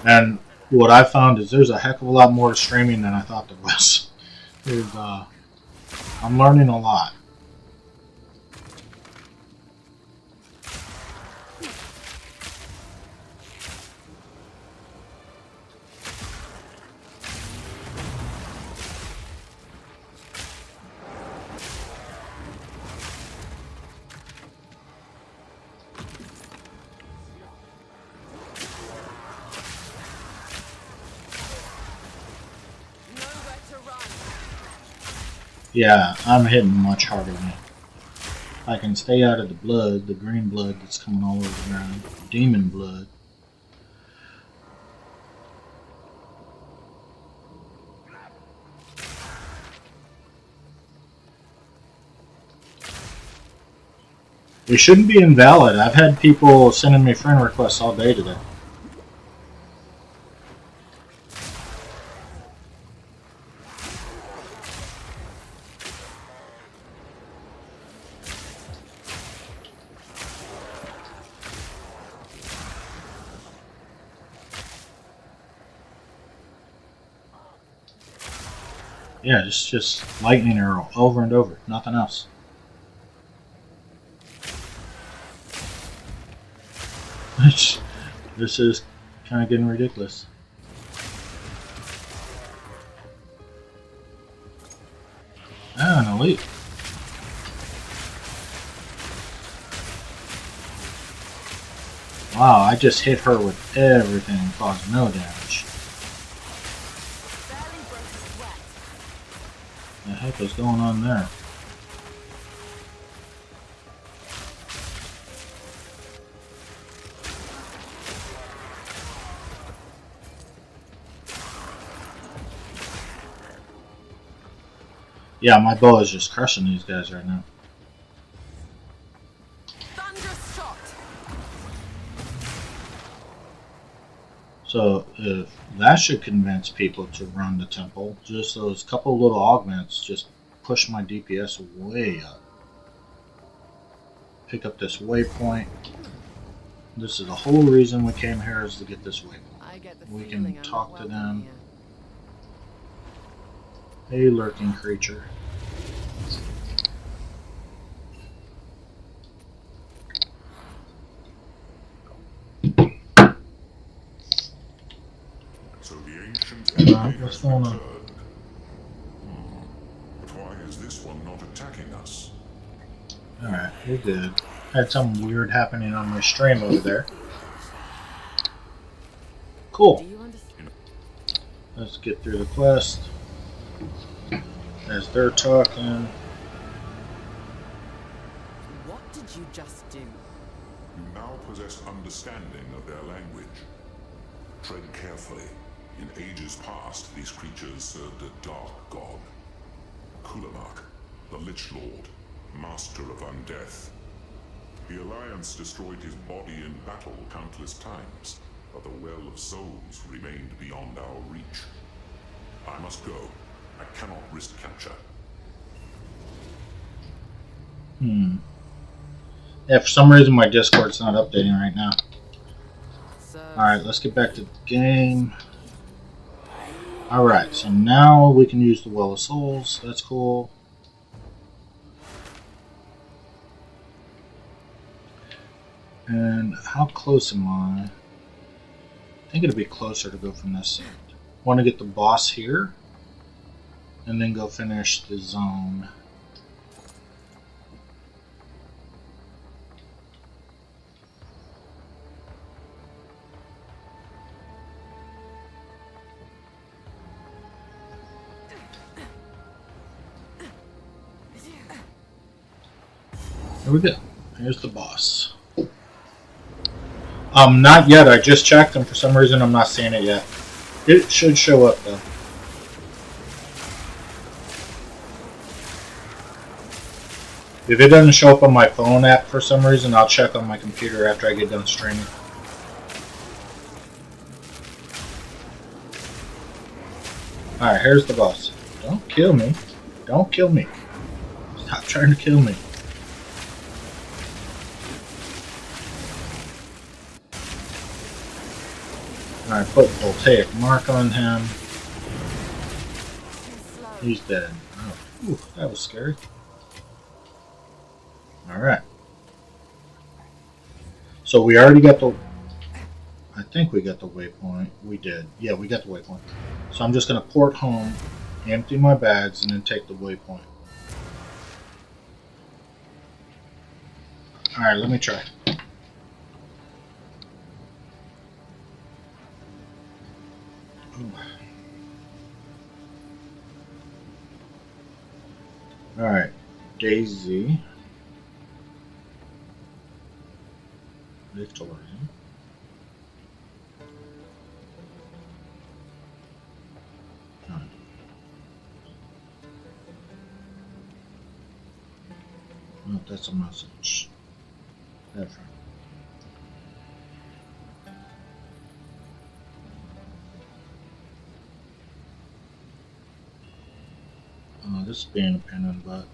Speaker 1: And what I found is there's a heck of a lot more to streaming than I thought there was. I'm learning a lot. Yeah, I'm hitting much harder now. If I can stay out of the blood, the green blood that's coming all over the ground, demon blood. It shouldn't be invalid. I've had people sending me friend requests all day today. Yeah, just lightning arrow over and over, nothing else. This is kind of getting ridiculous. Ah, an elite. Wow, I just hit her with everything and caused no damage.
Speaker 4: Barely broke a sweat.
Speaker 1: The heck is going on there? Yeah, my bow is just crushing these guys right now.
Speaker 4: Thunderous shot.
Speaker 1: So if that should convince people to run the temple, just those couple little augments just push my DPS way up. Pick up this waypoint. This is the whole reason we came here, is to get this waypoint.
Speaker 4: I get the
Speaker 1: We
Speaker 4: feeling
Speaker 1: can
Speaker 4: I'm
Speaker 1: talk
Speaker 4: not
Speaker 1: to
Speaker 4: welcome
Speaker 1: them.
Speaker 4: here.
Speaker 1: A lurking creature.
Speaker 3: So the ancient enemy
Speaker 1: What's
Speaker 3: has
Speaker 1: going on?
Speaker 3: returned. But why is this one not attacking us?
Speaker 1: Alright, we're good. Had something weird happening on my stream over there. Cool.
Speaker 4: Do you understand?
Speaker 1: Let's get through the quest. As they're talking.
Speaker 4: What did you just do?
Speaker 3: You now possess understanding of their language. Tread carefully. In ages past, these creatures served a dark god. Kulamak, the Lich Lord, master of undeath. The Alliance destroyed his body in battle countless times, but the Well of Souls remained beyond our reach. I must go. I cannot risk capture.
Speaker 1: Yeah, for some reason my Discord's not updating right now.
Speaker 4: So,
Speaker 1: Alright, let's get back to the game. Alright, so now we can use the Well of Souls. That's cool. And how close am I? I think it'll be closer to go from this end. Want to get the boss here, and then go finish the zone. Here we go. Here's the boss. Not yet. I just checked, and for some reason I'm not seeing it yet. It should show up though. If it doesn't show up on my phone app for some reason, I'll check on my computer after I get done streaming. Alright, here's the boss. Don't kill me. Don't kill me. Stop trying to kill me. Alright, put voltaic mark on him. He's dead. Oh, ooh, that was scary. Alright. So we already got the... I think we got the waypoint. We did. Yeah, we got the waypoint. So I'm just going to port home, empty my bags, and then take the waypoint. Alright, let me try. Alright, Daisy. Victoria. No, that's a message. That's right. Oh, this is being a pain in the butt.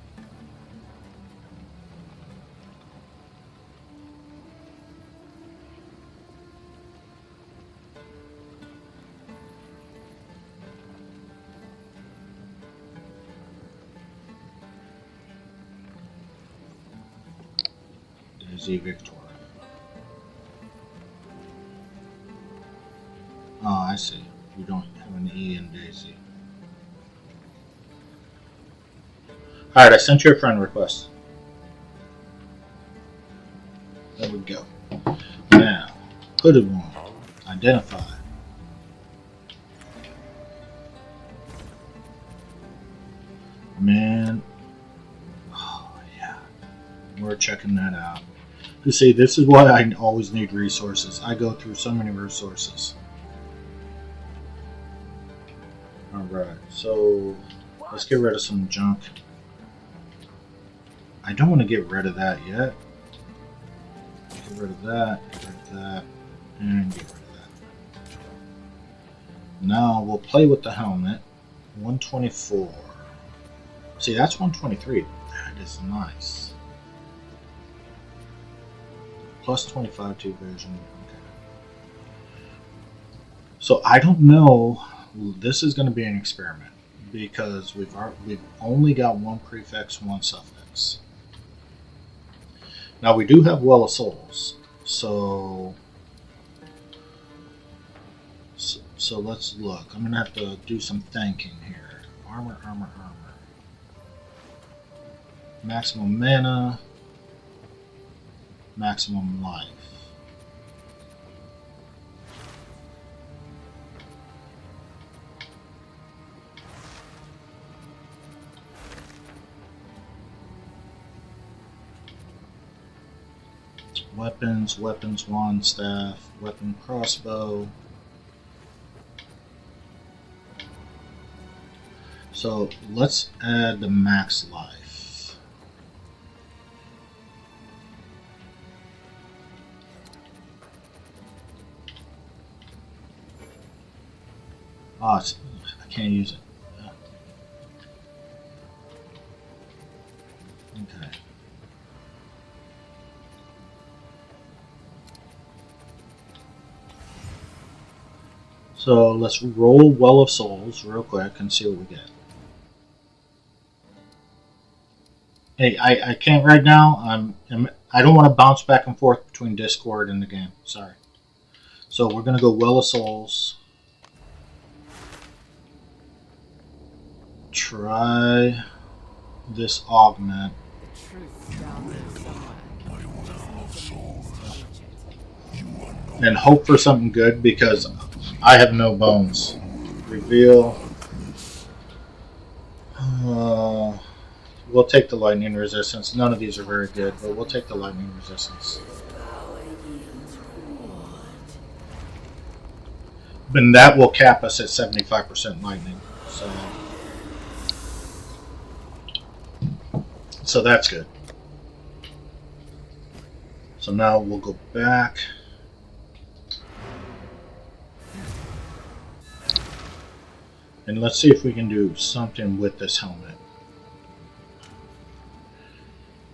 Speaker 1: Daisy Victoria. Oh, I see. You don't have an E in Daisy. Alright, I sent you a friend request. There we go. Now, hooded one. Identify. Man. Oh, yeah. We're checking that out. You see, this is why I always need resources. I go through so many resources. Alright, so let's get rid of some junk. I don't want to get rid of that yet. Get rid of that, get rid of that, and get rid of that. Now we'll play with the helmet. 124. See, that's 123. That is nice. Plus 25 to vision. Okay. So I don't know. This is going to be an experiment because we've only got one prefix, one suffix. Now we do have Well of Souls, so let's look. I'm gonna have to do some thinking here. Armor, armor, armor. Maximum mana, maximum life. weapons, weapons, wand, staff, weapon, crossbow. So let's add the max life. Ah, I can't use it. Okay. So let's roll Well of Souls real quick and see what we get. Hey, I can't right now. I don't want to bounce back and forth between Discord and the game. Sorry. So we're gonna go Well of Souls. Try this augment.
Speaker 4: Truth down there somewhere.
Speaker 1: And hope for something good because I have no bones. Reveal. We'll take the lightning resistance. None of these are very good, but we'll take the lightning resistance. And that will cap us at 75% lightning. So that's good. So now we'll go back. And let's see if we can do something with this helmet.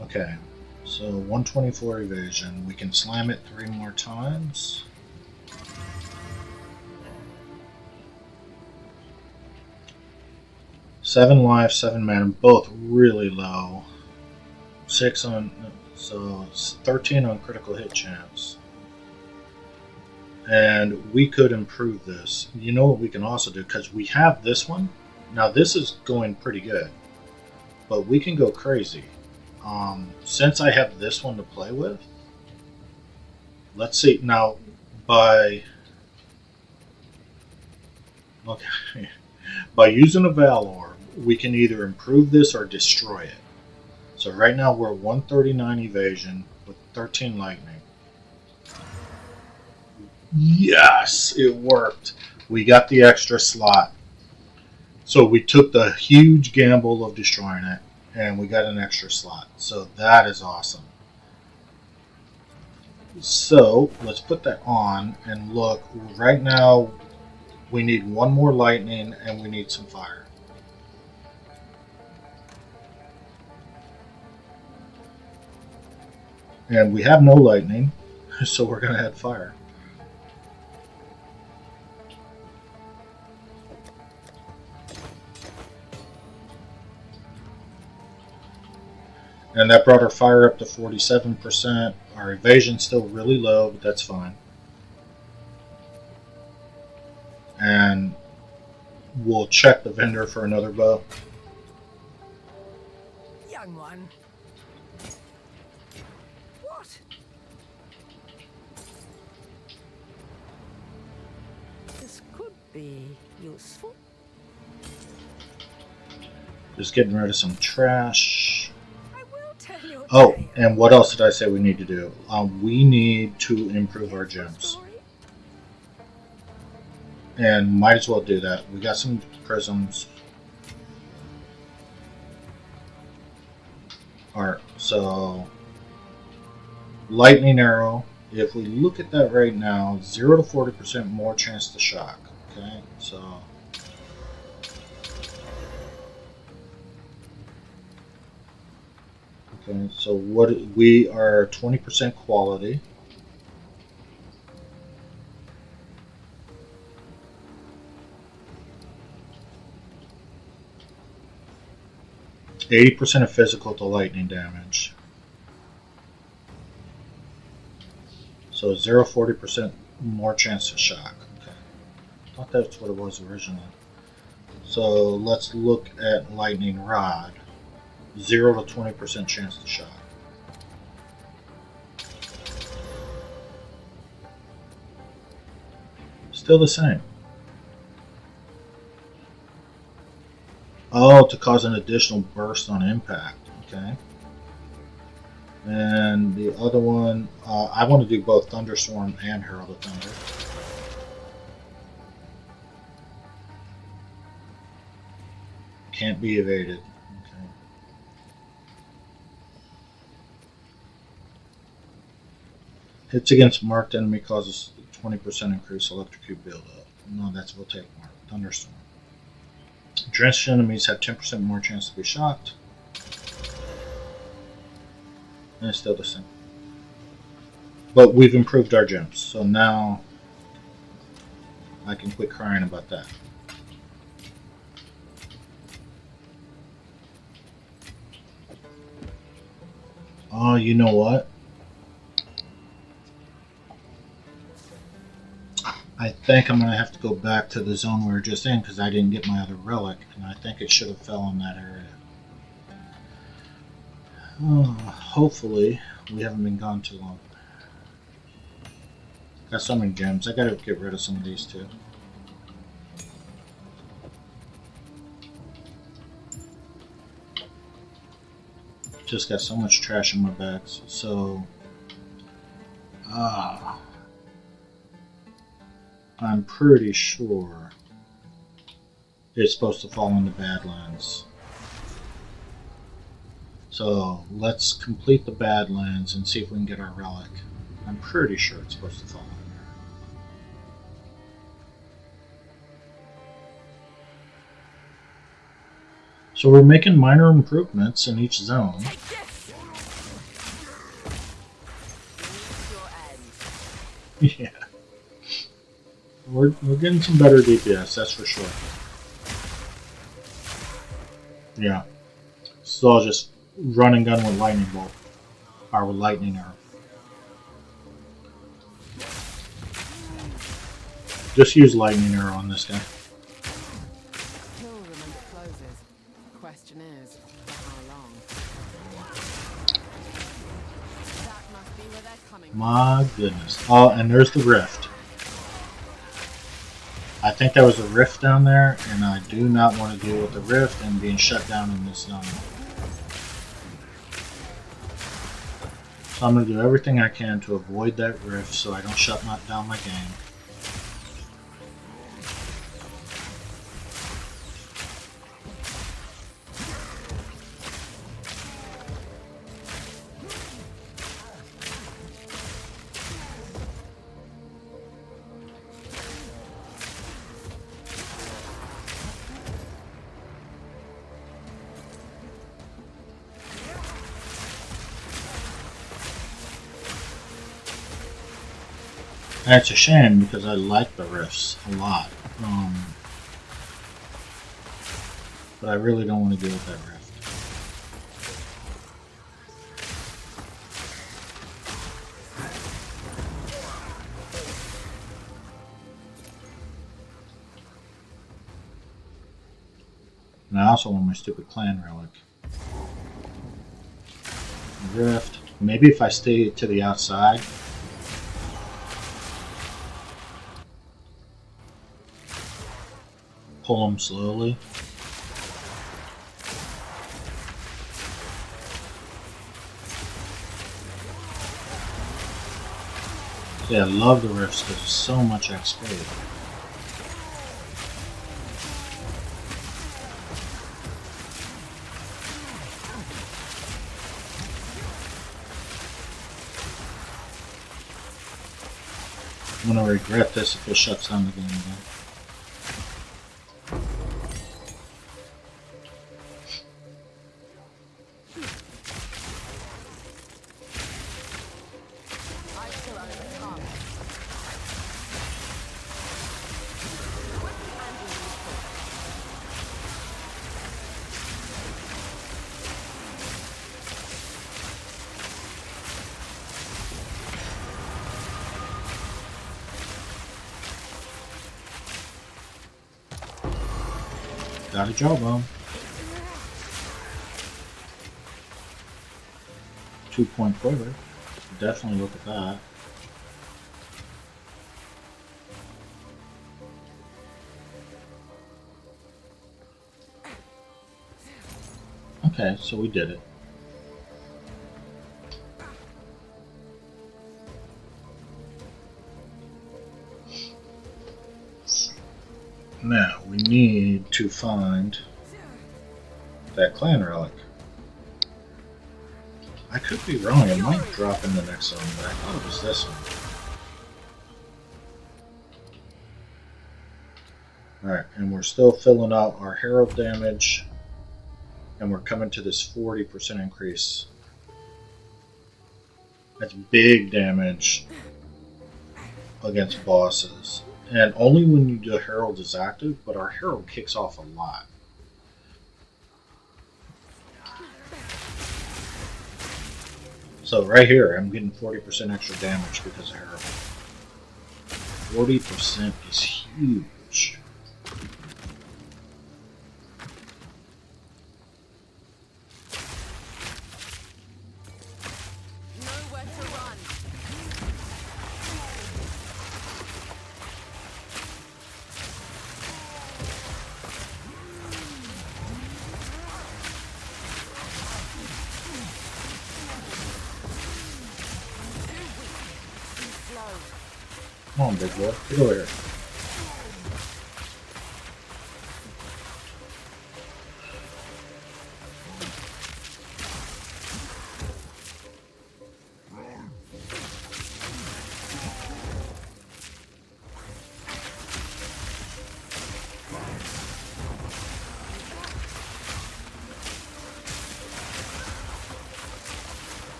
Speaker 1: Okay, so 124 evasion. We can slam it 3 more times. Seven life, 7 mana, both really low. 6 on, so it's 13 on critical hit chance. And we could improve this. You know what we can also do? Because we have this one. Now this is going pretty good. But we can go crazy. Since I have this one to play with. Let's see. Now, by using a Valor, we can either improve this or destroy it. So right now we're 139 evasion with 13 lightning. Yes, it worked. We got the extra slot. So we took the huge gamble of destroying it, and we got an extra slot. So that is awesome. So let's put that on and look. Right now we need 1 more lightning and we need some fire. And we have no lightning, so we're going to add fire. And that brought our fire up to 47%. Our evasion's still really low, but that's fine. And we'll check the vendor for another bow.
Speaker 5: Young one. What? This could be useful.
Speaker 1: Just getting rid of some trash.
Speaker 5: I will tell you.
Speaker 1: Oh, and what else did I say we need to do? We need to improve our gems. And might as well do that. We got some prisms. Alright, so lightning arrow. If we look at that right now, 0 to 40% more chance to shock. Okay, so what we are 20% quality. %80 of physical to lightning damage. So 0 40% more chance to shock. Okay. I thought that's what it was originally. So let's look at lightning rod. 0 to 20% chance to shock. Still the same. Oh, to cause an additional burst on impact. Okay. And the other one, I want to do both Thunderstorm and Herald of Thunder. Can't be evaded. Okay. Hits against marked enemy causes 20% increase electrocute buildup. No, that's voltaic mark. Thunderstorm. Drenched enemies have 10% more chance to be shocked. And it's still the same. But we've improved our gems, so now I can quit crying about that. Oh, you know what? I think I'm going to have to go back to the zone we were just in because I didn't get my other relic, and I think it should have fell in that area. Oh, hopefully, we haven't been gone too long. Got so many gems. I got to get rid of some of these too. Just got so much trash in my bags. So, I'm pretty sure it's supposed to fall in the Badlands. So let's complete the Badlands and see if we can get our relic. I'm pretty sure it's supposed to fall in there. So we're making minor improvements in each zone. Yeah. We're getting some better DPS, that's for sure. Yeah. It's all just run and gun with lightning bolt. Or with lightning arrow. Just use lightning arrow on this guy.
Speaker 4: Kill them when it closes. Question is, for how long? That must be where they're coming from.
Speaker 1: My goodness. Oh, and there's the rift. I think there was a rift down there, and I do not want to deal with the rift and being shut down in this zone. So I'm going to do everything I can to avoid that rift so I don't shut down my game. And it's a shame because I like the rifts a lot. But I really don't want to deal with that rift. And I also want my stupid clan relic. Rift. Maybe if I stay to the outside. Pull them slowly. Yeah, I love the rifts because there's so much XP. I'm gonna regret this if it shuts down the game again. Got a jawbone. 2-point quiver. Definitely look at that. Okay, so we did it. Now, we need to find that clan relic. I could be wrong, it might drop in the next zone, but I thought it was this one. Alright, and we're still filling out our herald damage, and we're coming to this 40% increase. That's big damage against bosses. And only when you do Herald is active, but our Herald kicks off a lot. So right here, I'm getting 40% extra damage because of Herald. 40% is huge.
Speaker 4: Nowhere to run.
Speaker 1: Come on, big boy. Get over here.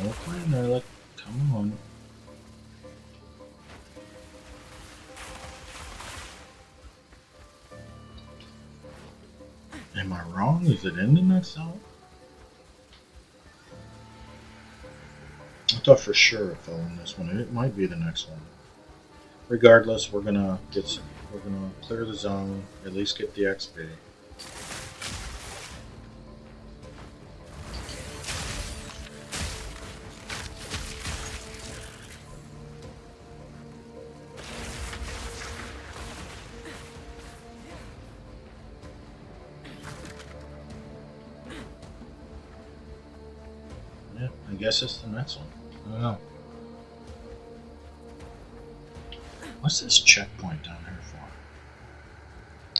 Speaker 1: No plan there, like, come on. Am I wrong? Is it in the next zone? I thought for sure it fell in this one. It might be the next one. Regardless, we're gonna clear the zone, at least get the XP. Yeah, I guess it's the next one. I don't know. What's this checkpoint down here for?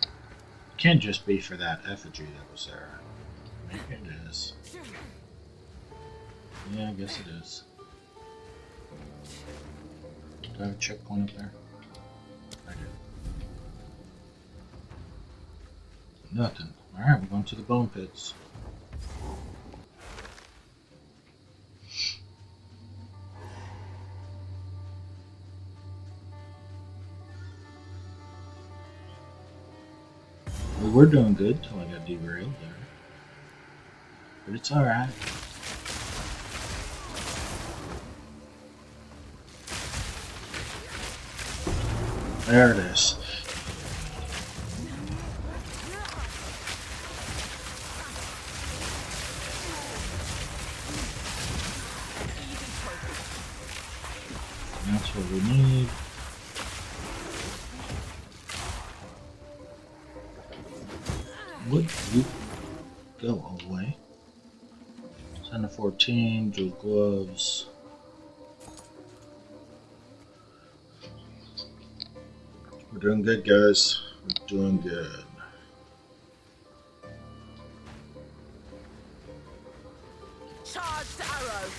Speaker 1: It can't just be for that effigy that was there. Maybe it is. Yeah, I guess it is. Do I have a checkpoint up there? I do. Nothing. Alright, we're going to the bone pits. We were doing good till I got derailed there. But it's alright. There it is. That's what we need. Would you go away? 10 to 14, dual gloves. We're doing good, guys. We're doing good.
Speaker 4: Charged arrow.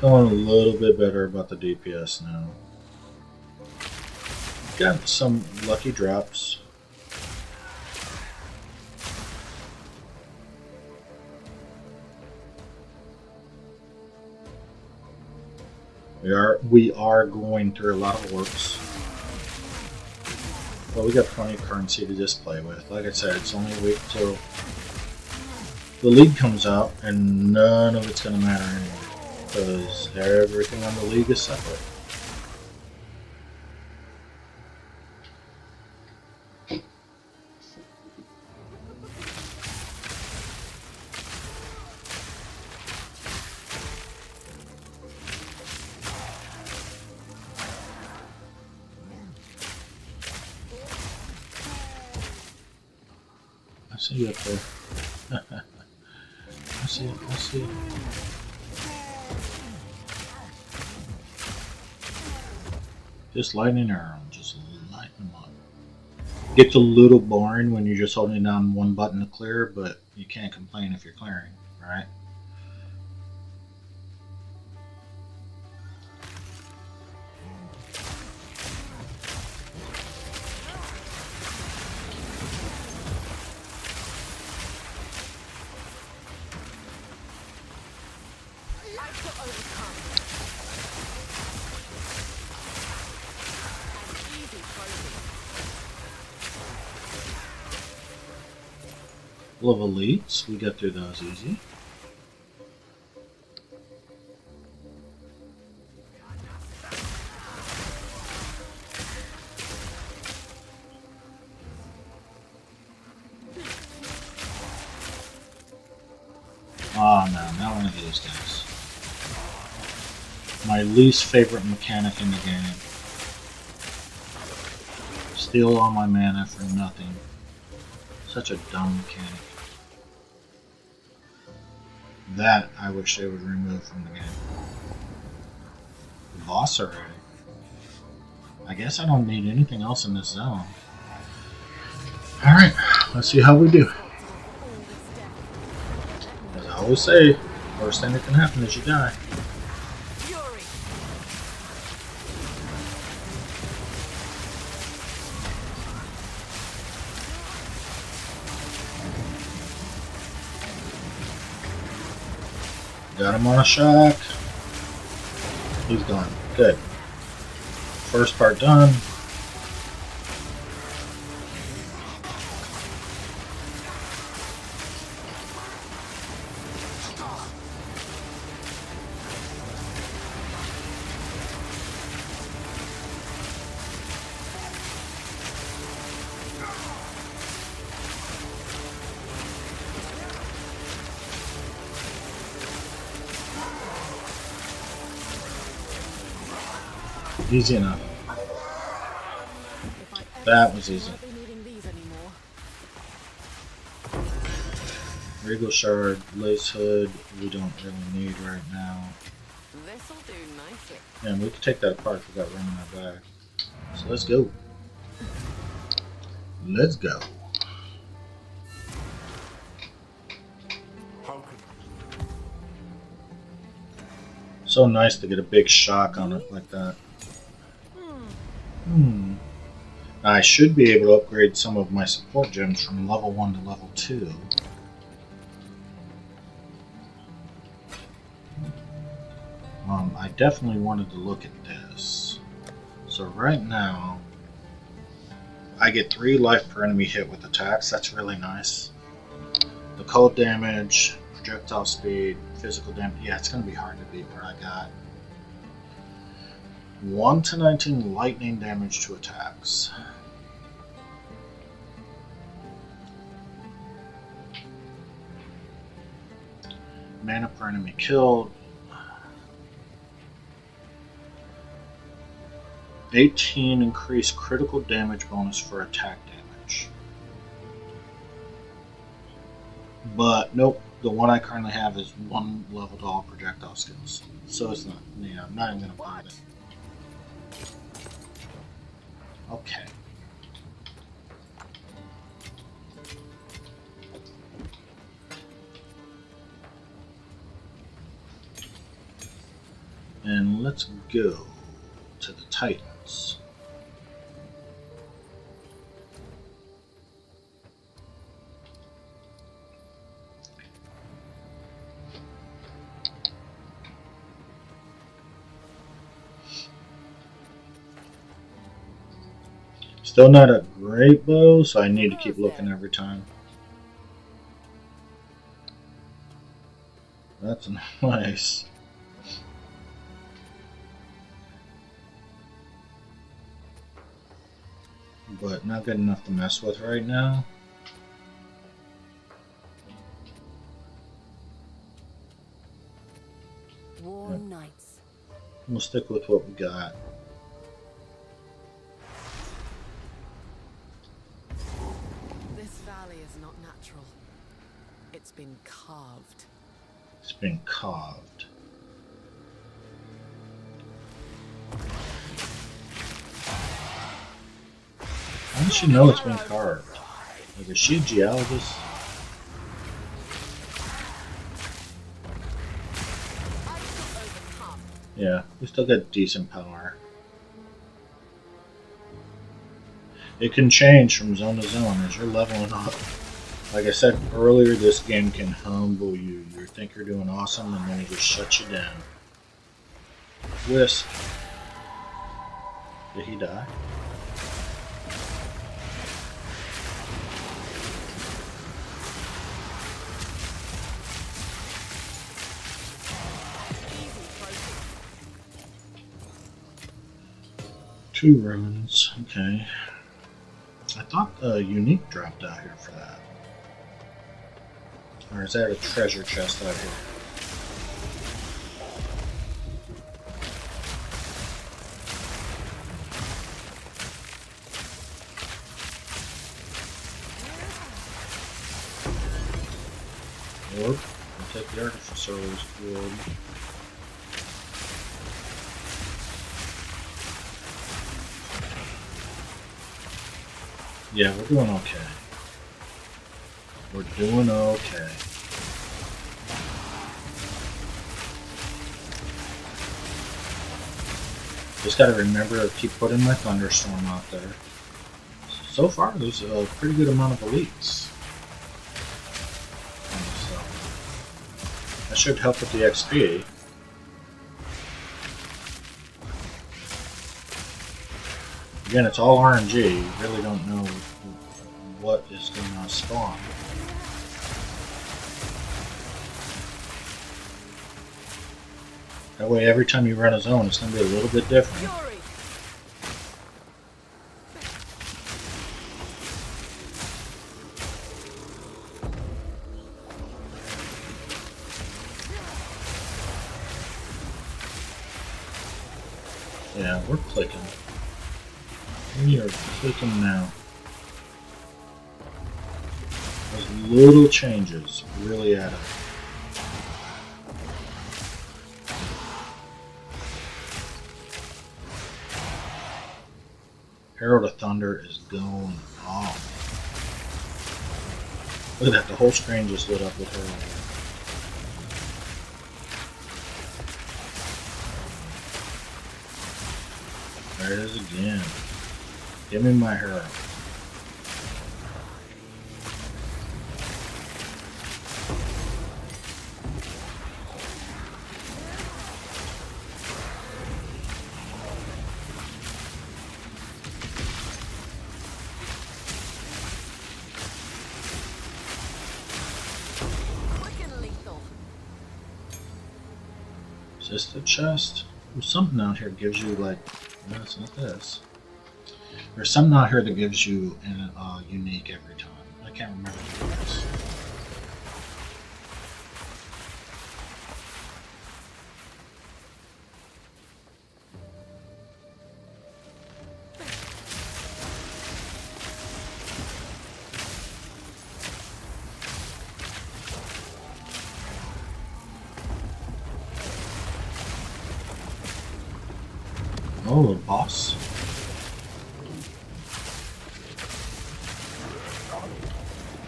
Speaker 1: Feeling a little bit better about the DPS now. Got some lucky drops. We are going through a lot of orcs. But we got plenty of currency to just play with. Like I said, it's only a week till the league comes out, and none of it's going to matter anymore. Because everything on the league is separate. I see you up there. I see it, I see it. This lightning arrow, just light them up. Gets a little boring when you're just holding down one button to clear, but you can't complain if you're clearing, right? Full of elites, we got through those easy. Oh no, not one of these guys. My least favorite mechanic in the game. Steal all my mana for nothing. Such a dumb mechanic. That I wish they would remove from the game. The boss already. I guess I don't need anything else in this zone. Alright, let's see how we do. As I always say, worst thing that can happen is you die. Got him on a shock. He's gone. Good. First part done. Easy enough. That was easy. Regal Shard, Lace Hood, we don't really need right now.
Speaker 4: This'll do nicely.
Speaker 1: And we can take that apart if we got room in our bag. So let's go. Let's go. So nice to get a big shock on it like that. I should be able to upgrade some of my support gems from level 1 to level 2. I definitely wanted to look at this. So right now, I get 3 life per enemy hit with attacks. That's really nice. The cold damage, projectile speed, physical damage. Yeah, it's going to be hard to beat what I got. 1 to 19 lightning damage to attacks. Mana per enemy killed. 18 increased critical damage bonus for attack damage. But nope, the one I currently have is 1 level to all projectile skills. So it's not, yeah, I'm not even going to buy it. Okay. And let's go to the Titans. Still not a great bow, so I need to keep looking every time. That's nice. But not good enough to mess with right now.
Speaker 2: Warm nights.
Speaker 1: We'll stick with what we got.
Speaker 4: This valley is not natural. It's been carved.
Speaker 1: It's been carved. does she know it's been carved? Like, is she a geologist? Yeah, we still got decent power. It can change from zone to zone as you're leveling up. Like I said earlier, this game can humble you. You think you're doing awesome, and then it just shuts you down. Wisp. Did he die? Two ruins. Okay. I thought the unique dropped out here for that. Or is that a treasure chest out here? Orb? I'll take the artificer's orb. Yeah, we're doing okay. We're doing okay. Just gotta remember to keep putting my thunderstorm out there. So far, there's a pretty good amount of elites. So, that should help with the XP. Again, it's all RNG. You really don't know what is going to spawn. That way, every time you run a zone, it's going to be a little bit different. Yeah, we're clicking. We are clicking now. Those little changes really add up. Herald of Thunder is going off. Look at that, the whole screen just lit up with Herald. There it is again. Give me my Herald. Is this the chest? There's something out here that gives you, like, no, it's not this. There's something out here that gives you a unique every time. I can't remember what it is. Oh, a boss.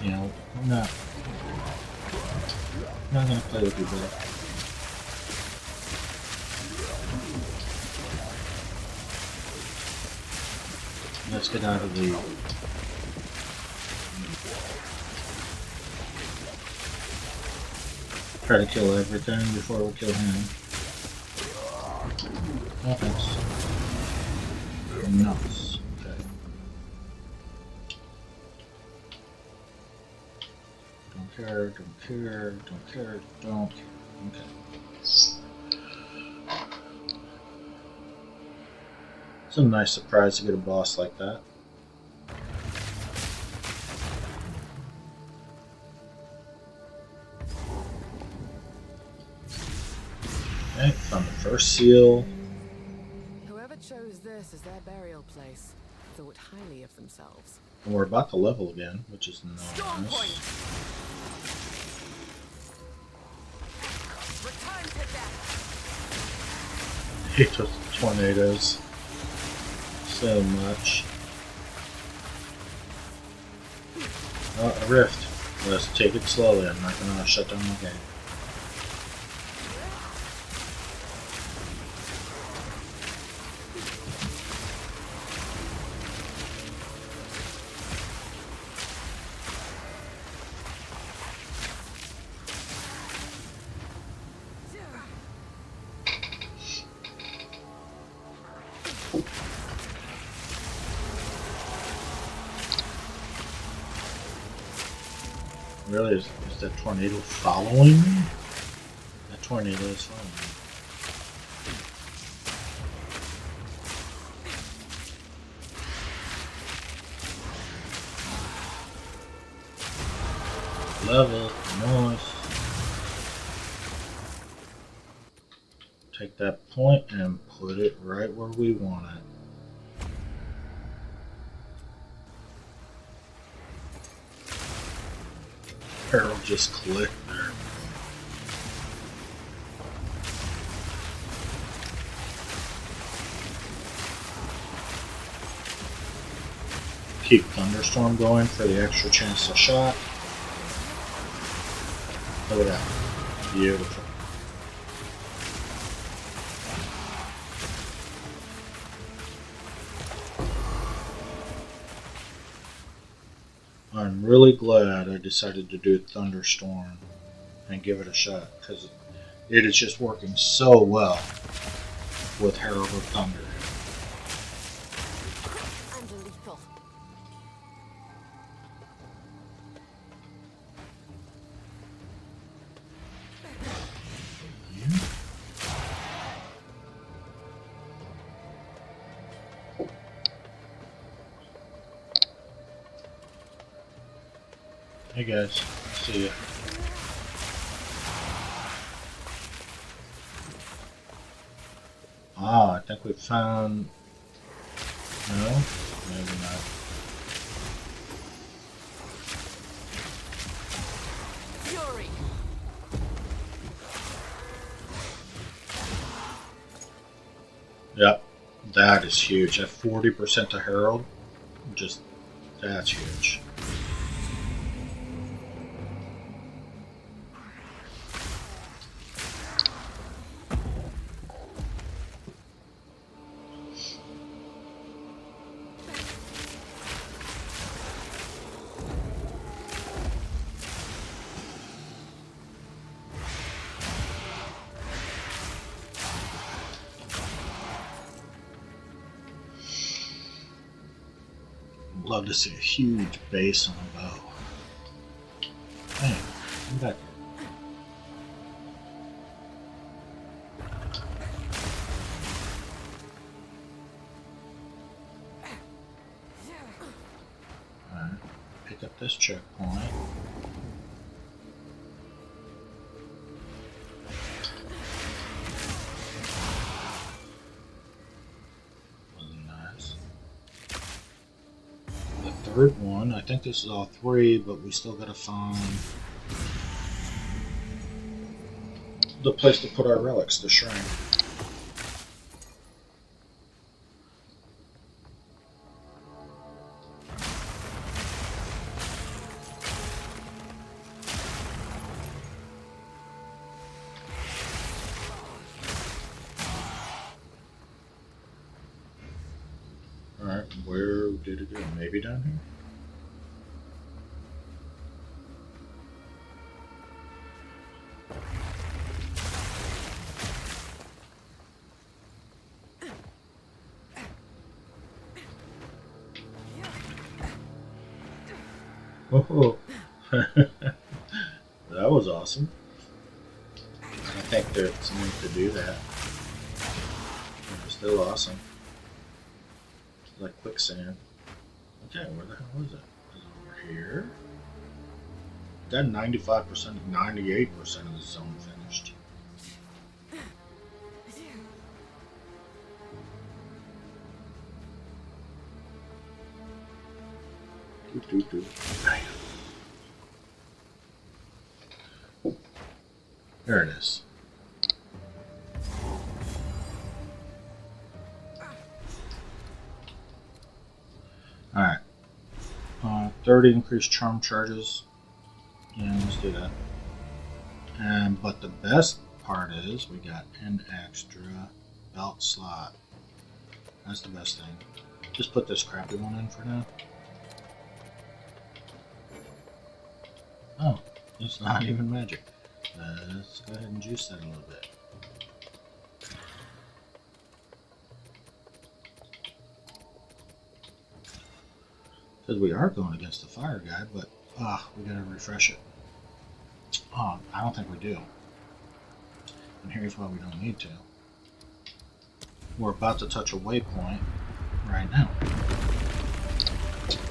Speaker 1: You know, I'm not gonna play with you, brother. Let's get out of the... Try to kill everything before we kill him. No thanks. Nuts. Okay. Don't care, don't care, don't care, don't care. Okay. It's a nice surprise to get a boss like that. Okay, found the first seal.
Speaker 4: Chose this as their burial place, thought highly of themselves.
Speaker 1: And we're about to level again, which is nice.
Speaker 4: Return to death.
Speaker 1: I hate those tornadoes so much. Oh, a rift. Let's take it slowly. I'm not gonna shut down my game. Really, is that tornado following me? That tornado is following me. Level, nice. Take that point and put it right where we want it. Harold just clicked there. Keep Thunderstorm going for the extra chance to shot. Look at that. Beautiful. I'm really glad I decided to do Thunderstorm and give it a shot, because it is just working so well with Herald of Thunder.
Speaker 4: And lethal.
Speaker 1: Hey guys, see ya. Ah, I think we found... No? Maybe not.
Speaker 4: Fury.
Speaker 1: Yep, that is huge. At 40% to Herald, just... that's huge. Love to see a huge base on a bow. Hey, come back here. Alright, pick up this checkpoint. Third one. I think this is all three, but we still gotta find the place to put our relics, the shrine. Alright, where did it go? Maybe down here? Oh, that was awesome. I think there's need to do that. It's still awesome. It's like quicksand. Okay, where the hell is it? Is it over here? Got 95%, 98% of the zone finished. There it is. Alright. 30 increased charm charges. Yeah, let's do that. But the best part is we got an extra belt slot. That's the best thing. Just put this crappy one in for now. Oh, it's not even magic. Let's go ahead and juice that a little bit. Because we are going against the fire guy, but we gotta refresh it. I don't think we do. And here's why we don't need to. We're about to touch a waypoint right now.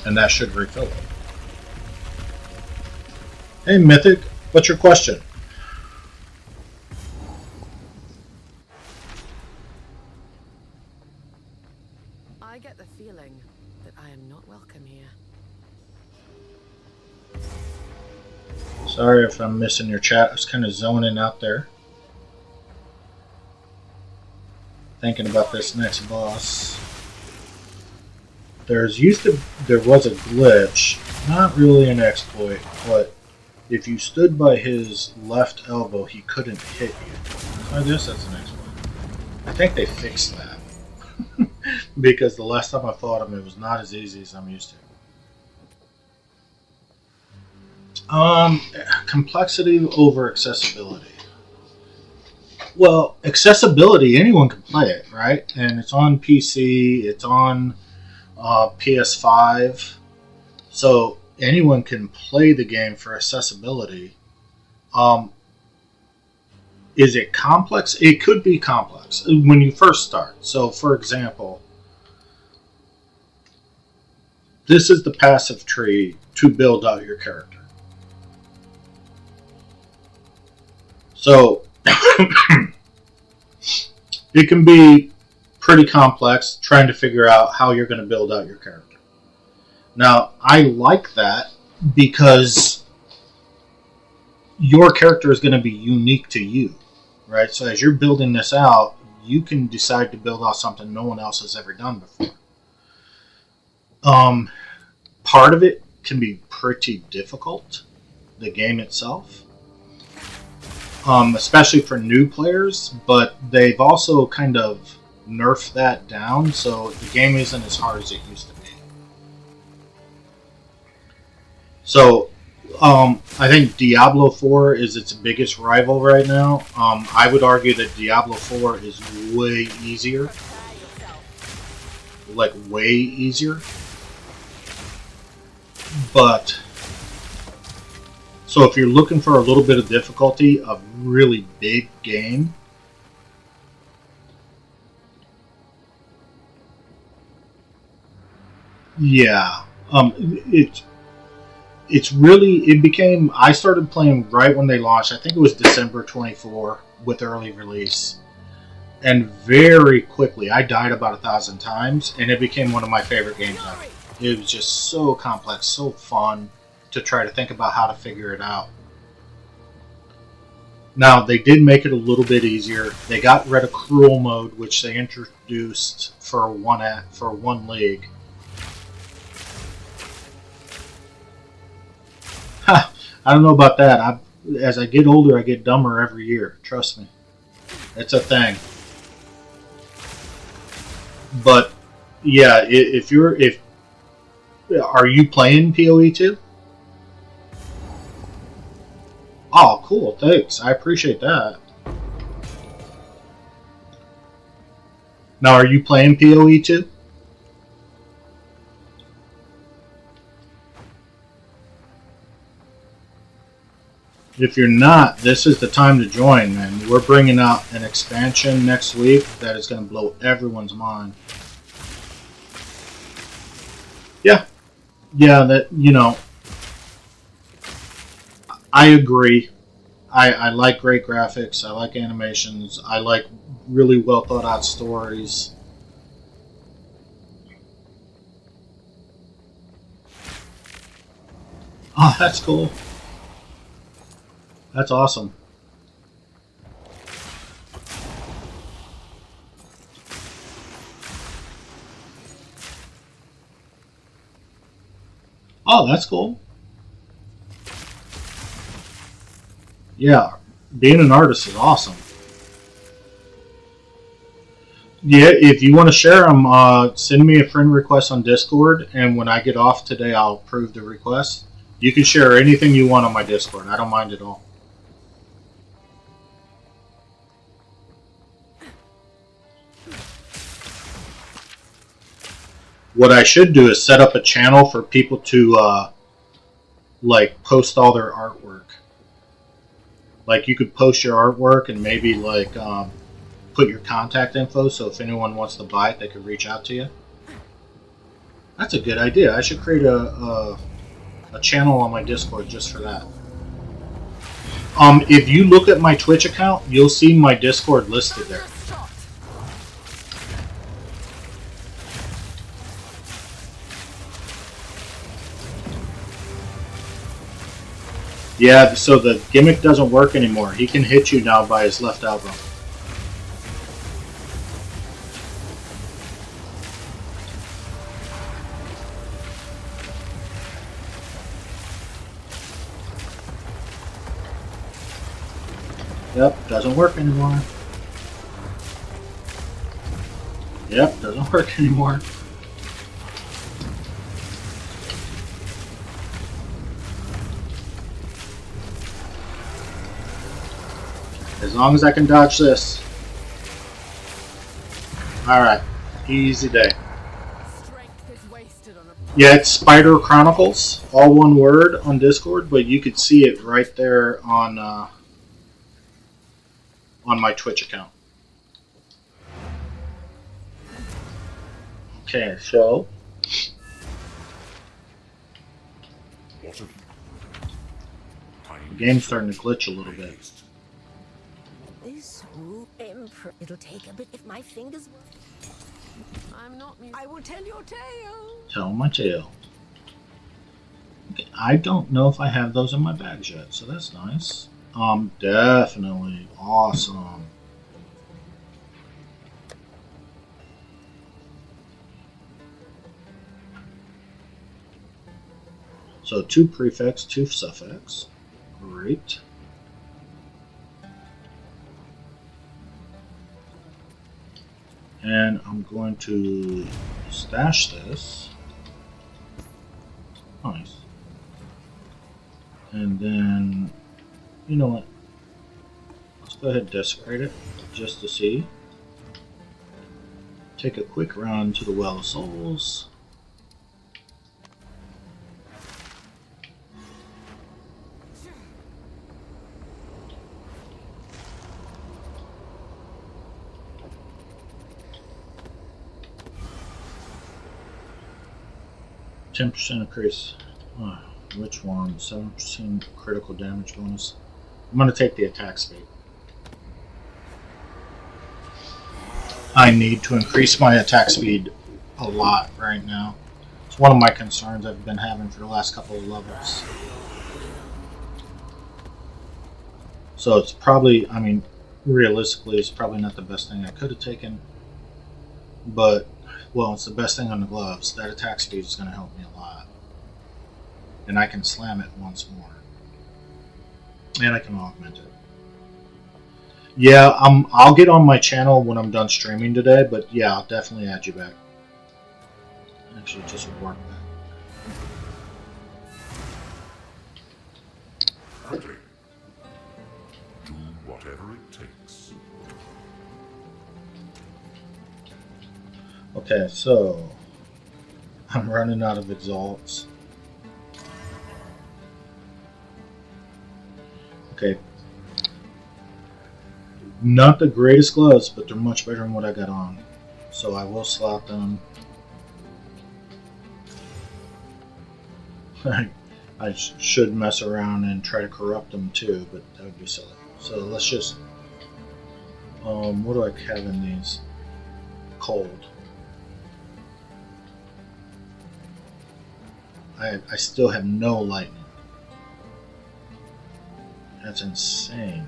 Speaker 1: And that should refill it. Hey Mythic, what's your question?
Speaker 4: I get the feeling that I am not welcome here.
Speaker 1: Sorry if I'm missing your chat. I was kind of zoning out there. Thinking about this next boss. There was a glitch, not really an exploit, but if you stood by his left elbow, he couldn't hit you. I guess that's an exploit. I think they fixed that. Because the last time I fought him, it was not as easy as I'm used to. Complexity over accessibility. Well, accessibility, anyone can play it, right? And it's on PC, it's on PS5, so anyone can play the game for accessibility. Is it complex? It could be complex when you first start. So, for example, this is the passive tree to build out your character. So, it can be pretty complex trying to figure out how you're going to build out your character. Now, I like that because your character is going to be unique to you, right? So as you're building this out, you can decide to build out something no one else has ever done before. Part of it can be pretty difficult, the game itself. Especially for new players, but they've also kind of nerfed that down, so the game isn't as hard as it used to be. So, I think Diablo 4 is its biggest rival right now. I would argue that Diablo 4 is way easier. Like, way easier. But, so if you're looking for a little bit of difficulty, a really big game, yeah, I started playing right when they launched. I think it was December 24 with early release. And very quickly, I died about 1,000 times, and it became one of my favorite games ever. It was just so complex, so fun to try to think about how to figure it out. Now, they did make it a little bit easier. They got rid of Cruel Mode, which they introduced for one league. Ha! I don't know about that. As I get older, I get dumber every year. Trust me. It's a thing. But, yeah, are you playing POE 2? Oh, cool. Thanks. I appreciate that. Now, are you playing POE 2? If you're not, this is the time to join, man. We're bringing out an expansion next week that is going to blow everyone's mind. Yeah, that, I agree. I like great graphics. I like animations. I like really well thought out stories. Oh, that's cool. That's awesome. Oh, that's cool. Yeah, being an artist is awesome. Yeah, if you want to share them, send me a friend request on Discord, and when I get off today, I'll approve the request. You can share anything you want on my Discord. I don't mind at all. What I should do is set up a channel for people to like post all their artwork. Like you could post your artwork and maybe like put your contact info, so if anyone wants to buy it, they could reach out to you. That's a good idea. I should create a channel on my Discord just for that. If you look at my Twitch account, you'll see my Discord listed there. Yeah, so the gimmick doesn't work anymore. He can hit you now by his left elbow. Yep, doesn't work anymore. Yep, doesn't work anymore. As long as I can dodge this. Alright, easy day. Yeah, it's Spider Chronicles, all one word on Discord, but you could see it right there on my Twitch account. Okay, so the game's starting to glitch a little bit.
Speaker 2: This it'll take a bit if my fingers work.
Speaker 4: I'm not.
Speaker 2: I will tell your tale.
Speaker 1: Tell my tale. Okay, I don't know if I have those in my bags yet, so that's nice. Definitely awesome. So 2 prefix, 2 suffix. Great. And I'm going to stash this. Nice. And then, you know what? Let's go ahead and desecrate it just to see. Take a quick run to the Well of Souls. %, increase. Which one? 7% critical damage bonus. I'm going to take the attack speed. I need to increase my attack speed a lot right now. It's one of my concerns I've been having for the last couple of levels. So it's probably, I mean, realistically, it's probably not the best thing I could have taken. But, well, it's the best thing on the gloves. That attack speed is going to help me a lot. And I can slam it once more. And I can augment it. Yeah, I'll get on my channel when I'm done streaming today, but yeah, I'll definitely add you back. Actually, just work that.
Speaker 3: Ready. Do whatever it takes.
Speaker 1: Okay, so I'm running out of exalts. Okay. Not the greatest gloves, but they're much better than what I got on. So I will slap them. I should mess around and try to corrupt them too, but that would be silly. So let's just... what do I have in these? Cold. I still have no lightning. That's insane.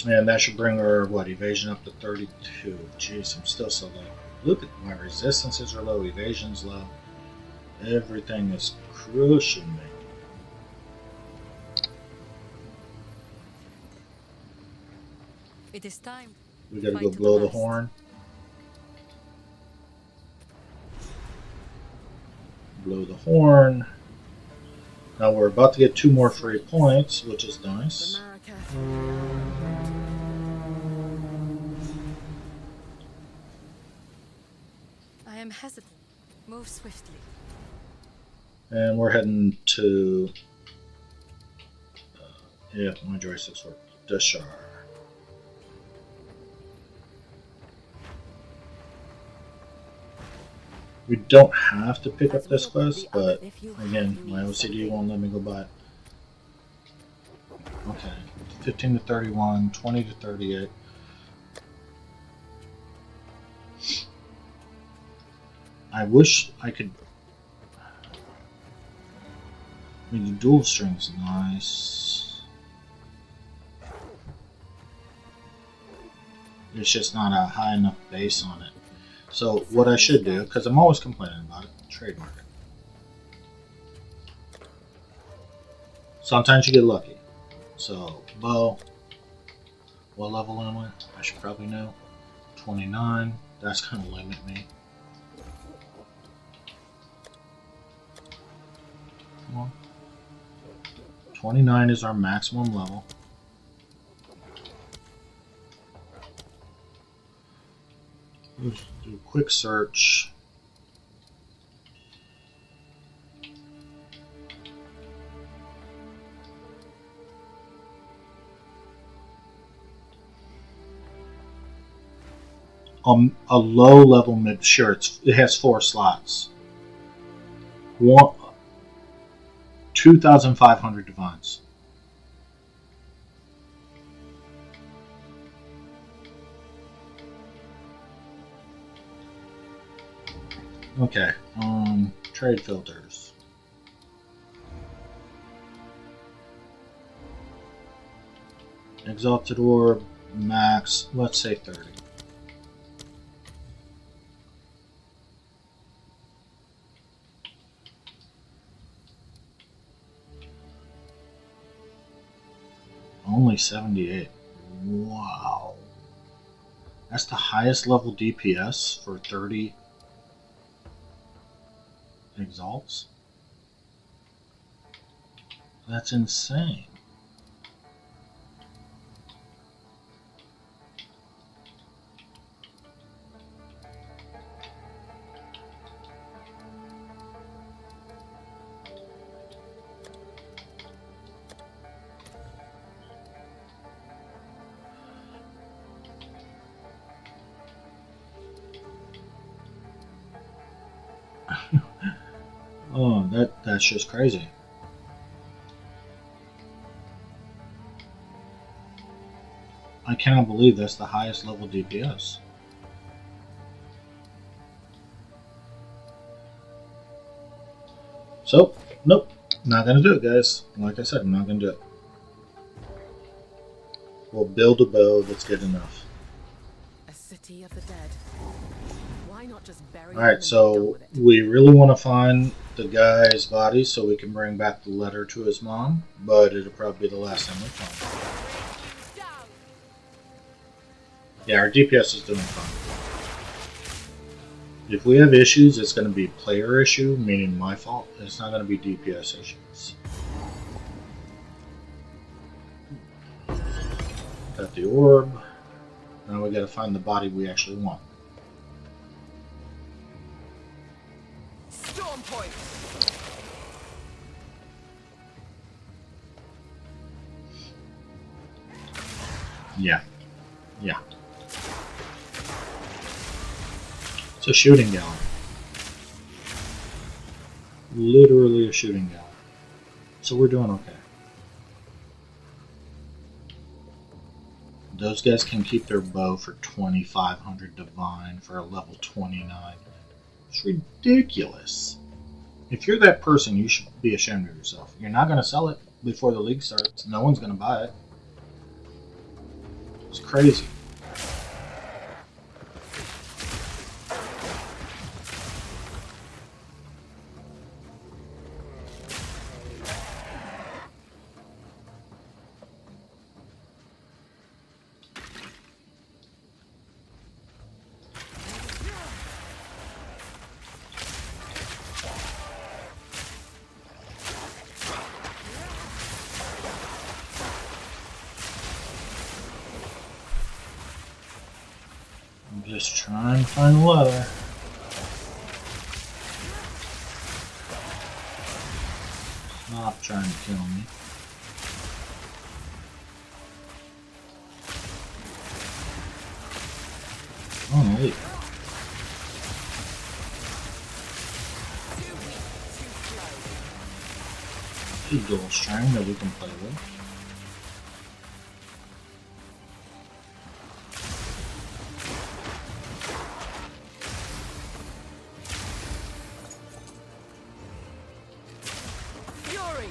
Speaker 1: And that should bring her, what, evasion up to 32. Jeez, I'm still so low. Look at my resistances are low, evasion's low. Everything is crushing me.
Speaker 5: It is time.
Speaker 1: We gotta
Speaker 5: Fight
Speaker 1: go
Speaker 5: to the
Speaker 1: blow the
Speaker 5: last.
Speaker 1: horn. Blow the horn. Now we're about to get 2 more free points, which is nice.
Speaker 4: America.
Speaker 5: I am hesitant. Move swiftly.
Speaker 1: And we're heading to... yeah, my joysticks work. Dashar. We don't have to pick up this quest, but again, my OCD won't let me go by it. Okay, 15 to 31, 20 to 38. I wish I could... I mean, the dual string's nice. It's just not a high enough base on it. So what I should do, because I'm always complaining about it, trademark it. Sometimes you get lucky. So, bow. What level am I? I should probably know. 29. That's going to limit me. Come on. 29 is our maximum level. Let's do a quick search. A low level mid. Sure, it has 4 slots. 2,500 divines. Okay, trade filters. Exalted Orb, max, let's say 30. Only 78. Wow. That's the highest level DPS for 30 exalts. That's insane. Oh, that's just crazy. I cannot believe that's the highest level DPS. So, nope, not gonna do it, guys. Like I said, I'm not gonna do it. We'll build a bow that's good enough.
Speaker 4: A city of the dead. Why not just bury them
Speaker 1: Alright,
Speaker 4: and
Speaker 1: so
Speaker 4: be done with it?
Speaker 1: we really want to find the guy's body so we can bring back the letter to his mom, but it'll probably be the last time we find him. Yeah, our DPS is doing fine. If we have issues, it's going to be player issue, meaning my fault. It's not going to be DPS issues. Got the orb. Now we got to find the body we actually want.
Speaker 4: Storm point.
Speaker 1: Yeah. Yeah. It's a shooting gallery. Literally a shooting gallery. So we're doing okay. Those guys can keep their bow for 2,500 divine for a level 29. It's ridiculous. If you're that person, you should be ashamed of yourself. You're not going to sell it before the league starts. No one's going to buy it. It's crazy. Just trying to find the leather. Stop trying to kill me. Oh, wait. A dual string that we can play with.
Speaker 4: Fury.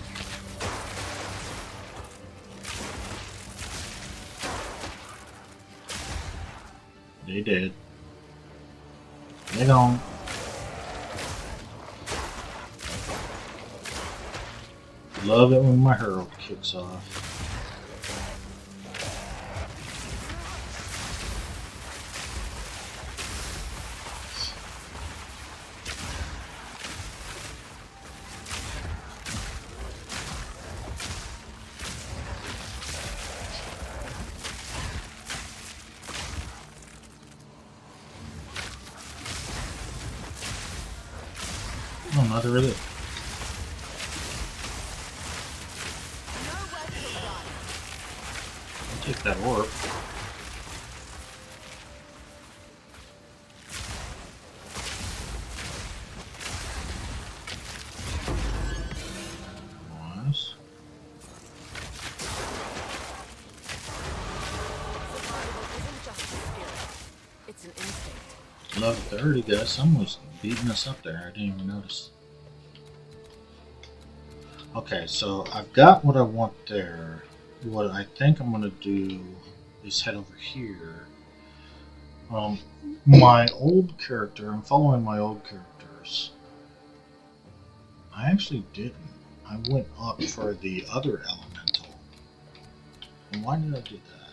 Speaker 1: They did. They don't. Love it when my herald kicks off. Oh, not really. I'll take that orb. Nice.
Speaker 4: It's an instinct.
Speaker 1: Level 30, guys. Someone was beating us up there. I didn't even notice. Okay, so I've got what I want there. What I think I'm going to do is head over here. My old character, I'm following my old characters. I actually didn't. I went up for the other elemental. And why did I do that?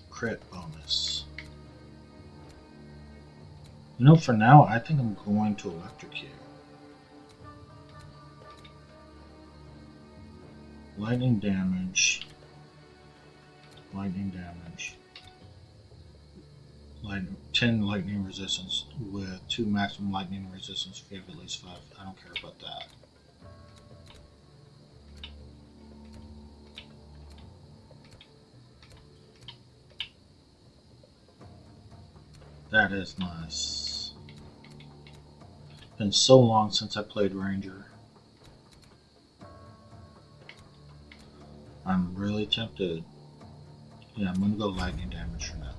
Speaker 1: Crit bonus. You know, for now, I think I'm going to electrocute. Lightning damage. Lightning damage. 10 lightning resistance with 2 maximum lightning resistance if you have at least 5. I don't care about that. That is nice. Been so long since I played Ranger. I'm really tempted. Yeah, I'm gonna go lightning damage for now.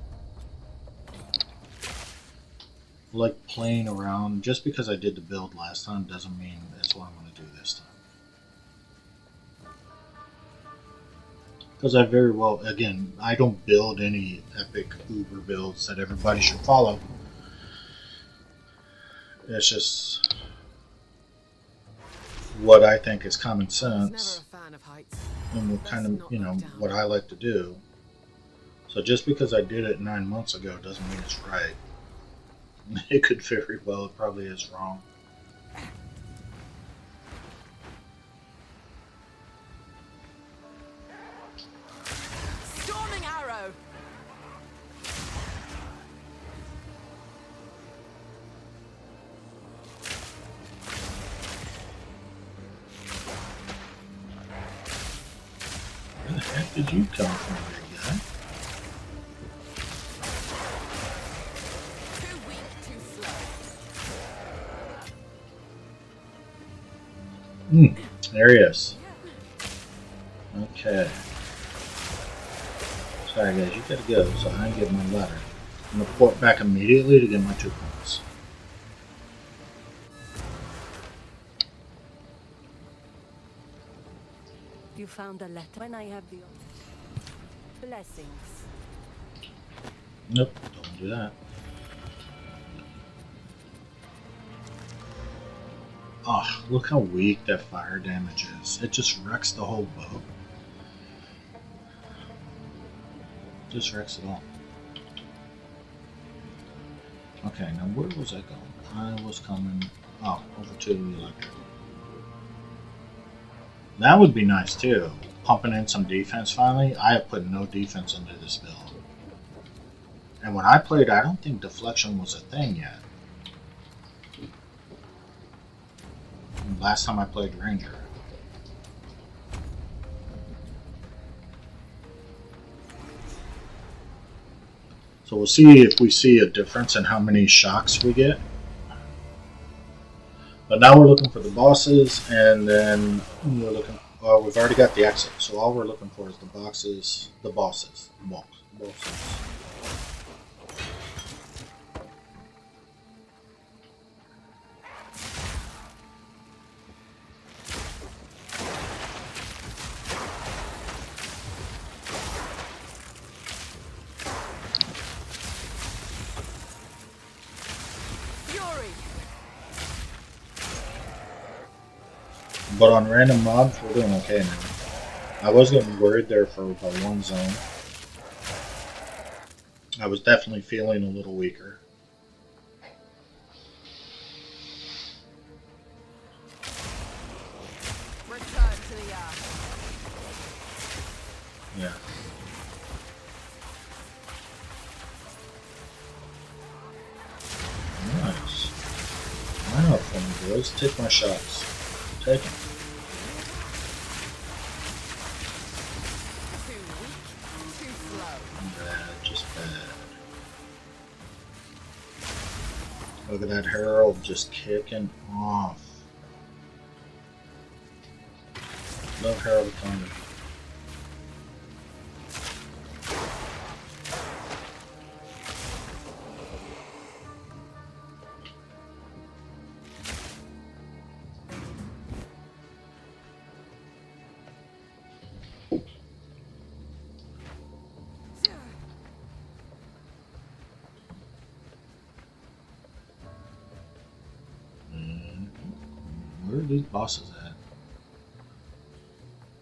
Speaker 1: Like playing around, just because I did the build last time doesn't mean that's what I'm gonna do this time. Because I very well, again, I don't build any epic uber builds that everybody should follow. It's just what I think is common sense. And what kind of, you know, what I like to do. So just because I did it 9 months ago doesn't mean it's right. It could very well, it probably is wrong.
Speaker 4: Storming arrow.
Speaker 1: Where the heck did you come from, big guy?
Speaker 4: Too weak, too slow.
Speaker 1: There he is. Okay. Sorry guys, you gotta go, so I can get my letter. I'm gonna port back immediately to get my 2 points.
Speaker 2: You found a letter when I have the blessings.
Speaker 1: Nope, don't do that. Oh, look how weak that fire damage is. It just wrecks the whole boat. Just wrecks it all. Okay, now where was I going? I was coming, over to the electric. That would be nice too. Pumping in some defense finally. I have put no defense into this build. And when I played, I don't think deflection was a thing yet. Last time I played Ranger. So we'll see if we see a difference in how many shocks we get. But now we're looking for the bosses, and then we're looking. We've already got the exit, so all we're looking for is the bosses. But on random mobs, we're doing okay now. I was getting worried there for about one zone. I was definitely feeling a little weaker.
Speaker 4: Return to the yard.
Speaker 1: Yeah. Nice. Wow, funny boys. Take my shots. Take them.
Speaker 4: Too weak, too slow.
Speaker 1: Bad, just bad. Look at that Herald just kicking off. Love Herald of Thunder. Where are these bosses at?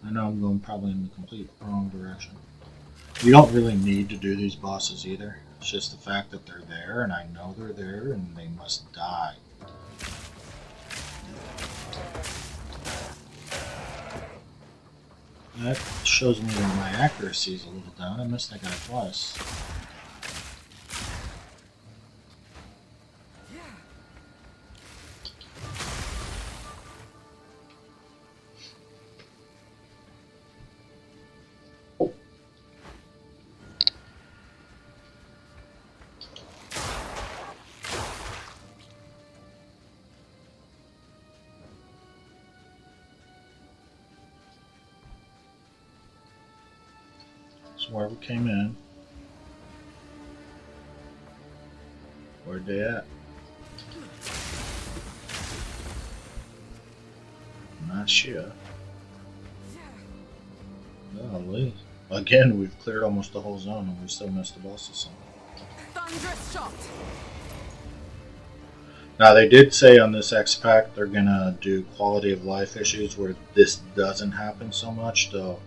Speaker 1: I know I'm going probably in the complete wrong direction. You don't really need to do these bosses either. It's just the fact that they're there, and I know they're there, and they must die. That shows me that my accuracy is a little down. I missed that guy twice. Where we came in. Where'd they at? Not sure. Golly. Again, we've cleared almost the whole zone and we still missed the bosses.
Speaker 4: Thunderous shot.
Speaker 1: Now they did say on this X-Pack they're gonna do quality of life issues where this doesn't happen so much. They'll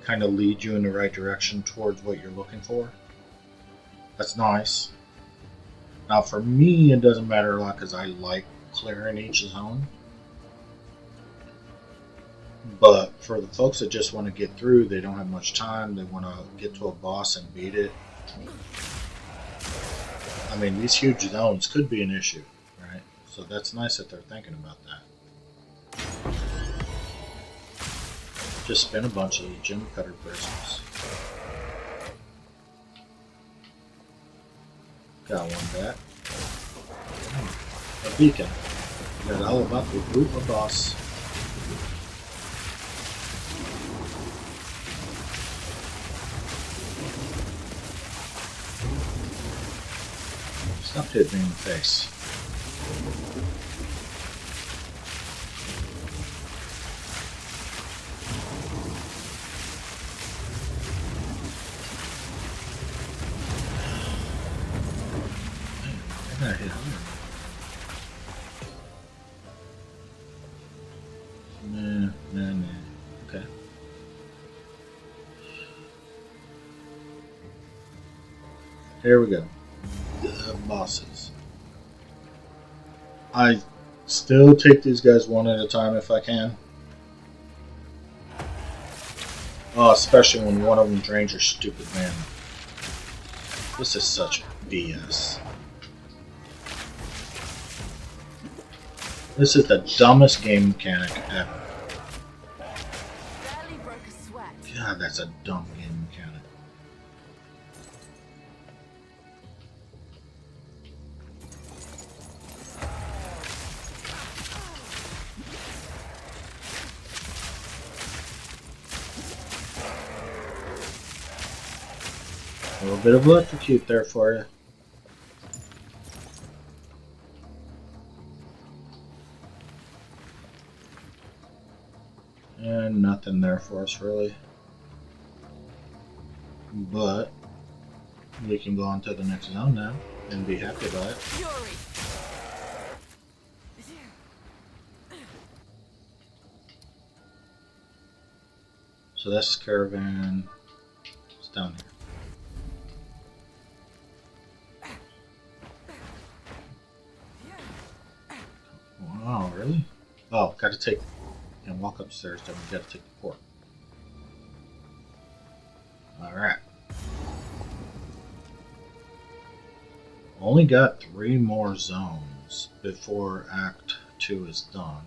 Speaker 1: kind of lead you in the right direction towards what you're looking for. That's nice. Now for me it doesn't matter a lot because I like clearing each zone. But for the folks that just want to get through, they don't have much time, they want to get to a boss and beat it. I mean, these huge zones could be an issue, right? So that's nice that they're thinking about that. Just spin a bunch of gem cutter prisms. Got one back. A beacon. Got all about the group of boss. Stop hitting me in the face. I got hit hard. Nah. Okay. Here we go. The bosses. I still take these guys one at a time if I can. Oh, especially when one of them drains your stupid mana. This is such BS. This is the dumbest game mechanic ever.
Speaker 4: Barely broke a sweat.
Speaker 1: God, that's a dumb game mechanic. A little bit of electrocute there for you. And nothing there for us really. But we can go on to the next zone now and be happy about it.
Speaker 4: Fury.
Speaker 1: So this caravan is down here. Wow, really? Oh, gotta take and walk upstairs, then we gotta take the port. Alright. Only got 3 more zones before Act 2 is done.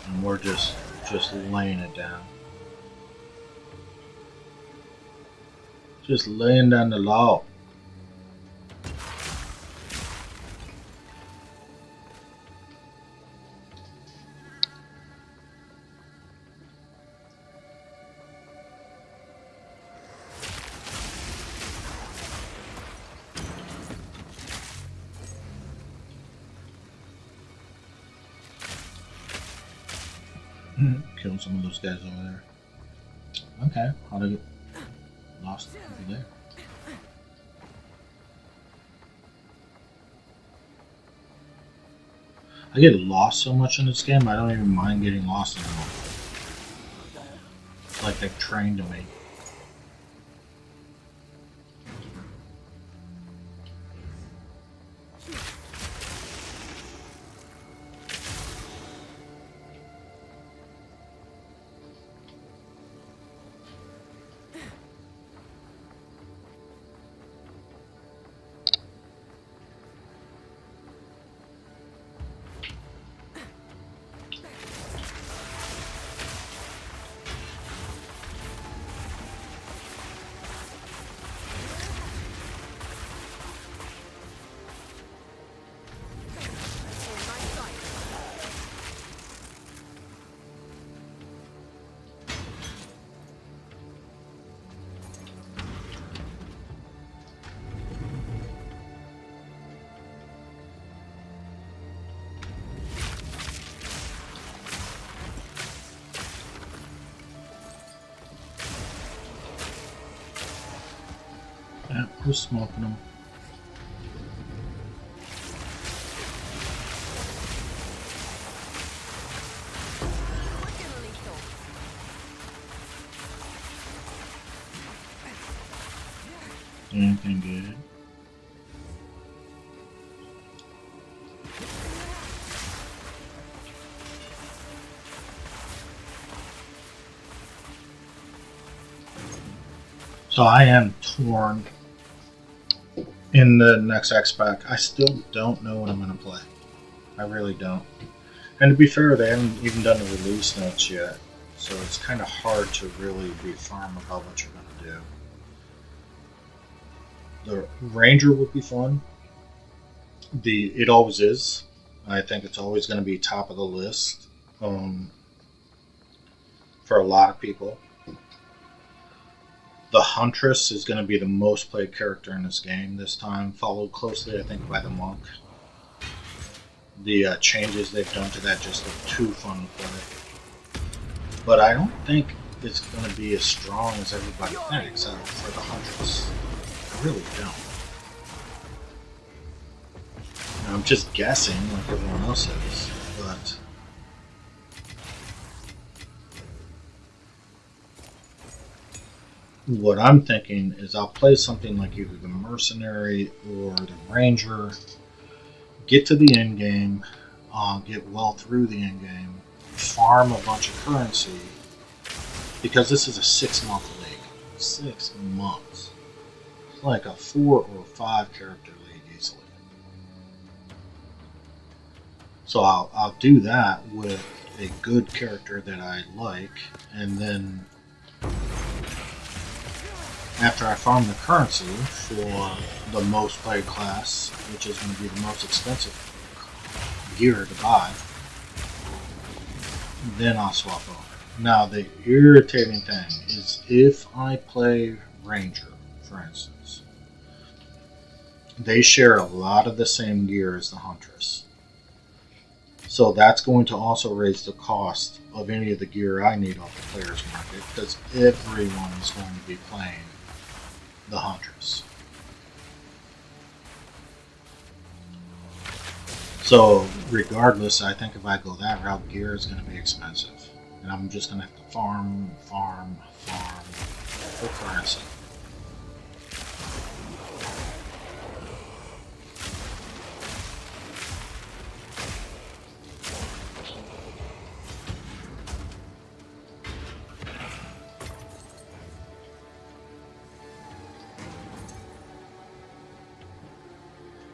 Speaker 1: And we're just laying it down. Just laying down the law. Kill some of those guys over there. Okay, how did I get lost over there? I get lost so much in this game, I don't even mind getting lost anymore. It's like they've trained me. Yeah, we're smoking them. Anything good? So I am torn in the next X-Pack. I still don't know what I'm going to play. I really don't. And to be fair, they haven't even done the release notes yet. So it's kind of hard to really be firm about what you're going to do. The Ranger would be fun. It always is. I think it's always going to be top of the list for a lot of people. The Huntress is going to be the most played character in this game this time, followed closely, I think, by the Monk. The changes they've done to that just are too fun to play. But I don't think it's going to be as strong as everybody thinks for the Huntress. I really don't. I'm just guessing like everyone else is, but what I'm thinking is I'll play something like either the Mercenary or the Ranger, get to the end game, get well through the end game, farm a bunch of currency, because this is a 6-month league. 6 months. It's like a 4 or 5 character league easily. So I'll do that with a good character that I like, and then after I farm the currency for the most played class, which is going to be the most expensive gear to buy, then I'll swap over. Now the irritating thing is if I play Ranger, for instance, they share a lot of the same gear as the Huntress. So that's going to also raise the cost of any of the gear I need off the player's market, because everyone is going to be playing the Huntress. So regardless, I think if I go that route, gear is going to be expensive. And I'm just going to have to farm for currency.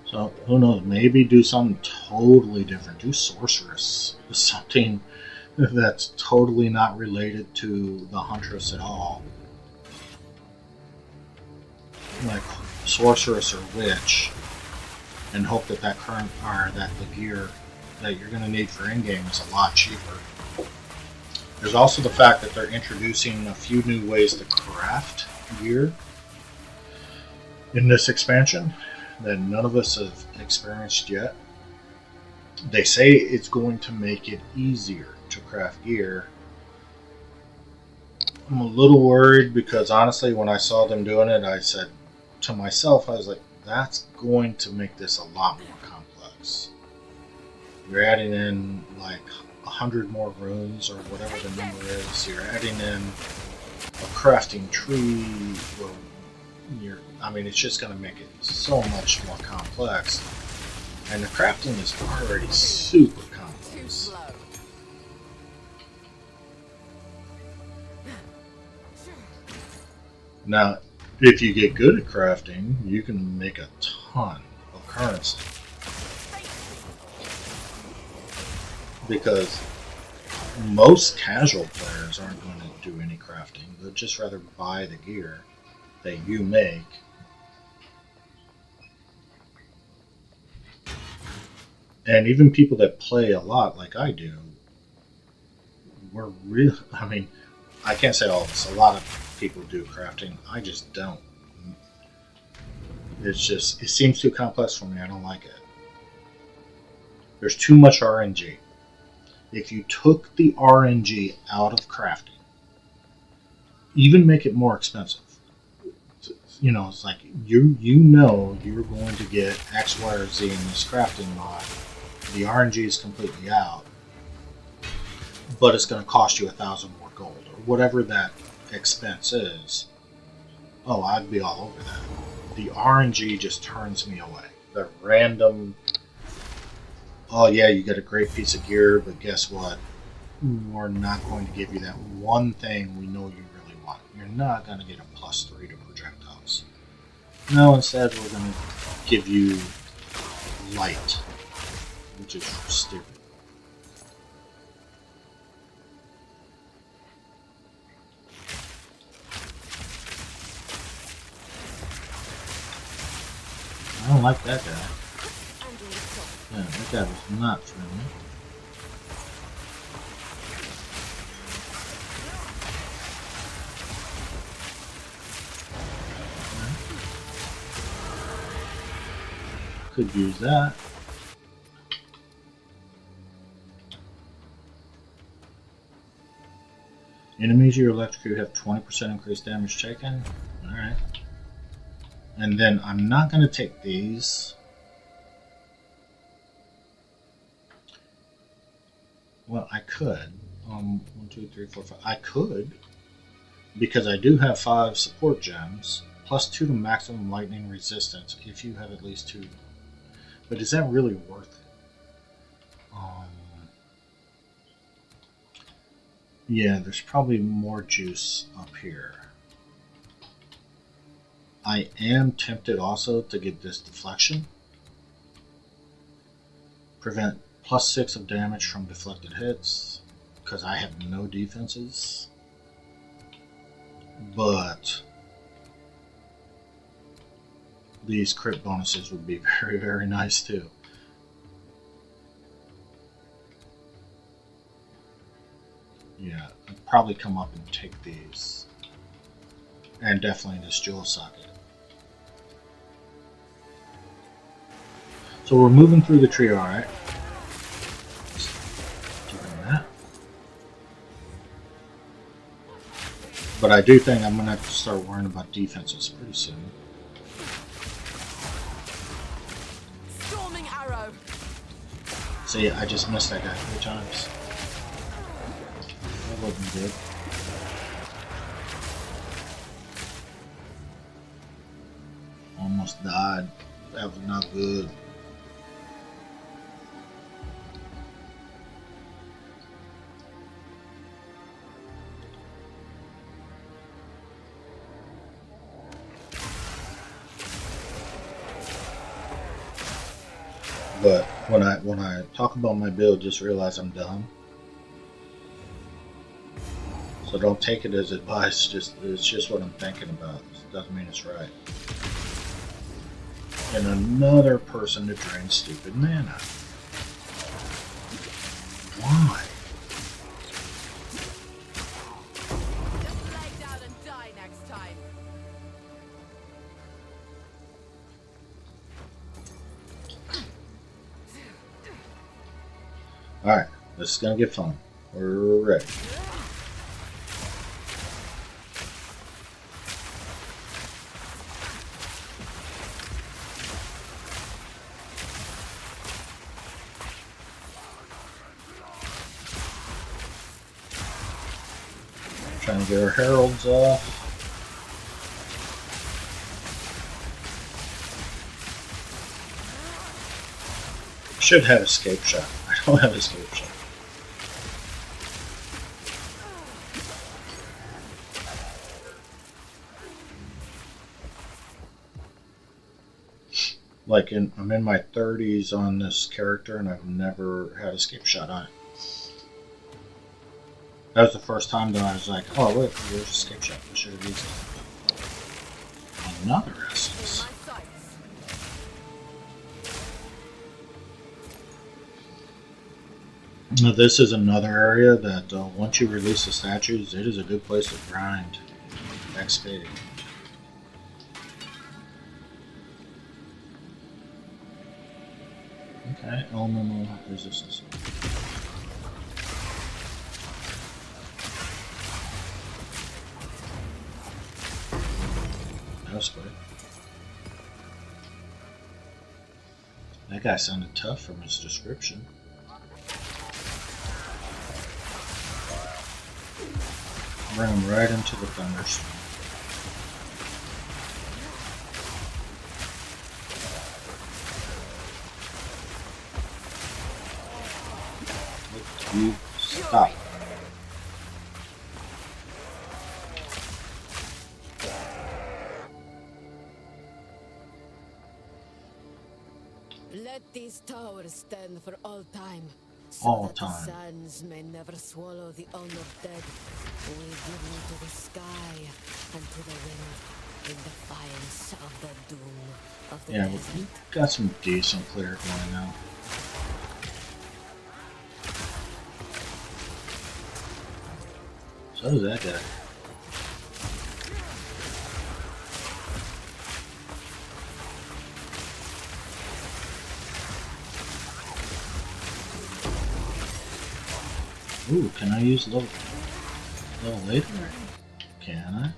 Speaker 1: So who knows? Maybe do something totally different. Do Sorceress. Something that's totally not related to the Huntress at all. Like Sorceress or Witch, and hope that that the gear that you're going to need for in-game is a lot cheaper. There's also the fact that they're introducing a few new ways to craft gear in this expansion that none of us have experienced yet. They say it's going to make it easier to craft gear. I'm a little worried because honestly, when I saw them doing it, I said to myself, I was like, that's going to make this a lot more complex. You're adding in like 100 more runes or whatever the number is. You're adding in a crafting tree. It's just going to make it so much more complex. And the crafting is already super complex. Now, if you get good at crafting, you can make a ton of currency. Because most casual players aren't going to do any crafting. They'd just rather buy the gear that you make. And even people that play a lot like I do, we're real. I can't say all of us. A lot of people do crafting. I just don't. It seems too complex for me. I don't like it. There's too much RNG. If you took the RNG out of crafting, even make it more expensive. It's like you know you're going to get X, Y, or Z in this crafting mod. The RNG is completely out, but it's going to cost you 1,000 more gold or whatever that expense is. Oh, I'd be all over that. The RNG just turns me away. The random, oh yeah, you get a great piece of gear, but guess what? We're not going to give you that one thing we know you really want. You're not going to get a +3 to projectiles. No, instead we're going to give you light, which is stupid. I don't like that guy. Yeah, that guy was not friendly. Could use that. Enemies you electrocute have 20% increased damage taken. Alright. And then I'm not going to take these. Well, I could. 1, 2, 3, 4, 5. I could because I do have 5 support gems, plus 2 to maximum lightning resistance if you have at least 2. But is that really worth it? Yeah, there's probably more juice up here. I am tempted also to get this deflection. Prevent plus 6 of damage from deflected hits, because I have no defenses. But these crit bonuses would be very, very nice too. Yeah, I'd probably come up and take these. And definitely this jewel socket. So we're moving through the tree, alright. Doing that. But I do think I'm going to have to start worrying about defenses pretty soon.
Speaker 4: Storming arrow.
Speaker 1: See, I just missed that guy 3 times. That wasn't good. Almost died. That was not good. But when I talk about my build, just realize I'm dumb. So don't take it as advice. It's just what I'm thinking about. It doesn't mean it's right. And another person to drain stupid mana. Why?
Speaker 4: Just lay down and die next time.
Speaker 1: Alright, this is gonna get fun. We're ready. Trying to get our heralds off. Should have escape shot. I don't have escape shot. Like I'm in my 30s on this character, and I've never had escape shot on it. That was the first time that I was like, oh look, there's escape shot. I should have used it. Another essence. Now, this is another area that once you release the statues, it is a good place to grind XP. Okay, elemental resistance. That was quick. That guy sounded tough from his description. Bring him right into the thunderstorm. You stop.
Speaker 4: Let these towers stand for all time. So
Speaker 1: All
Speaker 4: that
Speaker 1: time.
Speaker 4: the sands may never swallow the honored dead. We give you to the sky and to the wind in defiance of the doom of the
Speaker 1: Yeah,
Speaker 4: desert.
Speaker 1: we got some decent clear going now. So does that guy. Ooh, can I use level 8 already? Can I?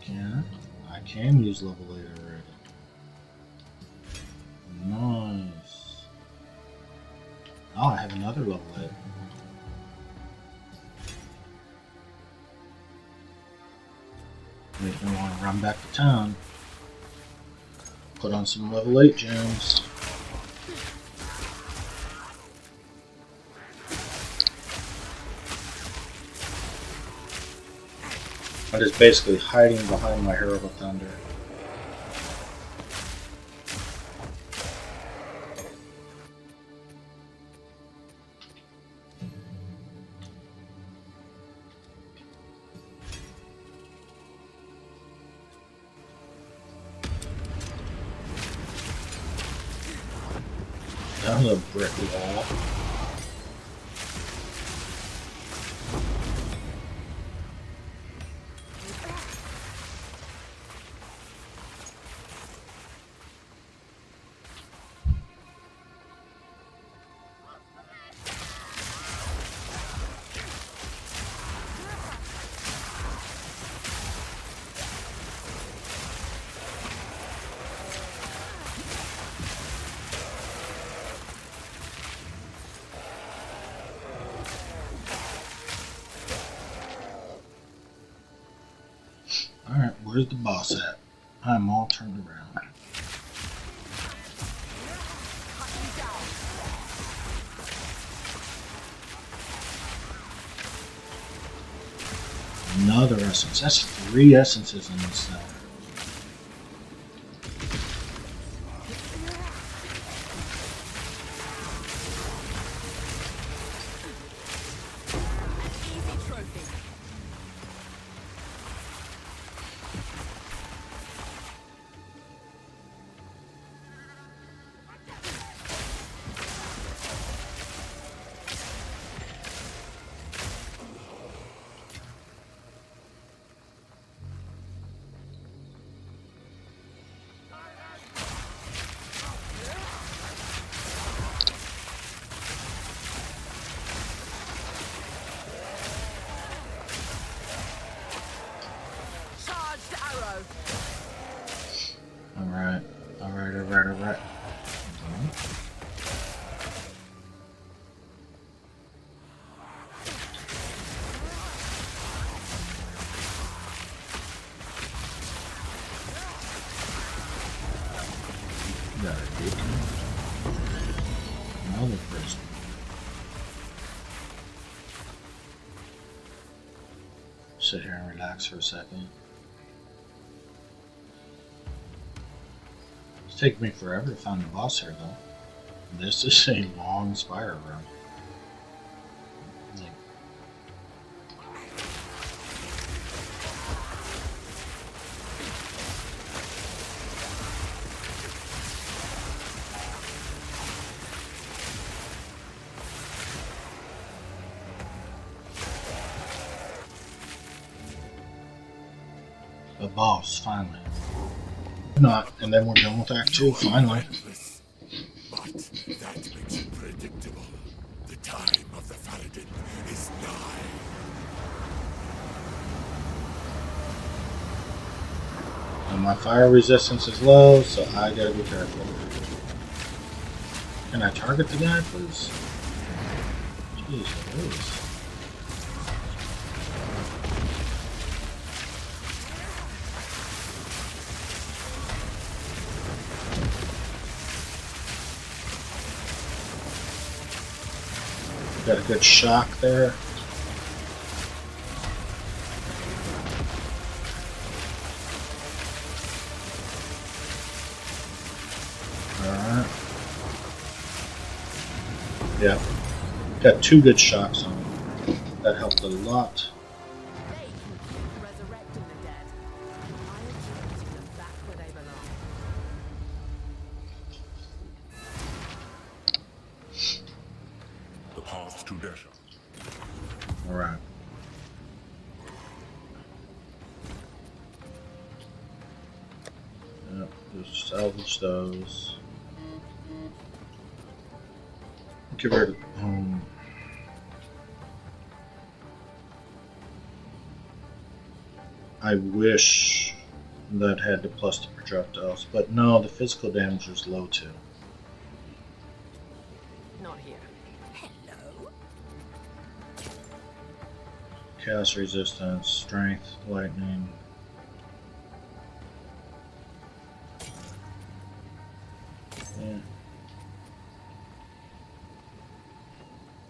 Speaker 1: Can I? I can use level 8 already. Nice. Oh, I have another level 8. Makes me want to run back to town. Put on some level 8 gems. I'm just basically hiding behind my Herald of Thunder. That was a brick wall. Alright, where's the boss at? I'm all turned around. Another essence. That's 3 essences in this thing. Alright. Got a beacon. Another prison. Sit here and relax for a second. It's taken me forever to find the boss here, though. This is a long spiral run. The boss, finally. Not, and then we're done with Act 2, finally.
Speaker 7: But that makes it predictable. The time of the Paladin is nigh.
Speaker 1: And my fire resistance is low, so I gotta be careful. Can I target the guy, please? Jeez, please. Got a good shock there. Alright. Yeah. Got 2 good shocks on him. That helped a lot.
Speaker 4: They can keep resurrecting the dead. I'll take them back where they belong.
Speaker 3: The path to Desha.
Speaker 1: Alright. Yep, just salvage those. Get rid of I wish that had the plus to projectiles, but no, the physical damage is low too.
Speaker 4: Not here. Hello?
Speaker 1: Chaos resistance, strength, lightning. Yeah.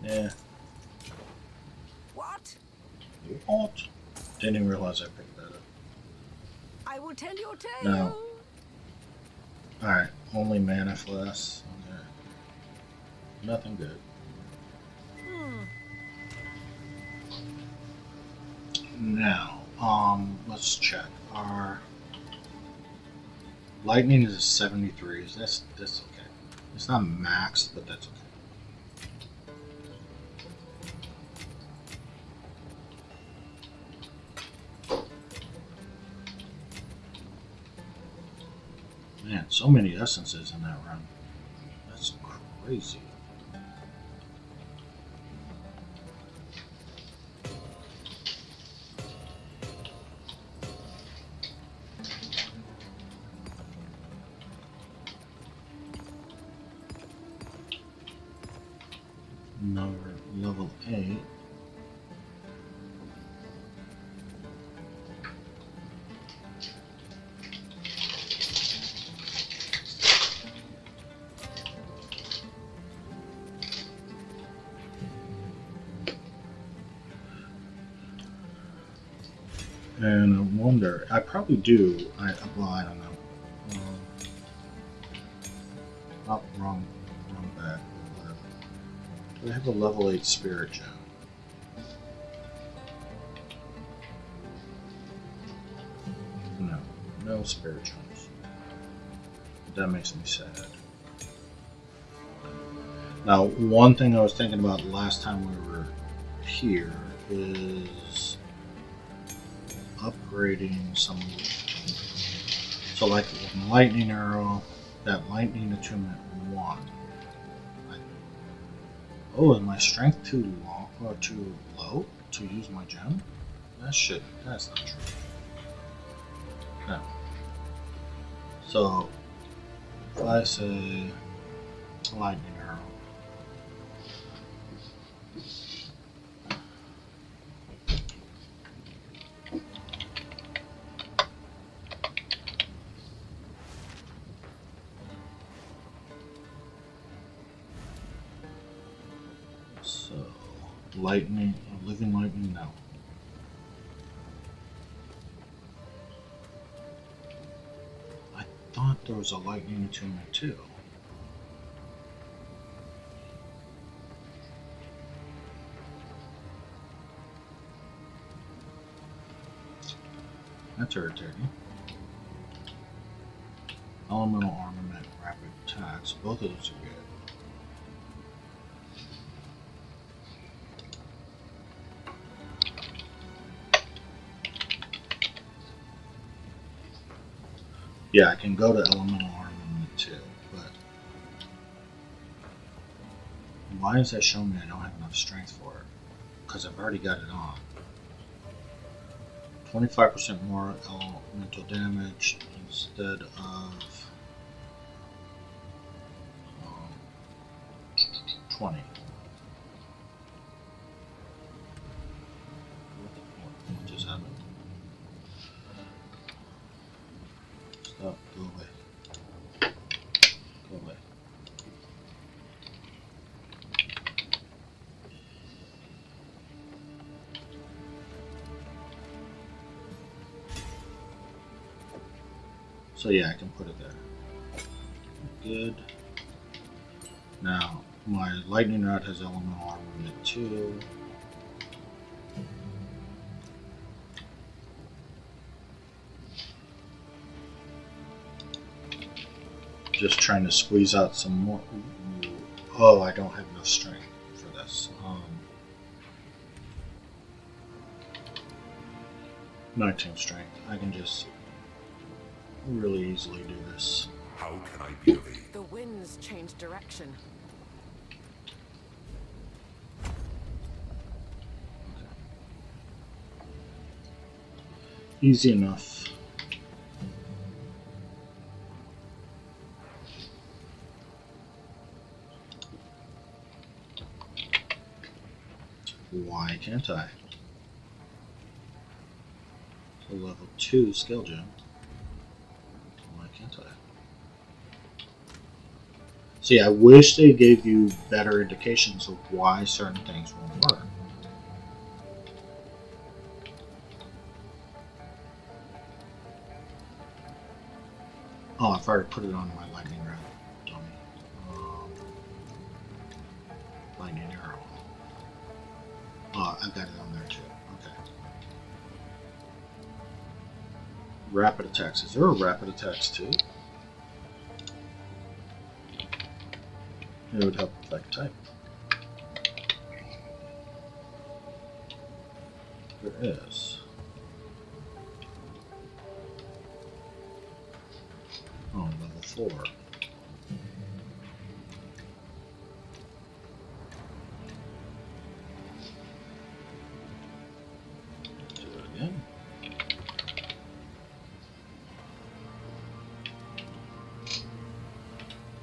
Speaker 1: Yeah.
Speaker 2: What?
Speaker 1: What? Didn't even realize I picked that up.
Speaker 2: I will tell your tale.
Speaker 1: No. Alright, only mana flasks. Okay. Nothing good. Now, let's check. Our lightning is a 73. That's okay. It's not maxed, but that's okay. Man, so many essences in that run. That's crazy. Number level 8. And I wonder, I probably do, well, I don't know. Oh, wrong bag, whatever. Do I have a level 8 spirit gem? No, no spirit gems. That makes me sad. Now, one thing I was thinking about last time we were here is upgrading some. So, like with my lightning arrow, that lightning attunement 1. Oh, is my strength too long or too low to use my gem? That's not true. No. So, if I say lightning arrow. So, lightning, living lightning now. I thought there was a lightning attunement too. That's irritating. Elemental armament, rapid attacks, both of those are good. Yeah, I can go to elemental armament too, but why is that showing me I don't have enough strength for it? Because I've already got it on. 25% more elemental damage instead of 20. What just happened? Stop, go away. Go away. So yeah, I can put it there. Good. Now, my lightning rod has elemental armament too. Just trying to squeeze out some more. Ooh. Oh, I don't have enough strength for this. 19 strength. I can just really easily do this.
Speaker 3: How can I be of aid?
Speaker 4: The winds change direction.
Speaker 1: Easy enough. Why can't I? So level 2 skill gem. Why can't I? See, I wish they gave you better indications of why certain things won't work. Oh, I've already put it on my lightning rod, dummy. Lightning arrow. Oh, I've got it on there too. Okay. Rapid attacks. Is there a rapid attacks too? It would help if I could type. There is. Oh, level 4. Do it again.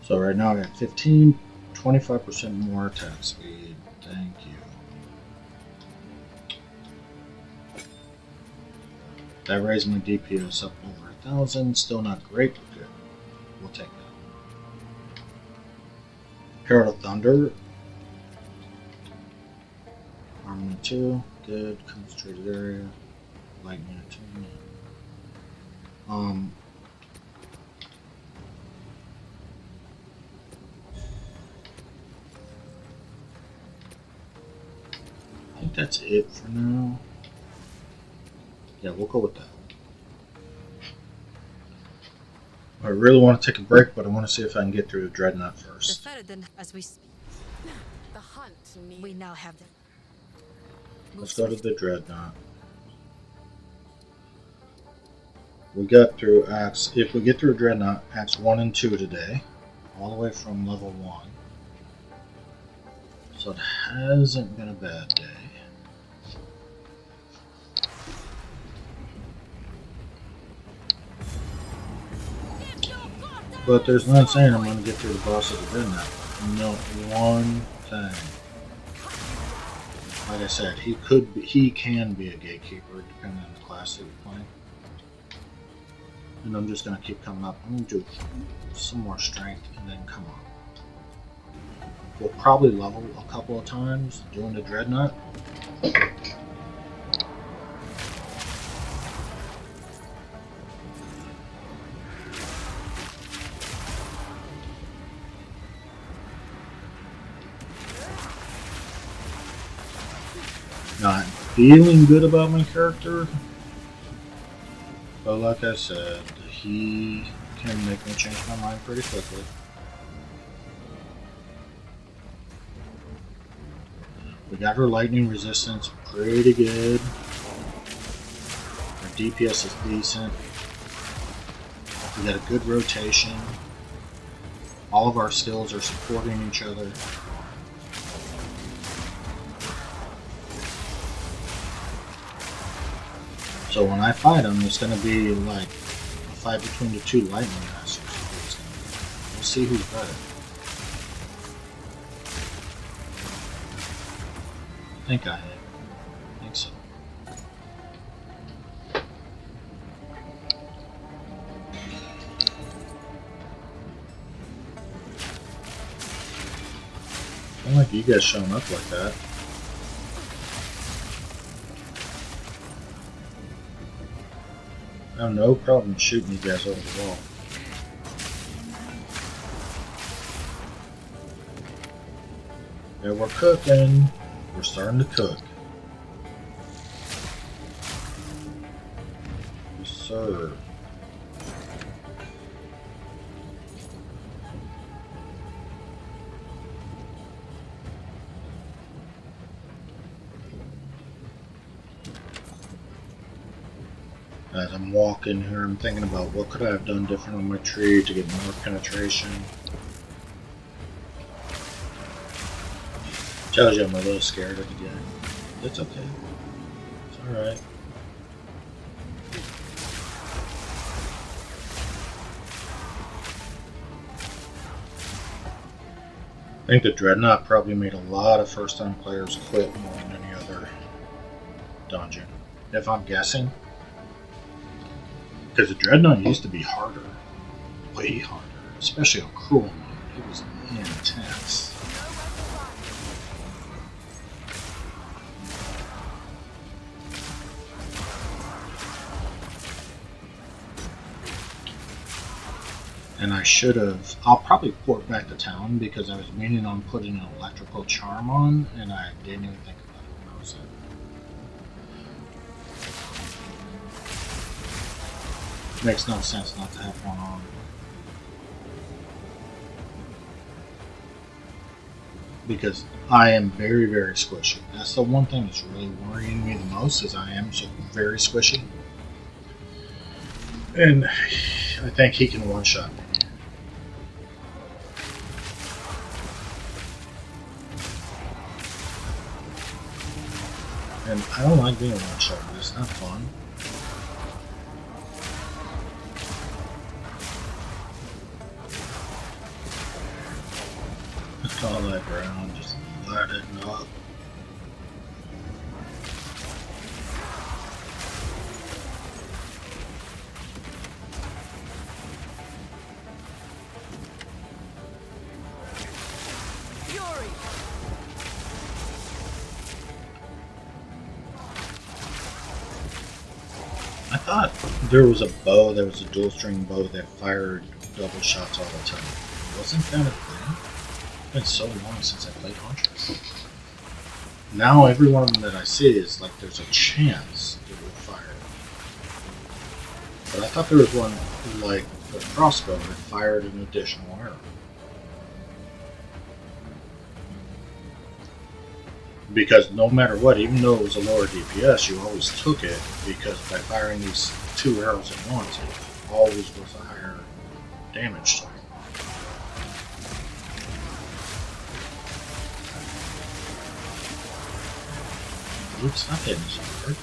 Speaker 1: So right now I got 15, 25% more attack speed. Thank you. That raised my DPS up over 1,000. Still not great, but good. We'll take that. Herald of Thunder. Armament 2. Good. Concentrated area. Lightning attunement. I think that's it for now. Yeah, we'll go with that. I really want to take a break, but I want to see if I can get through the Dreadnought first.
Speaker 4: The Faradin, as we speak. The hunt. We now have them.
Speaker 1: Let's go to the Dreadnought. We got through Acts. If we get through Dreadnought, Acts 1 and 2 today, all the way from level 1. So it hasn't been a bad day. But there's no saying I'm going to get through the boss of the Dreadnought. No, one thing. Like I said, he can be a gatekeeper depending on the class that you're playing. And I'm just going to keep coming up. I'm going to do some more strength and then come up. We'll probably level a couple of times doing the Dreadnought. Not feeling good about my character, but like I said, he can make me change my mind pretty quickly. We got her lightning resistance pretty good. Our DPS is decent. We got a good rotation. All of our skills are supporting each other. So when I fight him, it's going to be like a fight between the two lightning masters. We'll see who's better. I think I hit. I think so. I don't like you guys showing up like that. I have no problem shooting you guys over the wall. Yeah, we're cooking. We're starting to cook. Yes, sir. As I'm walking here, I'm thinking about what could I have done different on my tree to get more penetration. Tells you I'm a little scared of the guy. It's okay. It's alright. I think the Dreadnought probably made a lot of first-time players quit more than any other dungeon, if I'm guessing. Because the Dreadnought used to be harder. Way harder. Especially on Cruel mode. It was intense. And I should have. I'll probably port back to town because I was meaning on putting an electrical charm on, and I didn't even think about it when I was there. Makes no sense not to have one on. Because I am very, very squishy. That's the one thing that's really worrying me the most, is I am so very squishy. And I think he can one-shot me. And I don't like being one-shot, but it's not fun. All that ground, just let it up. I thought there was a bow, there was a dual string bow that fired double shots all the time. Wasn't that a thing? It's been so long since I played Huntress. Now every one of them that I see is like there's a chance it will fire. But I thought there was one like the crossbow that fired an additional arrow. Because no matter what, even though it was a lower DPS, you always took it because by firing these two arrows at once, it always was a higher damage target. Oops, not hitting so hard.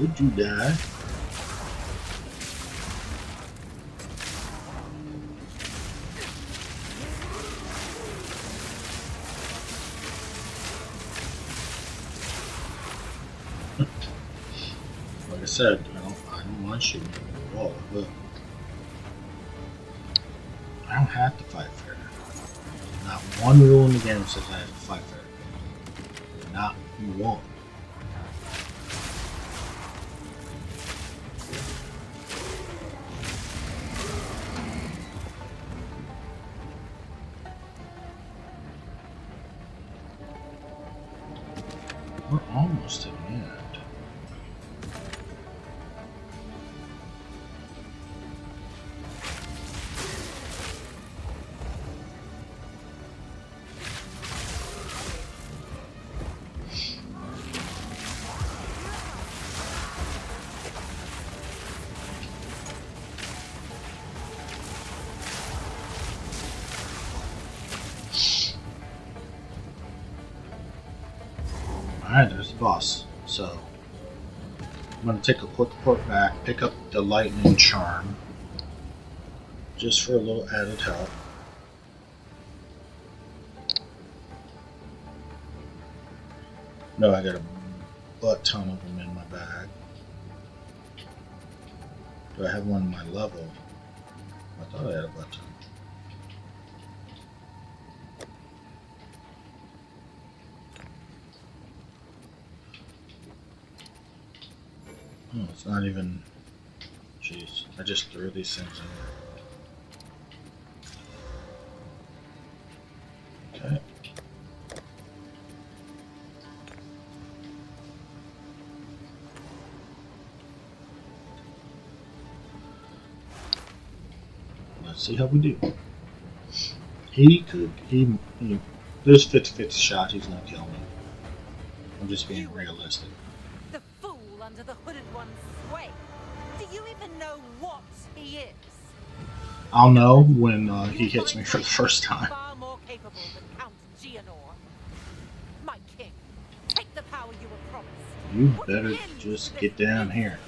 Speaker 1: Would you die? Like I said, I don't mind shooting at the wall, but I don't have to fight fair. Not one rule in the game says I have to fight fair. Not one. We're almost to the end. Alright, there's the boss. So, I'm going to take a quick port back, pick up the lightning charm, just for a little added help. No, I got a butt ton of them in my bag. Do I have one in my level? I thought I had a butt ton. Oh, it's not even. Jeez, I just threw these things in there. Okay. Let's see how we do. There's 50-50 shot, he's gonna kill me. I'm just being realistic.
Speaker 8: The fool under the hooded one's sway. Do you even know what he is?
Speaker 1: I'll know when he hits me for the first time.
Speaker 8: Far more capable than Count Geonor. My king, take the power you were promised.
Speaker 1: You better just get down here.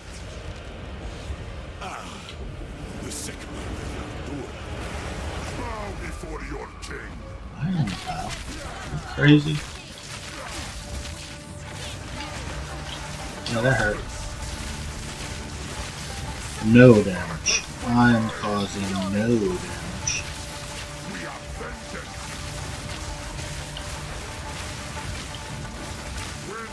Speaker 7: The
Speaker 3: Bow before your king.
Speaker 1: I don't know. Crazy. No, that hurt. No damage. I'm causing no damage.
Speaker 3: We are vengeance. Win.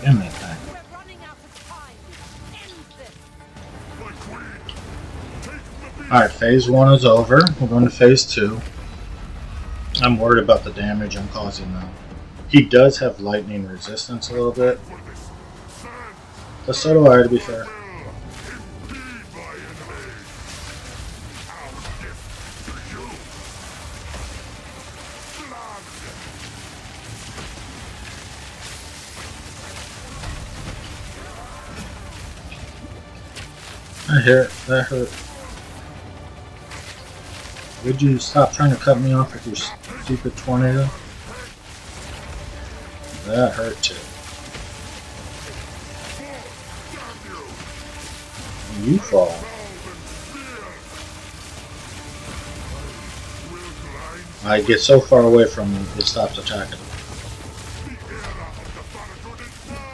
Speaker 1: Damn that thing.
Speaker 8: We're running out of time. End this.
Speaker 3: My queen. Take the beast.
Speaker 1: Alright, phase 1 is over. We're going to phase 2. I'm worried about the damage I'm causing now. He does have lightning resistance a little bit.
Speaker 3: For this sand
Speaker 1: But so do I, to be fair.
Speaker 3: will impede my enemy. Our gift to you. Blood.
Speaker 1: I hear it. That hurt. Would you stop trying to cut me off with your stupid tornado? That hurt too. You fall. I get so far away from him, it stops attacking.
Speaker 3: The era of the Farragut is now.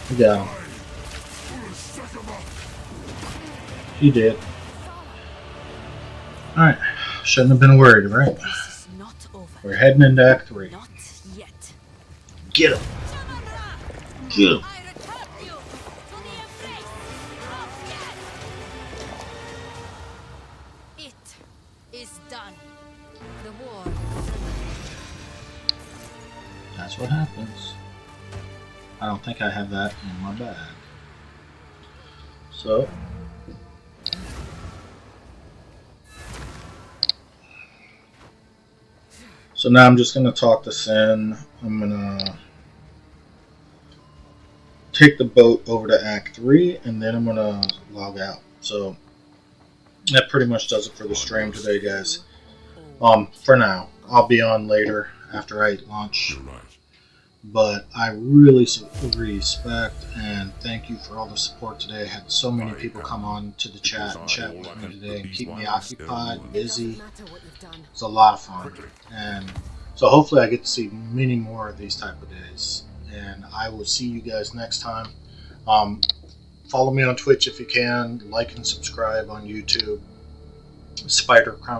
Speaker 1: We got him. He did. Alright. Shouldn't have been worried, right?
Speaker 4: This is not over.
Speaker 1: We're heading into Act 3.
Speaker 4: Not yet.
Speaker 1: Get him! Get him!
Speaker 8: I return you to the embrace of death.
Speaker 4: It is done. The war.
Speaker 1: That's what happens. I don't think I have that in my bag. So. So now I'm just going to talk to Sin. I'm going to take the boat over to Act 3, and then I'm going to log out. So that pretty much does it for the stream today, guys. For now. I'll be on later after I launch.
Speaker 3: You're right.
Speaker 1: But I really respect and thank you for all the support today. I had so many people come on to the chat and chat with me today and keep me occupied, busy.
Speaker 2: Doesn't matter what you've done.
Speaker 1: It's a lot of fun. And so hopefully I get to see many more of these type of days. And I will see you guys next time. Follow me on Twitch if you can. Like and subscribe on YouTube. Spider Chronicle.